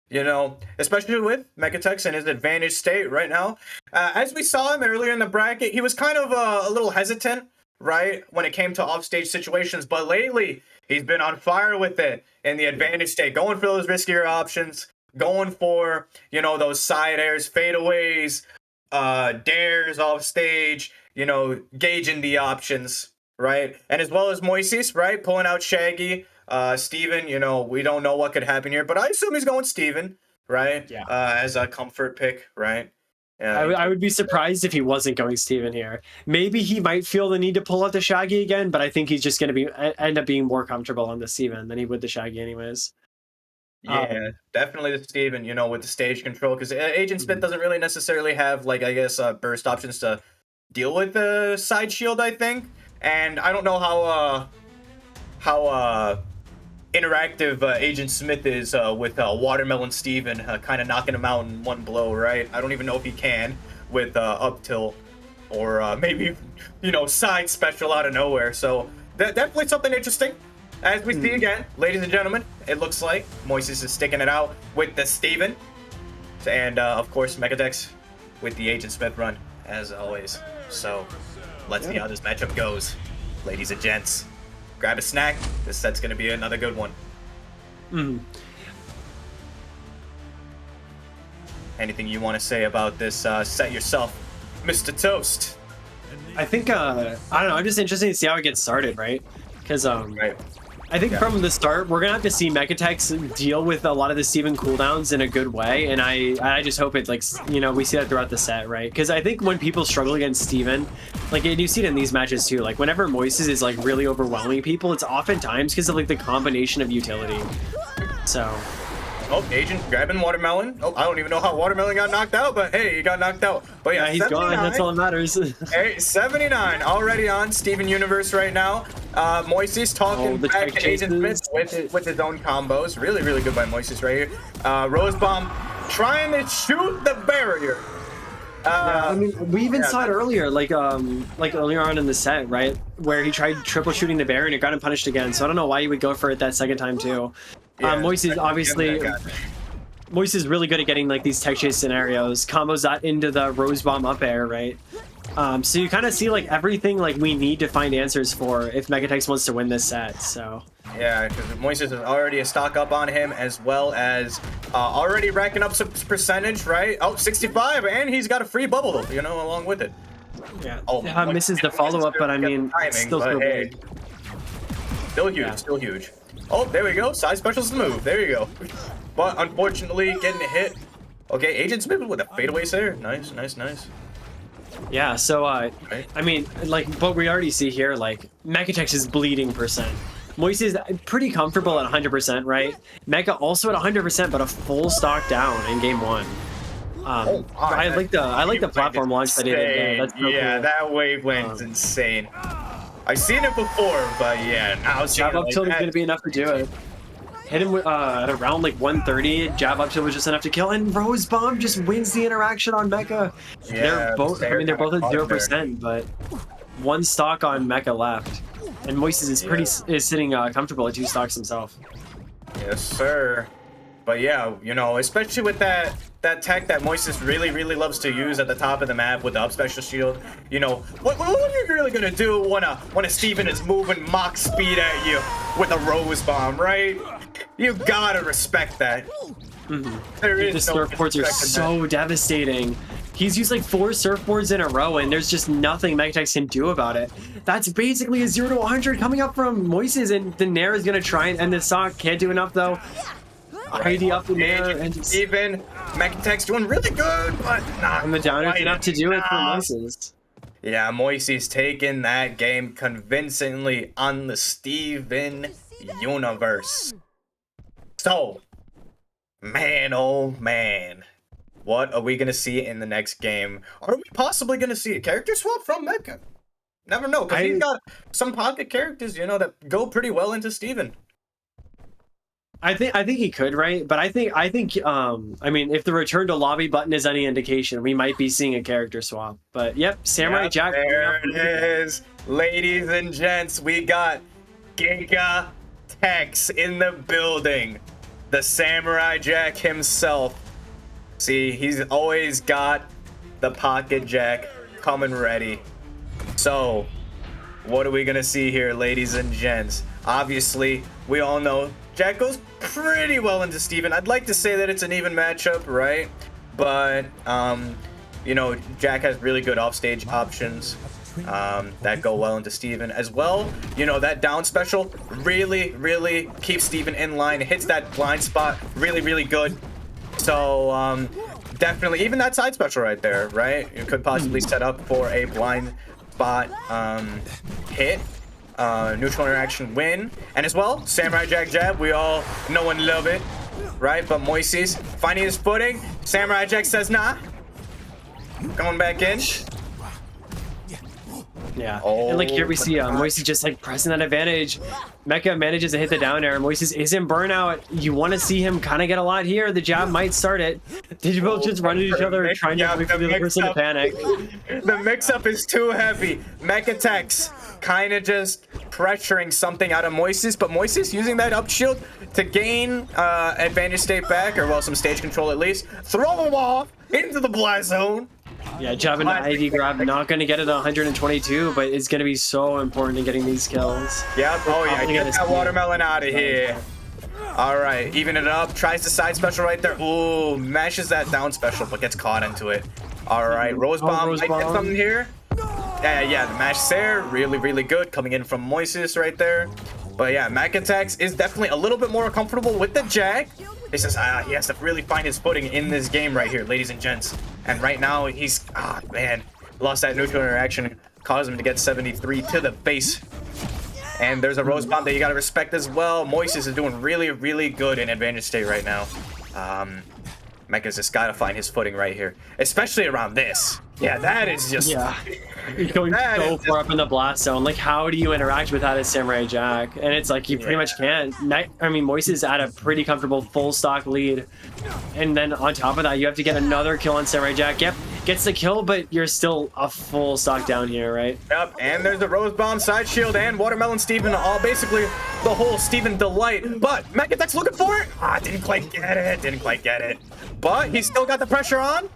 you know, especially with Mechatex in his advantage state right now. As we saw him earlier in the bracket, he was kind of a little hesitant, right, when it came to offstage situations. But lately, he's been on fire with it in the advantage state, going for those riskier options, going for, you know, those side airs, fadeaways, dares off stage, you know, gauging the options, right? And as well as Moises, right, pulling out Shaggy. Steven, you know, we don't know what could happen here, but I assume he's going Steven, right? Yeah. As a comfort pick, right? I would be surprised if he wasn't going Steven here. Maybe he might feel the need to pull out the Shaggy again, but I think he's just going to end up being more comfortable on the Steven than he would the Shaggy anyways. Yeah, definitely the Steven, you know, with the stage control, because Agent Smith doesn't really necessarily have, like, I guess, burst options to deal with the side shield, I think. And I don't know how interactive Agent Smith is with Watermelon Steven, kind of knocking him out in one blow, right? I don't even know if he can with up tilt or maybe, you know, side special out of nowhere. So definitely something interesting. As we see again, ladies and gentlemen, it looks like Moises is sticking it out with the Steven. And of course, Mechadex with the Agent Smith run, as always. So let's see how this matchup goes, ladies and gents. Grab a snack. This set's going to be another good one. Anything you want to say about this set yourself, Mr. Toast? I think, I don't know, I'm just interested to see how it gets started, right? Because Right. I think from the start, we're gonna have to see Mechatex deal with a lot of the Steven cooldowns in a good way, and I just hope it's like, you know, we see that throughout the set, right? Because I think when people struggle against Steven, like, and you see it in these matches too, like whenever Moises is like really overwhelming people, it's oftentimes because of like the combination of utility. So. Oh, Agent grabbing Watermelon. Oh, I don't even know how Watermelon got knocked out, but hey, he got knocked out. But yeah, He's gone. That's all that matters. Hey, 79 already on Steven Universe right now. Moises talking the back tech to Agent Smith with his own combos. Really, really good by Moises right here. Rose Bomb trying to shoot the barrier. I mean, we even saw it earlier, like earlier on in the set, right, where he tried triple shooting the bear and it got him punished again. So I don't know why he would go for it that second time too. Moises obviously, Moises is really good at getting like these tech chase scenarios, combos that into the Rose Bomb up air, right? So you kind of see like everything like we need to find answers for if Mechatex wants to win this set. So yeah, because Moises is already a stock up on him, as well as already racking up some percentage, right? Oh, 65, and he's got a free bubble, you know, along with it. yeah, Oh, misses the follow up, but I mean, still so big. Still huge, still huge. Oh, there we go. Side specials move. There you go. But unfortunately, getting a hit. Okay, Agent Smith with a fadeaway there. Nice, nice, nice. Yeah, so I mean, like, but we already see here, like, Mechatex is bleeding percent. Moises is pretty comfortable at 100%, right? Mecha also at 100%, but a full stock down in game one. I like the platform launch that he did there. That's so cool. That wave went insane. I've seen it before, but yeah, now jab up tilt is gonna be enough to do it. Hit him at around like 130. Jab up tilt was just enough to kill, and Rose Bomb just wins the interaction on Mecha. Yeah, they're both. I mean, they're both at 0%, but one stock on Mecha left, and Moises is sitting comfortable at 2 stocks himself. Yes, sir. But yeah, you know, especially with that tech that Moises really loves to use at the top of the map with the up special shield. You know, what are you really gonna do when a Steven is moving Mach speed at you with a Rose Bomb, right? You gotta respect that. There is The surfboards are so devastating. He's used like 4 surfboards in a row, and there's just nothing Mechatex can do about it. That's basically a 0 to 100 coming up from Moises, and the Nair is gonna try and end the stock. Can't do enough though. ID up in there, and just... even Mechatex doing really good, but not and the downer's quite enough to do it for enough. Moises. Yeah, Moises taking that game convincingly on the Steven Universe. So, man, oh man, what are we gonna see in the next game? Are we possibly gonna see a character swap from Mecha? Never know, because he's got some pocket characters, you know, that go pretty well into Steven. I think he could, right? But I think I mean, if the return to lobby button is any indication, we might be seeing a character swap. But yep, Samurai Yep, Jack. there it is. Ladies and gents, we got Giga Tex in the building. The Samurai Jack himself. See, he's always got the pocket jack coming ready. So, what are we gonna see here, ladies and gents? Obviously, we all know Jack goes pretty well into Steven. I'd like to say that it's an even matchup, right? But, you know, Jack has really good offstage options that go well into Steven as well. You know, that down special really keeps Steven in line, hits that blind spot really good. So, definitely, even that side special right there, right? You could possibly set up for a blind spot hit. Neutral interaction win, and as well, Samurai Jack jab, we all know and love it, right? But Moises finding his footing, Samurai Jack says nah, going back in. Yeah, and like here we see Moises just like pressing that advantage. Mecha manages to hit the down air. Moises is in burnout. You want to see him kind of get a lot here. The jab might start it. Did you both just run into each other trying to wait for the other person to panic? The mix-up is too heavy. Mecha Tex kind of just pressuring something out of Moises, but Moises using that up shield to gain advantage state back, or well, some stage control at least. Throw him off into the blast zone. Yeah, jab into ID grab, not going to get it at 122, but it's going to be so important in getting these kills. Yep, oh yeah, get that watermelon out of here. All right, even it up, tries the side special right there. Ooh, mashes that down special, but gets caught into it. All right, Rose Bomb might get something here. Yeah, the mash there, really good, coming in from Moises right there. But yeah, Mecha is definitely a little bit more comfortable with the jag. He says he has to really find his footing in this game right here, ladies and gents. And right now, he's, man, lost that neutral interaction, caused him to get 73 to the face. And there's a Rose Bomb that you gotta respect as well. Moises is doing really good in advantage state right now. Mecha's just gotta find his footing right here, especially around this. Yeah, that is just... Yeah, he's going so far up in the blast zone. Like, how do you interact with that as Samurai Jack? And it's like, you pretty much can't. I mean, Moises at a pretty comfortable full stock lead. And then on top of that, you have to get another kill on Samurai Jack. Yep, gets the kill, but you're still a full stock down here, right? Yep, and there's the Rose Bomb, side shield, and Watermelon Steven, all basically the whole Steven delight. But Mechatex looking for it. Didn't quite get it. But he's still got the pressure on.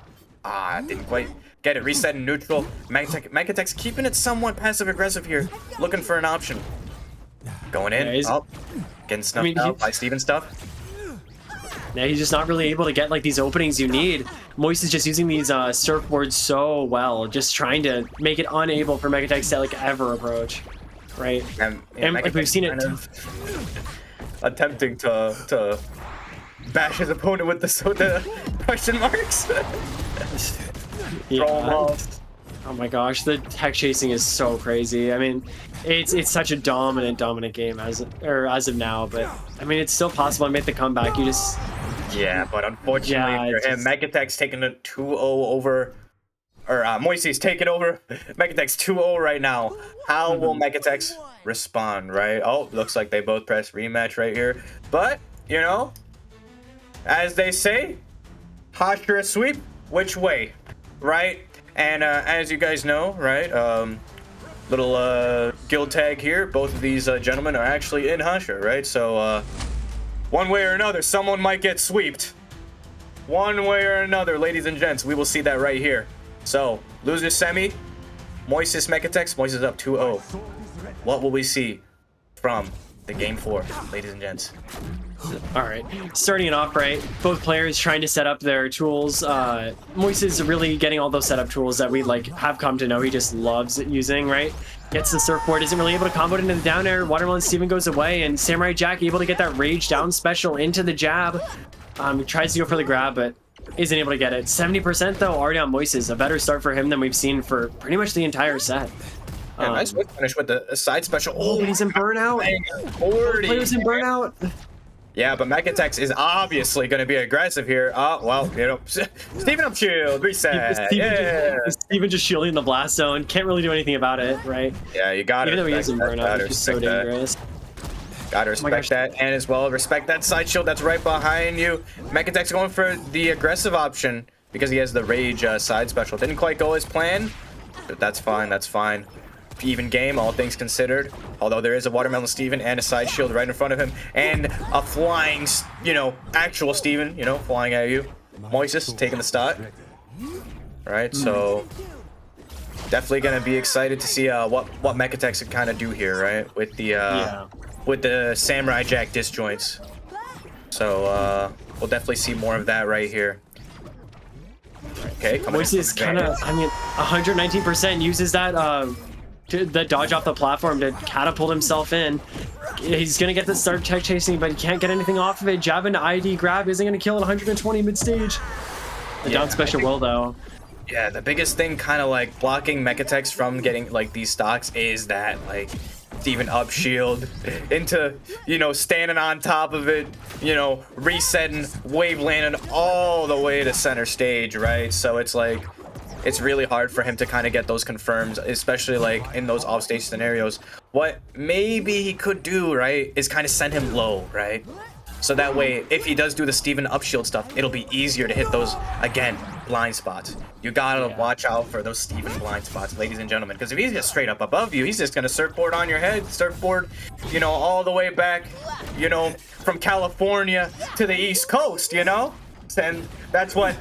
Didn't quite get it. Reset in neutral. Mechatex keeping it somewhat passive-aggressive here. Looking for an option. Going in. Yeah, Getting snuffed out by Steven stuff. Yeah, he's just not really able to get like these openings you need. Moise is just using these surfboards so well, just trying to make it unable for Mechatex to like ever approach. Right? And like we've seen it attempting to bash his opponent with the question marks. Yeah. Oh my gosh, the tech chasing is so crazy. I mean, it's such a dominant game as of now, but I mean, it's still possible to make the comeback. You just but unfortunately for him, Mechatex taking a 2-0 over, or Moises taking over Mechatex 2-0 right now. How will Mechatex respond, right? Oh, looks like they both press rematch right here. But, you know, as they say, Hashira sweep, which way, right? And as you guys know, right, little guild tag here, both of these gentlemen are actually in Hashira, right? So, one way or another, someone might get sweeped. One way or another, ladies and gents, we will see that right here. So, loser semi, Moises Mechatex, Moises up 2-0. What will we see from the game 4, ladies and gents? All right, starting it off right, both players trying to set up their tools. Moise is really getting all those setup tools that we like have come to know he just loves using, right? Gets the surfboard, isn't really able to combo it into the down air. Watermelon Steven goes away, and Samurai Jack able to get that rage down special into the jab. Tries to go for the grab, but isn't able to get it. 70% though, already on Moises. A better start for him than we've seen for pretty much the entire set. Yeah, nice finish with the side special. Oh, but he's in burnout. Players in burnout. Yeah, but Mechatex is obviously going to be aggressive here. Well, you know, Steven up shield, reset. Steven just shielding the blast zone. Can't really do anything about it, right? Yeah, you got it. Even though he is in burnout, which is so dangerous. Gotta respect that, and as well respect that side shield that's right behind you. Mechatech's going for the aggressive option because he has the rage side special. Didn't quite go as planned, but that's fine. That's fine. Even game, all things considered. Although there is a Watermelon Steven and a side shield right in front of him, and a flying, actual Steven, flying at you. Moises taking the stock. All right, so definitely gonna be excited to see what Mechatech can kind of do here, right? With the Samurai Jack disjoints. So we'll definitely see more of that right here. Okay, Moises kind of, 119% uses that the dodge off the platform to catapult himself in. He's gonna get the start tech chasing, but he can't get anything off of it. Jab into ID grab isn't gonna kill at 120 mid stage. The down special will though. Yeah, the biggest thing kind of like blocking Mechatechs from getting like these stocks is that like Steven up shield into, standing on top of it, resetting, wave landing all the way to center stage, right? So it's like, it's really hard for him to kind of get those confirms, especially like in those offstage scenarios. What maybe he could do, right, is kind of send him low, right? So that way, if he does do the Steven up shield stuff, it'll be easier to hit those, again, blind spots. You gotta watch out for those Steven blind spots, ladies and gentlemen, because if he's just straight up above you, he's just gonna surfboard on your head, surfboard, all the way back, from California to the East Coast, And that's what,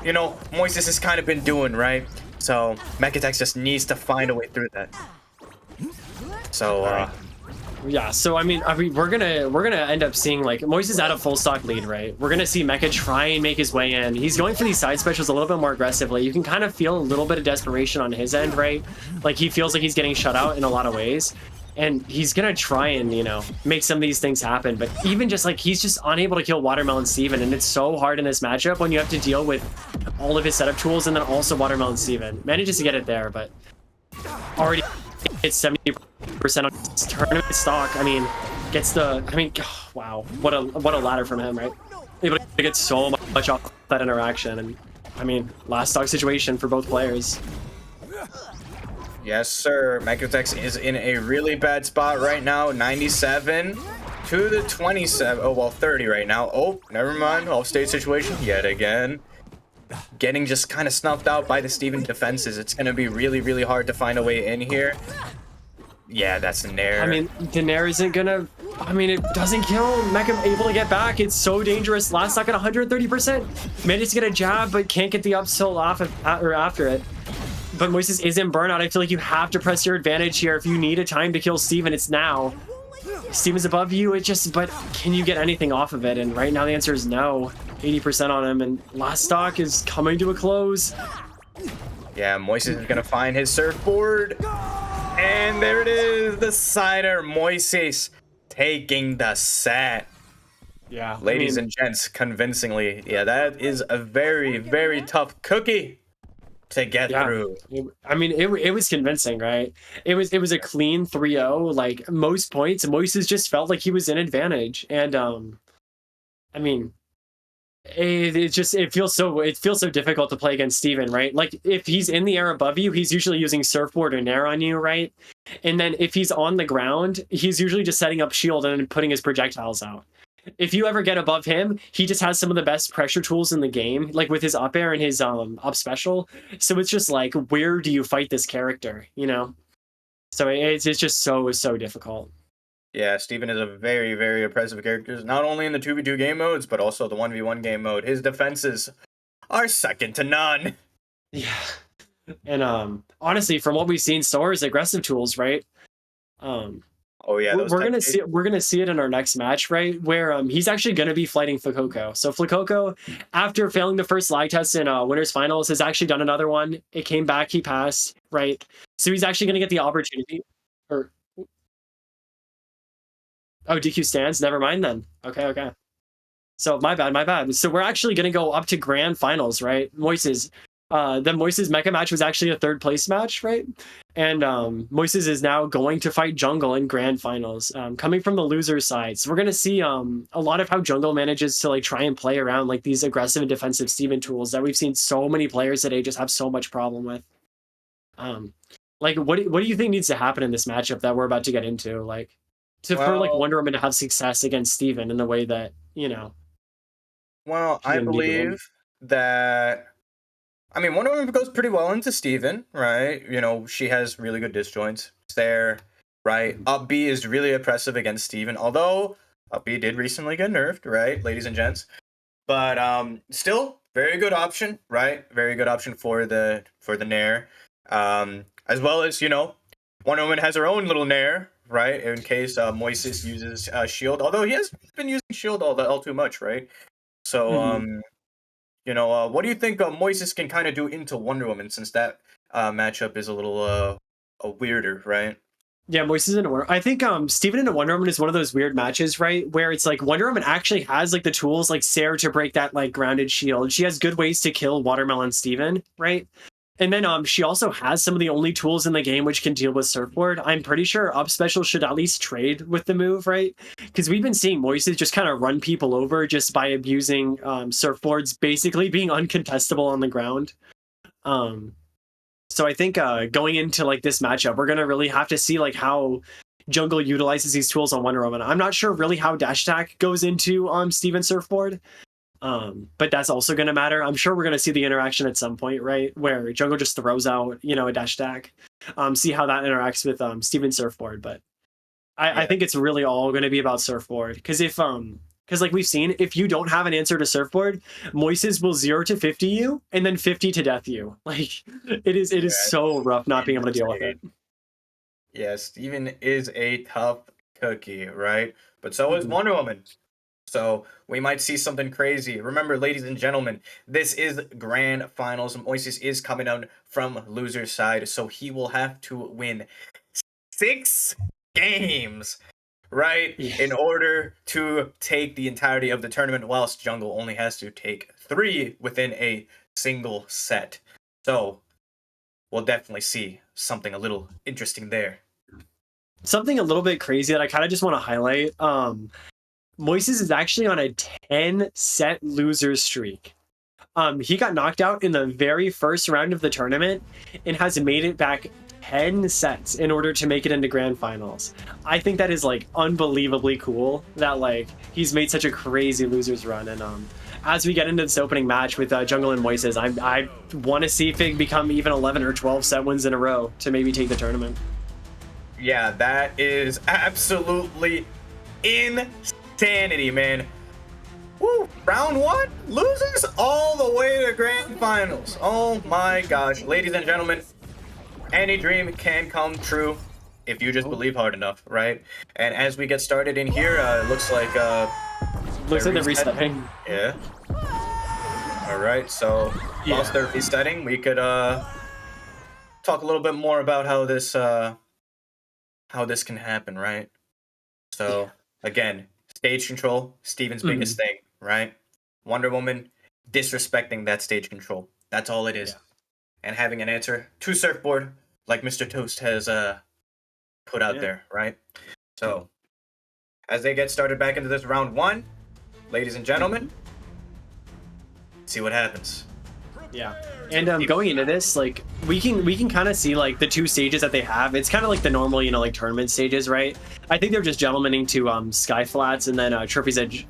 Moises has kind of been doing, right? So Mechatech just needs to find a way through that. So, yeah, so I mean, we're gonna end up seeing like Moises at a full stock lead, right? We're gonna see Mecha try and make his way in. He's going for these side specials a little bit more aggressively. You can kind of feel a little bit of desperation on his end, right? Like he feels like he's getting shut out in a lot of ways, and he's gonna try and make some of these things happen. But even just like he's just unable to kill Watermelon Steven, and it's so hard in this matchup when you have to deal with all of his setup tools and then also Watermelon Steven. Manages to get it there, but already it's 70% on his tournament stock. Wow, what a ladder from him, right? Able to get so much off that interaction, and last stock situation for both players. Yes, sir. Mechatech is in a really bad spot right now. 97 to the 27. Oh, well, 30 right now. Oh, never mind. Off-stage situation yet again. Getting just kind of snuffed out by the Steven defenses. It's going to be really, really hard to find a way in here. Yeah, that's Nair. The Nair isn't going to... it doesn't kill. Mecha able to get back. It's so dangerous. Last stock at 130%. Managed to get a jab, but can't get the up tilt off after it. But Moises is in burnout. I feel like you have to press your advantage here. If you need a time to kill Steven, it's now. Steven's above you. But can you get anything off of it? And right now the answer is no. 80% on him, and last stock is coming to a close. Yeah, Moises is gonna find his surfboard. And there it is, the cider. Moises taking the set. Yeah. Ladies and gents, convincingly. Yeah, that is a very, very tough cookie to get through. It was convincing, right? It was a clean 3-0. Like most points, Moises just felt like he was in advantage, and it feels so difficult to play against Steven, right? Like if he's in the air above you, he's usually using surfboard or nair on you, right? And then if he's on the ground, he's usually just setting up shield and putting his projectiles out. If you ever get above him, he just has some of the best pressure tools in the game, like with his up air and his up special. So it's just like, where do you fight this character, So it's just so difficult. Yeah, Steven is a very, very impressive character, not only in the 2v2 game modes, but also the 1v1 game mode. His defenses are second to none. Yeah. And honestly, from what we've seen, so are his aggressive tools, right? Oh yeah, we're gonna see it in our next match, right? Where he's actually gonna be fighting Flakoko. So Flakoko, after failing the first lag test in winners finals, has actually done another one. It came back, he passed, right? So he's actually gonna get the opportunity. Oh, DQ stands? Never mind then. Okay. So my bad. So we're actually gonna go up to grand finals, right? Moises. The Moises Mecha match was actually a third place match, right? And Moises is now going to fight Jungle in grand finals, coming from the loser side. So we're gonna see a lot of how Jungle manages to like try and play around like these aggressive and defensive Steven tools that we've seen so many players today just have so much problem with. Like what do you think needs to happen in this matchup that we're about to get into? Like, for like Well- Wonder Woman to have success against Steven in the way that, you know. Well, She I didn't beat him. believe that. I mean, Wonder Woman goes pretty well into Steven, right? You know, she has really good disjoints there, right? Up B is really oppressive against Steven, although Up B did recently get nerfed, right, ladies and gents? But still, very good option, right? Very good option for the Nair. As well as, you know, Wonder Woman has her own little Nair, right? In case Moises uses Shield, although he has been using Shield all too much, right? So, Mhm. you know, what do you think Moises can kind of do into Wonder Woman, since that matchup is a little weirder, right? Yeah, Moises into Wonder. I think Steven into Wonder Woman is one of those weird matches, right? Where it's like Wonder Woman actually has like the tools like Sarah to break that like grounded shield. She has good ways to kill Watermelon Steven, right? And then she also has some of the only tools in the game which can deal with Surfboard. I'm pretty sure Up Special should at least trade with the move, right? Because we've been seeing Moises just kind of run people over just by abusing Surfboards basically being uncontestable on the ground. So I think going into like this matchup, we're gonna really have to see like how Jungle utilizes these tools on Wonder Woman. I'm not sure really how dash attack goes into Steven Surfboard, but that's also gonna matter. I'm sure we're gonna see the interaction at some point, right, where Jungle just throws out, you know, a dash attack. See how that interacts with Steven Surfboard, but I think it's really all gonna be about Surfboard because because like we've seen, if you don't have an answer to Surfboard, Moises will 0 to 50 you and then 50 to death you. Like it is so rough not being able to deal with it. Yeah, Steven is a tough cookie, right? But so is Wonder Woman. So we might see something crazy. Remember, ladies and gentlemen, this is grand finals. Moises is coming out from loser's side, so he will have to win 6 games, right, in order to take the entirety of the tournament, whilst Jungle only has to take 3 within a single set. So we'll definitely see something a little interesting there. Something a little bit crazy that I kind of just want to highlight. Moises is actually on a 10 set loser streak. He got knocked out in the very first round of the tournament and has made it back 10 sets in order to make it into grand finals. I think that is like unbelievably cool that like he's made such a crazy losers run. And as we get into this opening match with Jungle and Moises, I want to see Fig become even 11 or 12 set wins in a row to maybe take the tournament. Yeah, that is absolutely insanity, man. Woo, round 1, losers all the way to grand finals. Oh my gosh, ladies and gentlemen, any dream can come true if you just believe hard enough, right? And as we get started in here, it looks like Looks like they're resetting. Yeah. All right, so whilst they're resetting, we could talk a little bit more about how this can happen, right? So again, stage control, Steven's biggest thing, right? Wonder Woman disrespecting that stage control. That's all it is. Yeah. And having an answer to Surfboard, like Mr. Toast has put out there, right? So as they get started back into this round 1, ladies and gentlemen, see what happens. Yeah. And going into this, like we can kind of see like the 2 stages that they have. It's kind of like the normal, you know, like tournament stages, right? I think they're just gentlemaning to Sky Flats and then Trophy's Edge.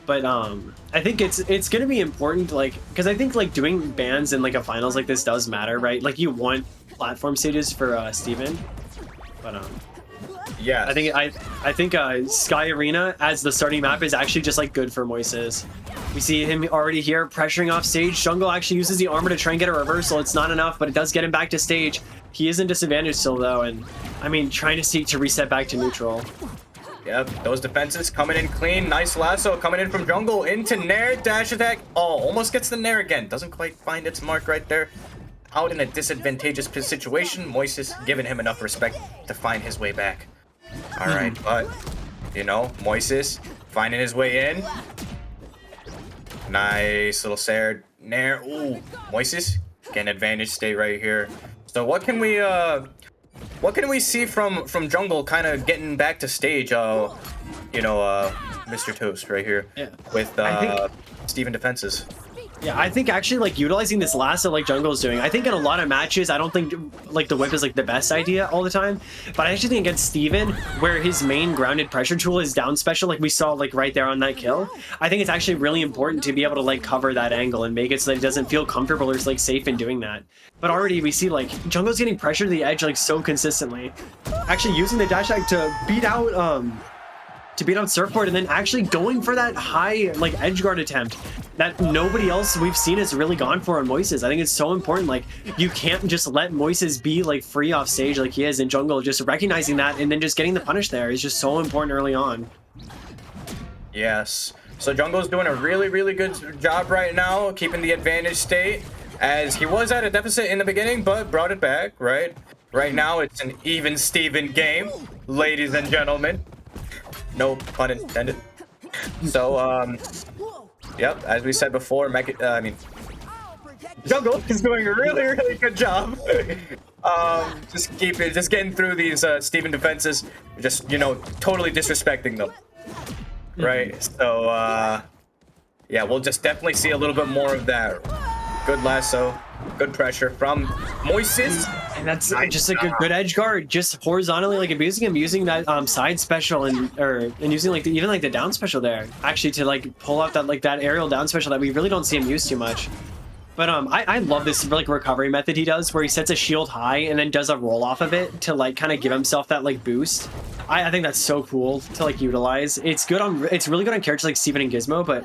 But I think it's gonna be important, like, because I think like doing bans in like a finals like this does matter, right? Like you want platform stages for Steven, but yeah, I think Sky Arena as the starting map is actually just like good for Moises. We see him already here pressuring off stage. Jungle actually uses the armor to try and get a reversal. It's not enough, but it does get him back to stage. He is in disadvantage still though, and I mean trying to seek to reset back to neutral. Yep, those defenses coming in clean. Nice lasso coming in from Jungle into Nair. Dash attack. Oh, almost gets the Nair again. Doesn't quite find its mark right there. Out in a disadvantageous situation. Moises giving him enough respect to find his way back. All right, but, you know, Moises finding his way in. Nice little Sarah Nair. Ooh, Moises getting advantage state right here. So what can we see from Jungle kind of getting back to stage? You know, Mr. Toast right here with Steven defenses. Yeah, I think actually like utilizing this lasso like Jungle's doing. I think in a lot of matches, I don't think like the whip is like the best idea all the time. But I actually think against Steven, where his main grounded pressure tool is down special, like we saw like right there on that kill, I think it's actually really important to be able to like cover that angle and make it so that he doesn't feel comfortable or like safe in doing that. But already we see like Jungle's getting pressure to the edge like so consistently. Actually using the dash attack to beat out Surfboard and then actually going for that high like edge guard attempt that nobody else we've seen has really gone for on Moises. I think it's so important. Like you can't just let Moises be like free off stage like he is in jungle. Just recognizing that and then just getting the punish there is just so important early on. Yes. So Jungle's doing a really good job right now, keeping the advantage state, as he was at a deficit in the beginning, but brought it back, right? Right now it's an even Steven game, ladies and gentlemen. No pun intended. So, yep, as we said before, Jungle is doing a really good job. Just getting through these Steven defenses, just, you know, totally disrespecting them. Right? So, yeah, we'll just definitely see a little bit more of that. Good lasso, good pressure from Moises. And that's just like a good edge guard, just horizontally like abusing him, using that side special and using like even like the down special there, actually to like pull out that like that aerial down special that we really don't see him use too much. But I love this like recovery method he does, where he sets a shield high and then does a roll off of it to like kind of give himself that like boost. I think that's so cool to like utilize. It's really good on characters like Steven and Gizmo, but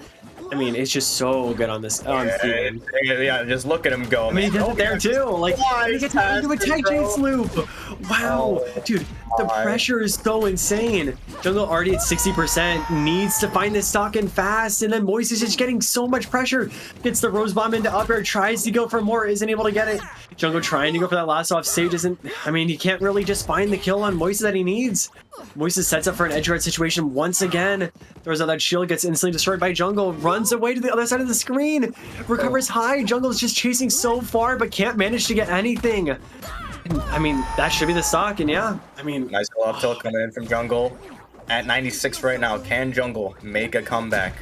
I mean, it's just so good on this Steven. Yeah, just look at him go. I mean, he does it there too. Like, he gets into a tight chase loop. Wow, dude, the pressure is so insane. Jungle already at 60%, needs to find this stock in fast, and then Moise is just getting so much pressure. Gets the rose bomb into up air, tries to go for more, isn't able to get it. Jungle trying to go for that last off stage isn't. I mean, he can't really just find the kill on Moise that he needs. Moises sets up for an edge guard situation once again. Throws out that shield, gets instantly destroyed by Jungle, runs away to the other side of the screen, recovers high. Jungle is just chasing so far, but can't manage to get anything. And, I mean, that should be the stock, and yeah, I mean... Nice little up tilt coming in from Jungle. At 96 right now, can Jungle make a comeback?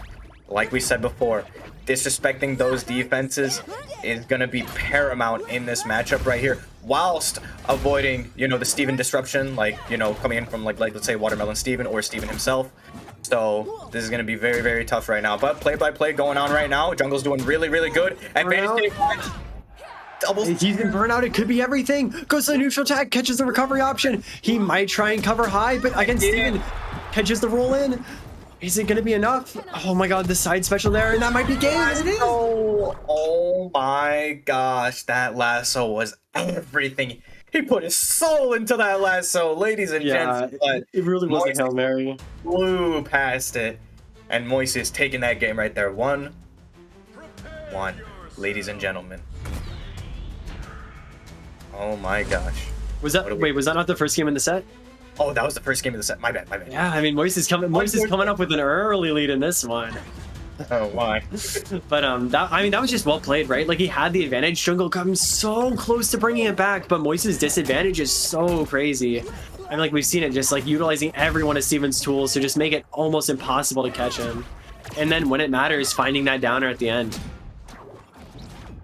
Like we said before, disrespecting those defenses is going to be paramount in this matchup right here, whilst avoiding, you know, the Steven disruption, like, you know, coming in from like let's say Watermelon Steven or Steven himself. So this is going to be very tough right now, but play by play going on right now. Jungle's doing really good. Advantage double. He's in burnout. It could be everything. Goes to the neutral tag, catches the recovery option. He might try and cover high, but against Steven, catches the roll in. Is it going to be enough? Oh my god, the side special there, and that might be game. It is. Oh my gosh, that lasso was everything. He put his soul into that lasso, ladies and gents. But it really was a Hail Mary. Flew past it, and Moise is taking that game right there. 1-1, ladies and gentlemen. Oh my gosh. Was that not the first game in the set? Oh, that was the first game of the set. My bad. Yeah, I mean, Moise is coming up with an early lead in this one. Oh, why? But that was just well played, right? Like he had the advantage. Jungle comes so close to bringing it back, but Moise's disadvantage is so crazy. I mean, like we've seen it just like utilizing every one of Steven's tools to just make it almost impossible to catch him. And then when it matters, finding that downer at the end.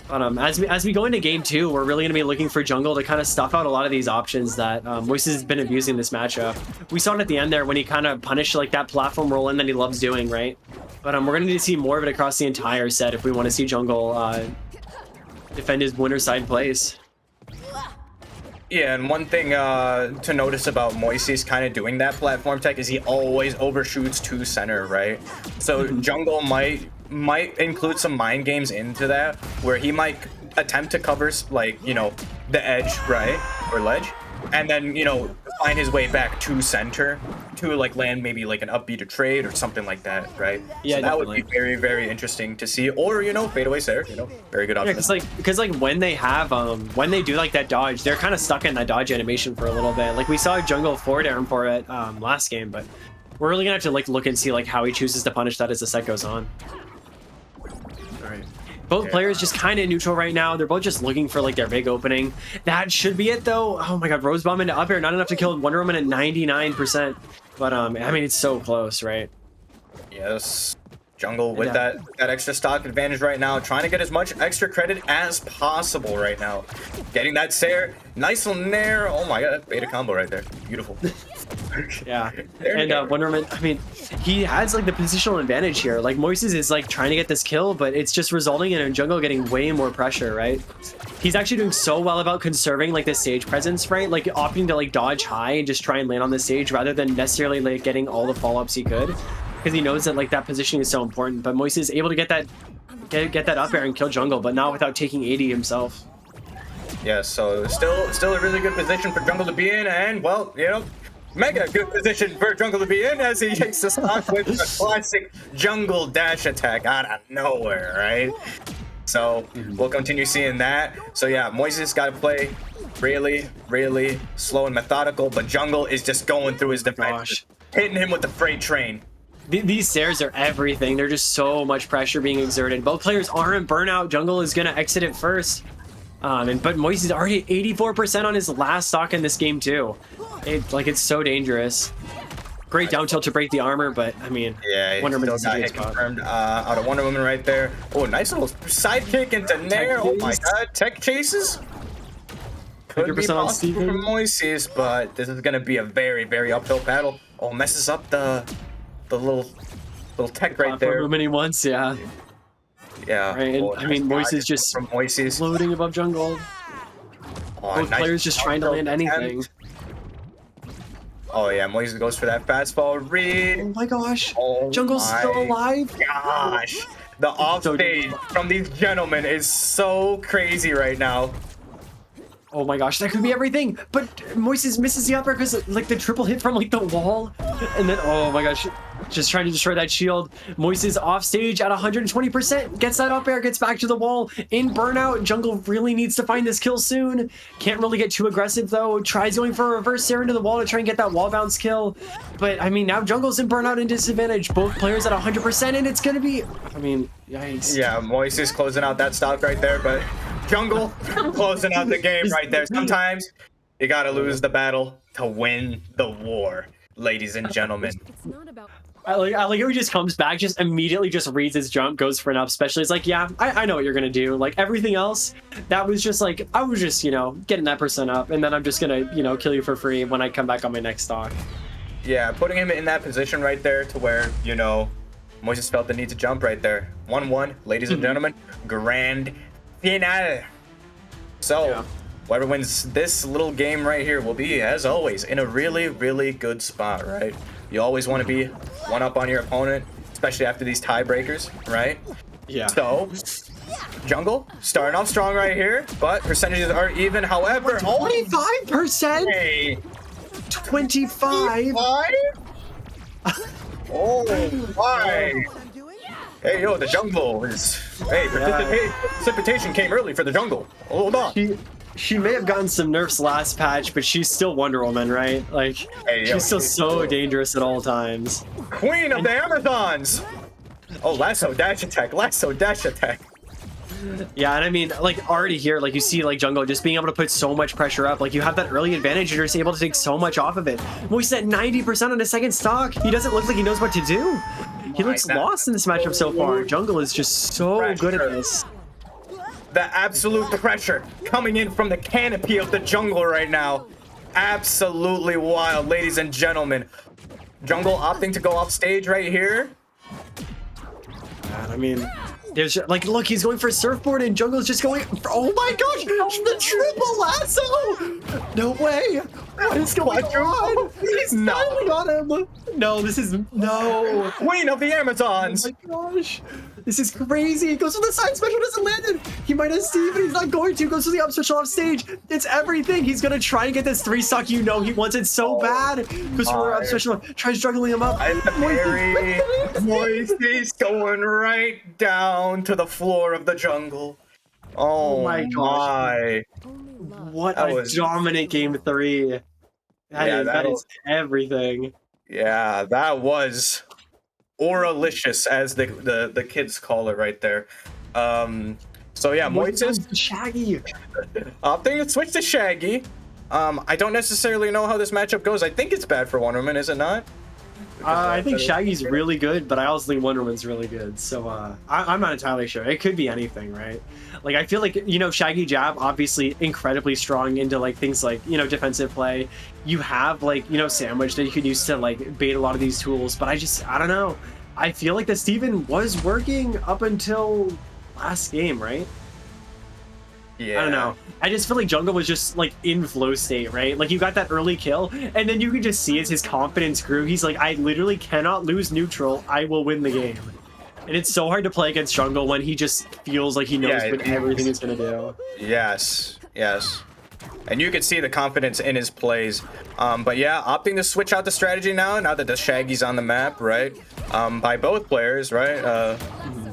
But as we go into game 2, we're really going to be looking for Jungle to kind of stuff out a lot of these options that Moise has been abusing this matchup. We saw it at the end there when he kind of punished like that platform roll in that he loves doing, right? But we're going to need to see more of it across the entire set if we want to see Jungle defend his winner side place. Yeah, and one thing to notice about Moises kind of doing that platform tech is he always overshoots to center, right? So Jungle might include some mind games into that, where he might attempt to cover, like, you know, the edge, right? Or ledge. And then, you know, find his way back to center to, like, land maybe, like, an upbeat or trade or something like that, right? Yeah, so that would be very interesting to see. Or, you know, fadeaway Sarah, you know, very good option. Yeah, because when they have, when they do, like, that dodge, they're kind of stuck in that dodge animation for a little bit. Like, we saw Jungle forward air him for it last game, but we're really going to have to, like, look and see, like, how he chooses to punish that as the set goes on. Both players just kind of neutral right now. They're both just looking for like their big opening. That should be it though. Oh my god, Rose Bomb into up air, not enough to kill Wonder Woman at 99%. But I mean, it's so close, right? Yes. Jungle with Yeah. that extra stock advantage right now, trying to get as much extra credit as possible right now. Getting that Sair, nice little nair. Oh my god, beta combo right there. Beautiful. Yeah, There you and go. Wonder Woman, I mean, he has like the positional advantage here. Like Moises is like trying to get this kill, but it's just resulting in Jungle getting way more pressure, right? He's actually doing so well about conserving like the stage presence, right? Like opting to like dodge high and just try and land on the stage rather than necessarily like getting all the follow-ups he could, because he knows that like that positioning is so important. But Moises is able to get that up air and kill Jungle, but not without taking 80 himself. Yeah, so still a really good position for Jungle to be in, and well, you know, mega good position for Jungle to be in as he takes the stock with a classic jungle dash attack out of nowhere, right? So we'll continue seeing that. So yeah, Moises got to play really slow and methodical, but Jungle is just going through his defense, hitting him with the freight train. These stairs are everything. They're just so much pressure being exerted. Both players are in burnout. Jungle is gonna exit it first. But Moises is already at 84% on his last stock in this game too. It's so dangerous. Great down tilt to break the armor, but I mean, Yeah, Wonder still Woman's got hit confirmed out of Wonder Woman right there. Oh, nice little sidekick into Nair. Oh my chase. god, tech chases. Could be 100% on possible for Steven. Moises, but this is gonna be a very uphill battle. Oh, messes up the little tech right there. Movement he wants, yeah. Yeah. Right, and Oh, I mean, nice Moises dodge just from Moises. floating above Jungle. Oh, Both nice players just trying to land attempt. anything. Oh yeah, Moises goes for that fastball read. Oh my gosh, Oh Jungle's my still alive. Gosh, the offstage from these gentlemen is so crazy right now. Oh my gosh, that could be everything. But Moises misses the upper because like the triple hit from like the wall, and then oh my gosh, just trying to destroy that shield. Moises off stage at 120%, gets that up air, gets back to the wall in burnout. Jungle really needs to find this kill soon. Can't really get too aggressive though. Tries going for a reverse Sair into the wall to try and get that wall bounce kill. But I mean, now Jungle's in burnout and disadvantage. Both players at 100%, and it's gonna be, I mean, yikes. Yeah, Moises closing out that stock right there, but Jungle closing out the game right there. Sometimes you gotta lose the battle to win the war, ladies and gentlemen. It's not about I like how he just comes back, just immediately just reads his jump, goes for an up special. It's like, yeah, I know what you're gonna do. Like everything else, that was just like, I was just, you know, getting that percent up, and then I'm just gonna, you know, kill you for free when I come back on my next stock. Yeah, putting him in that position right there to where, you know, Moises felt the need to jump right there. 1-1, ladies and gentlemen, grand finale. So, Yeah. whoever wins this little game right here will be, as always, in a really good spot, right? You always want to be one up on your opponent, especially after these tiebreakers, right? Yeah. So, Jungle starting off strong right here, but percentages are even. However, 25%, hey, 25. Oh my! Hey yo, the jungle is. Hey, precipitation came early for the jungle. Hold on. She may have gotten some nerfs last patch, but she's still Wonder Woman, right? Like, Hey, yo, she's still so dangerous at all times. Queen of the Amazons. Oh, lasso dash attack, lasso dash attack. Yeah, and I mean, like, already here, like, you see, like, Jungle just being able to put so much pressure up. Like, you have that early advantage, and you're just able to take so much off of it. Moises at 90% on his second stock. He doesn't look like he knows what to do. He looks lost in this matchup so far. Jungle is just so good at this. The absolute pressure coming in from the canopy of the jungle right now. Absolutely wild, ladies and gentlemen. Jungle opting to go off stage right here. God, I mean, there's like, look, he's going for a surfboard, and Jungle's just going. Oh my gosh, the triple lasso! No way! What is going on? He's styling on him. No, this is no. Queen of the Amazons. Oh my gosh. This is crazy. He goes for the side special, doesn't land it. He might have Steve, but he's not going to. Goes for the up special off stage. It's everything. He's gonna try and get this 3-stock. You know he wants it so bad. Goes for up special. Tries juggling him up. And the parry. Moises going right down to the floor of the jungle. Oh my gosh. my. only love. What That a was- dominant game 3. That that'll- is everything. Yeah, that was auralicious, as the kids call it right there. So yeah, Moises Shaggy. opting to switch to Shaggy. I don't necessarily know how this matchup goes. I think it's bad for Wonder Woman, is it not? I think Shaggy's really good, but I also think Wonder Woman's really good. So I'm not entirely sure. It could be anything, right? Like I feel like Shaggy Jab obviously incredibly strong into like things like defensive play. You have like Sandwich that you could use to like bait a lot of these tools, but I don't know. I feel like that Steven was working up until last game, right? Yeah. I don't know. I just feel like Jungle was just like in flow state, right? Like you got that early kill, and then you can just see as his confidence grew, he's like, I literally cannot lose neutral. I will win the game. And it's so hard to play against Jungle when he just feels like he knows what everything is gonna do. Yes, yes. And you can see the confidence in his plays. But yeah, opting to switch out the strategy now that the Shaggy's on the map, right? By both players, right?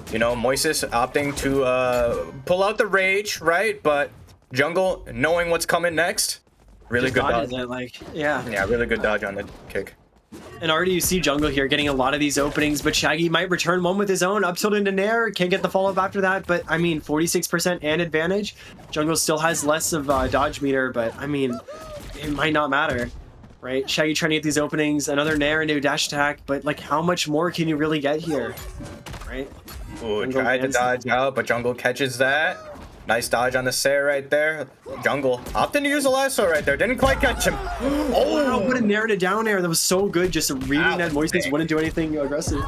Moises opting to pull out the rage, right? But Jungle knowing what's coming next. Really Just good dodge. dodges it, like, yeah. Yeah, really good dodge on the kick. And already you see Jungle here getting a lot of these openings, but Shaggy might return one with his own up tilt into Nair. Can't get the follow-up after that, but I mean, 46% and advantage. Jungle still has less of dodge meter, but I mean, it might not matter, right? Shaggy trying to get these openings, another Nair into a dash attack, but like how much more can you really get here, right? Ooh, Jungle tried to dodge out, but Jungle catches that. Nice dodge on the Sarah right there. Jungle opting to use a lasso right there. Didn't quite catch him. Oh, what a Nair to down air. That was so good. Just reading that Moises wouldn't do anything aggressive.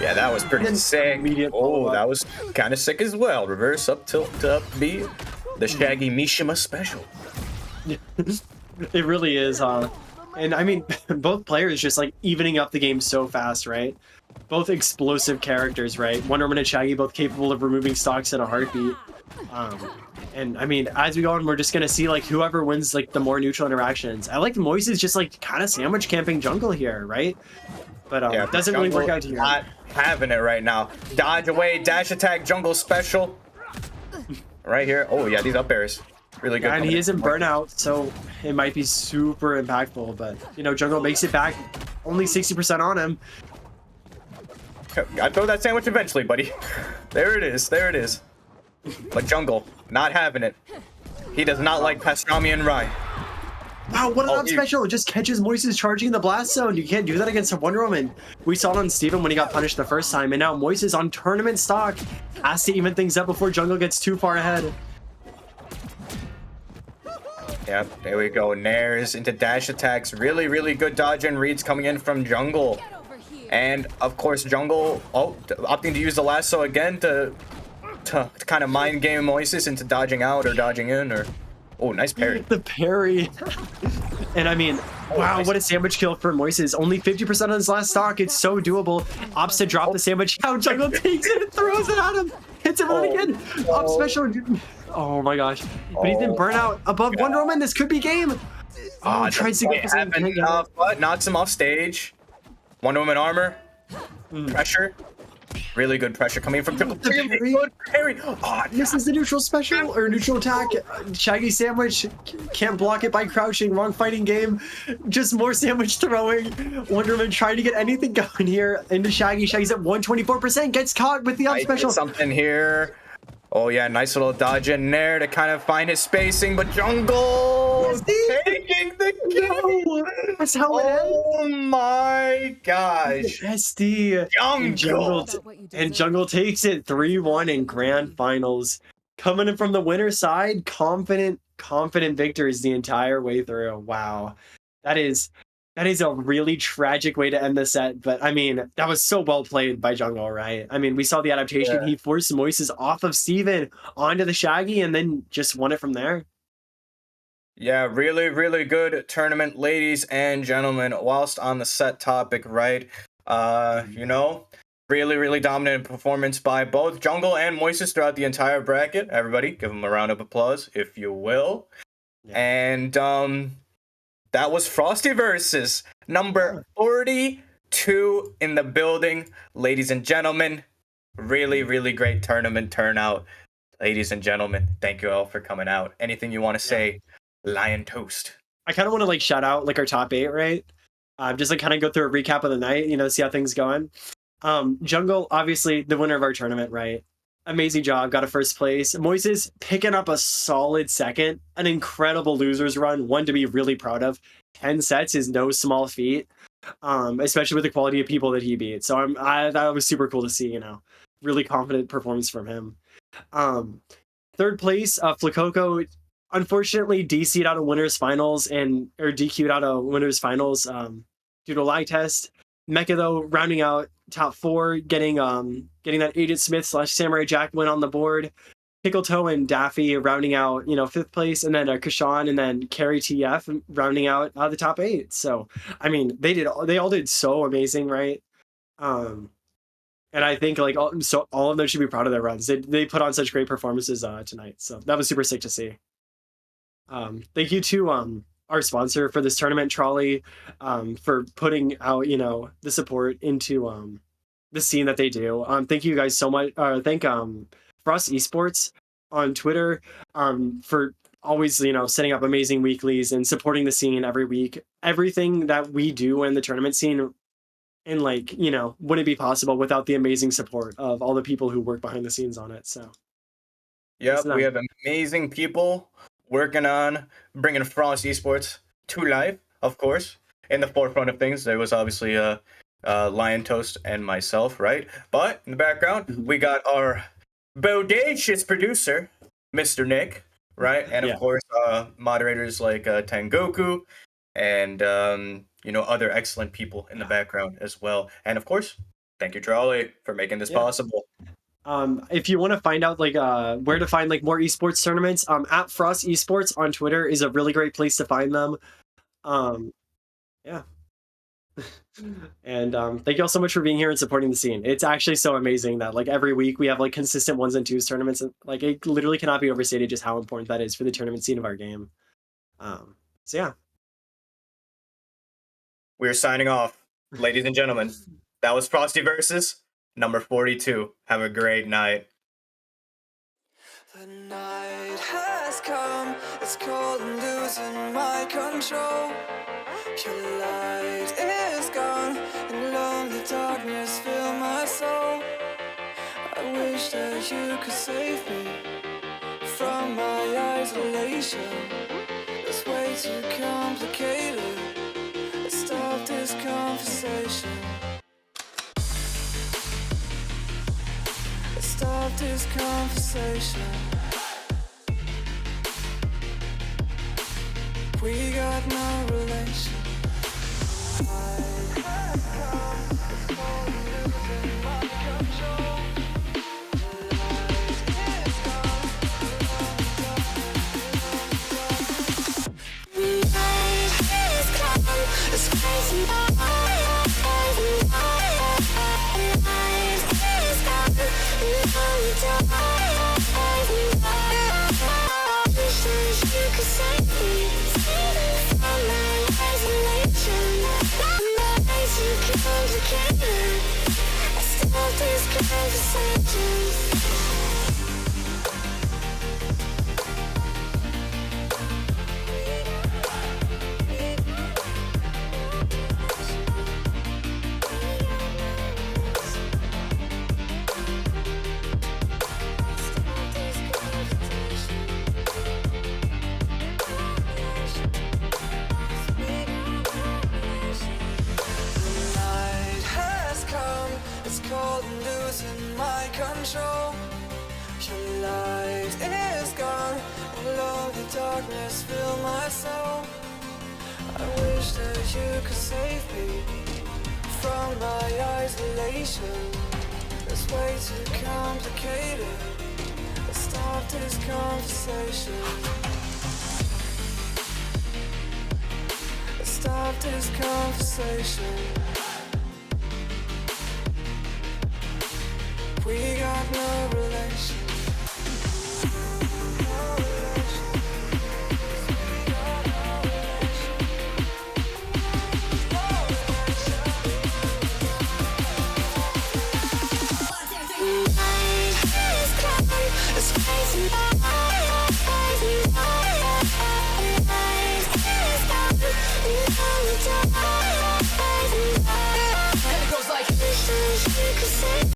Yeah, that was pretty sick. Immediate Oh, follow-up. that was kind of sick as well. Reverse up tilt to up B. The Shaggy Mishima special. It really is, huh? And I mean, both players just like evening up the game so fast, right? Both explosive characters, right? Wonder Woman and Shaggy both capable of removing stocks in a heartbeat. And I mean, as we go on, we're just gonna see like whoever wins like the more neutral interactions. I like Moises just like kind of sandwich camping Jungle here, right? But Yeah, doesn't really work out here. Not having it right now. Dodge away, dash attack, Jungle special. Right here. Oh yeah, these up airs. Really good. And he isn't burnout, so it might be super impactful. But Jungle makes it back, only 60% on him. Gotta throw that sandwich eventually, buddy. There it is. There it is. But Jungle, not having it. He does not like pastrami and rye. Wow, what an Oh, up special! It just catches Moises charging the blast zone. You can't do that against a Wonder Woman. We saw it on Steven when he got punished the first time, and now Moises on tournament stock has to even things up before Jungle gets too far ahead. Yep, there we go. Nairs into dash attacks. Really, really good dodge and reads coming in from Jungle. And of course, Jungle opting to use the lasso again to kind of mind game Moises into dodging out or dodging in or. Oh, nice parry. The parry. And I mean, wow, nice. what a sandwich kill for Moises. Only 50% on his last stock. It's so doable. Opts to drop the sandwich. How Jungle takes it and throws it at him. Hits him again. Up special. Oh my gosh. But he's in burnout above Wonder Woman. This could be game. Oh, tries to get this in. But knocks him off stage. Wonder Woman armor. Pressure. Really good pressure coming from Jungle. The Really parry. good parry. Oh, This is the neutral special or neutral attack. Shaggy sandwich can't block it by crouching. Wrong fighting game. Just more sandwich throwing. Wonder Woman trying to get anything going here into Shaggy. Shaggy's at 124%. Gets caught with the up I special. did something here. Oh yeah, nice little dodge in there to kind of find his spacing, but Jungle taking the kill. No, that's how it ends. Oh my gosh. SD. Jungle. And Jungle takes it 3-1 in grand finals. Coming in from the winner's side, confident victors the entire way through. Wow. That is a really tragic way to end the set, but I mean, that was so well played by Jungle, right? I mean, we saw the adaptation. Yeah. He forced Moises off of Steven onto the Shaggy and then just won it from there. Yeah, really, really good tournament, ladies and gentlemen. Whilst on the set topic, right? Really, really dominant performance by both Jungle and Moises throughout the entire bracket. Everybody, give them a round of applause, if you will. Yeah. And that was Frostiverse's number 42 in the building, ladies and gentlemen. Really, really great tournament turnout, ladies and gentlemen. Thank you all for coming out. Anything you want to say, Liontoast? I kind of want to like shout out like our top 8, right? Just like kind of go through a recap of the night, see how things going. Jungle, obviously the winner of our tournament, right? Amazing job, got a first place. Moises picking up a solid second, an incredible losers run, one to be really proud of. 10 sets is no small feat. especially with the quality of people that he beat. So that was super cool to see. Really confident performance from him. Third place, Flakoko, unfortunately DC'd out of winners finals or DQ'd out of winners finals due to a lag test. Mecha though rounding out top 4, getting that Agent Smith / Samurai Jack win on the board. Pickle Toe and Daffy rounding out 5th place, and then Kashan and then Carry TF rounding out the top 8. So I mean they all did so amazing, right? And I think like all of them should be proud of their runs. They put on such great performances tonight. So that was super sick to see. Thank you to our sponsor for this tournament, Trolley, for putting out the support into the scene that they do. Thank you guys so much. Thank Frost Esports on Twitter for always setting up amazing weeklies and supporting the scene every week. Everything that we do in the tournament scene, and wouldn't be possible without the amazing support of all the people who work behind the scenes on it. So yep, we have amazing people working on bringing Frost Esports to life. Of course, in the forefront of things, there was obviously Liontoast and myself, right? But in the background, we got our bodacious producer, Mr. Nick, right? And of course, moderators like Tengoku and other excellent people in the background as well. And of course, thank you, Trolley, for making this possible. If you want to find out where to find more esports tournaments, at Frost Esports on Twitter is a really great place to find them. Yeah. And thank you all so much for being here and supporting the scene. It's actually so amazing that every week we have consistent 1s and 2s tournaments, and it literally cannot be overstated just how important that is for the tournament scene of our game. So yeah. We're signing off, ladies and gentlemen. That was Frostiverse number 42. Have a great night. The night has come, it's cold and losing my control. Your light is gone, and lonely darkness fill my soul. I wish that you could save me from my isolation. It's way too complicated. Let's stop this conversation. Let's stop this conversation. We got no relation. Control. Your light is gone, and lonely darkness fill my soul. I wish that you could save me from my isolation. It's way too complicated. Let's stop this conversation. Let's stop this conversation. We got no relation.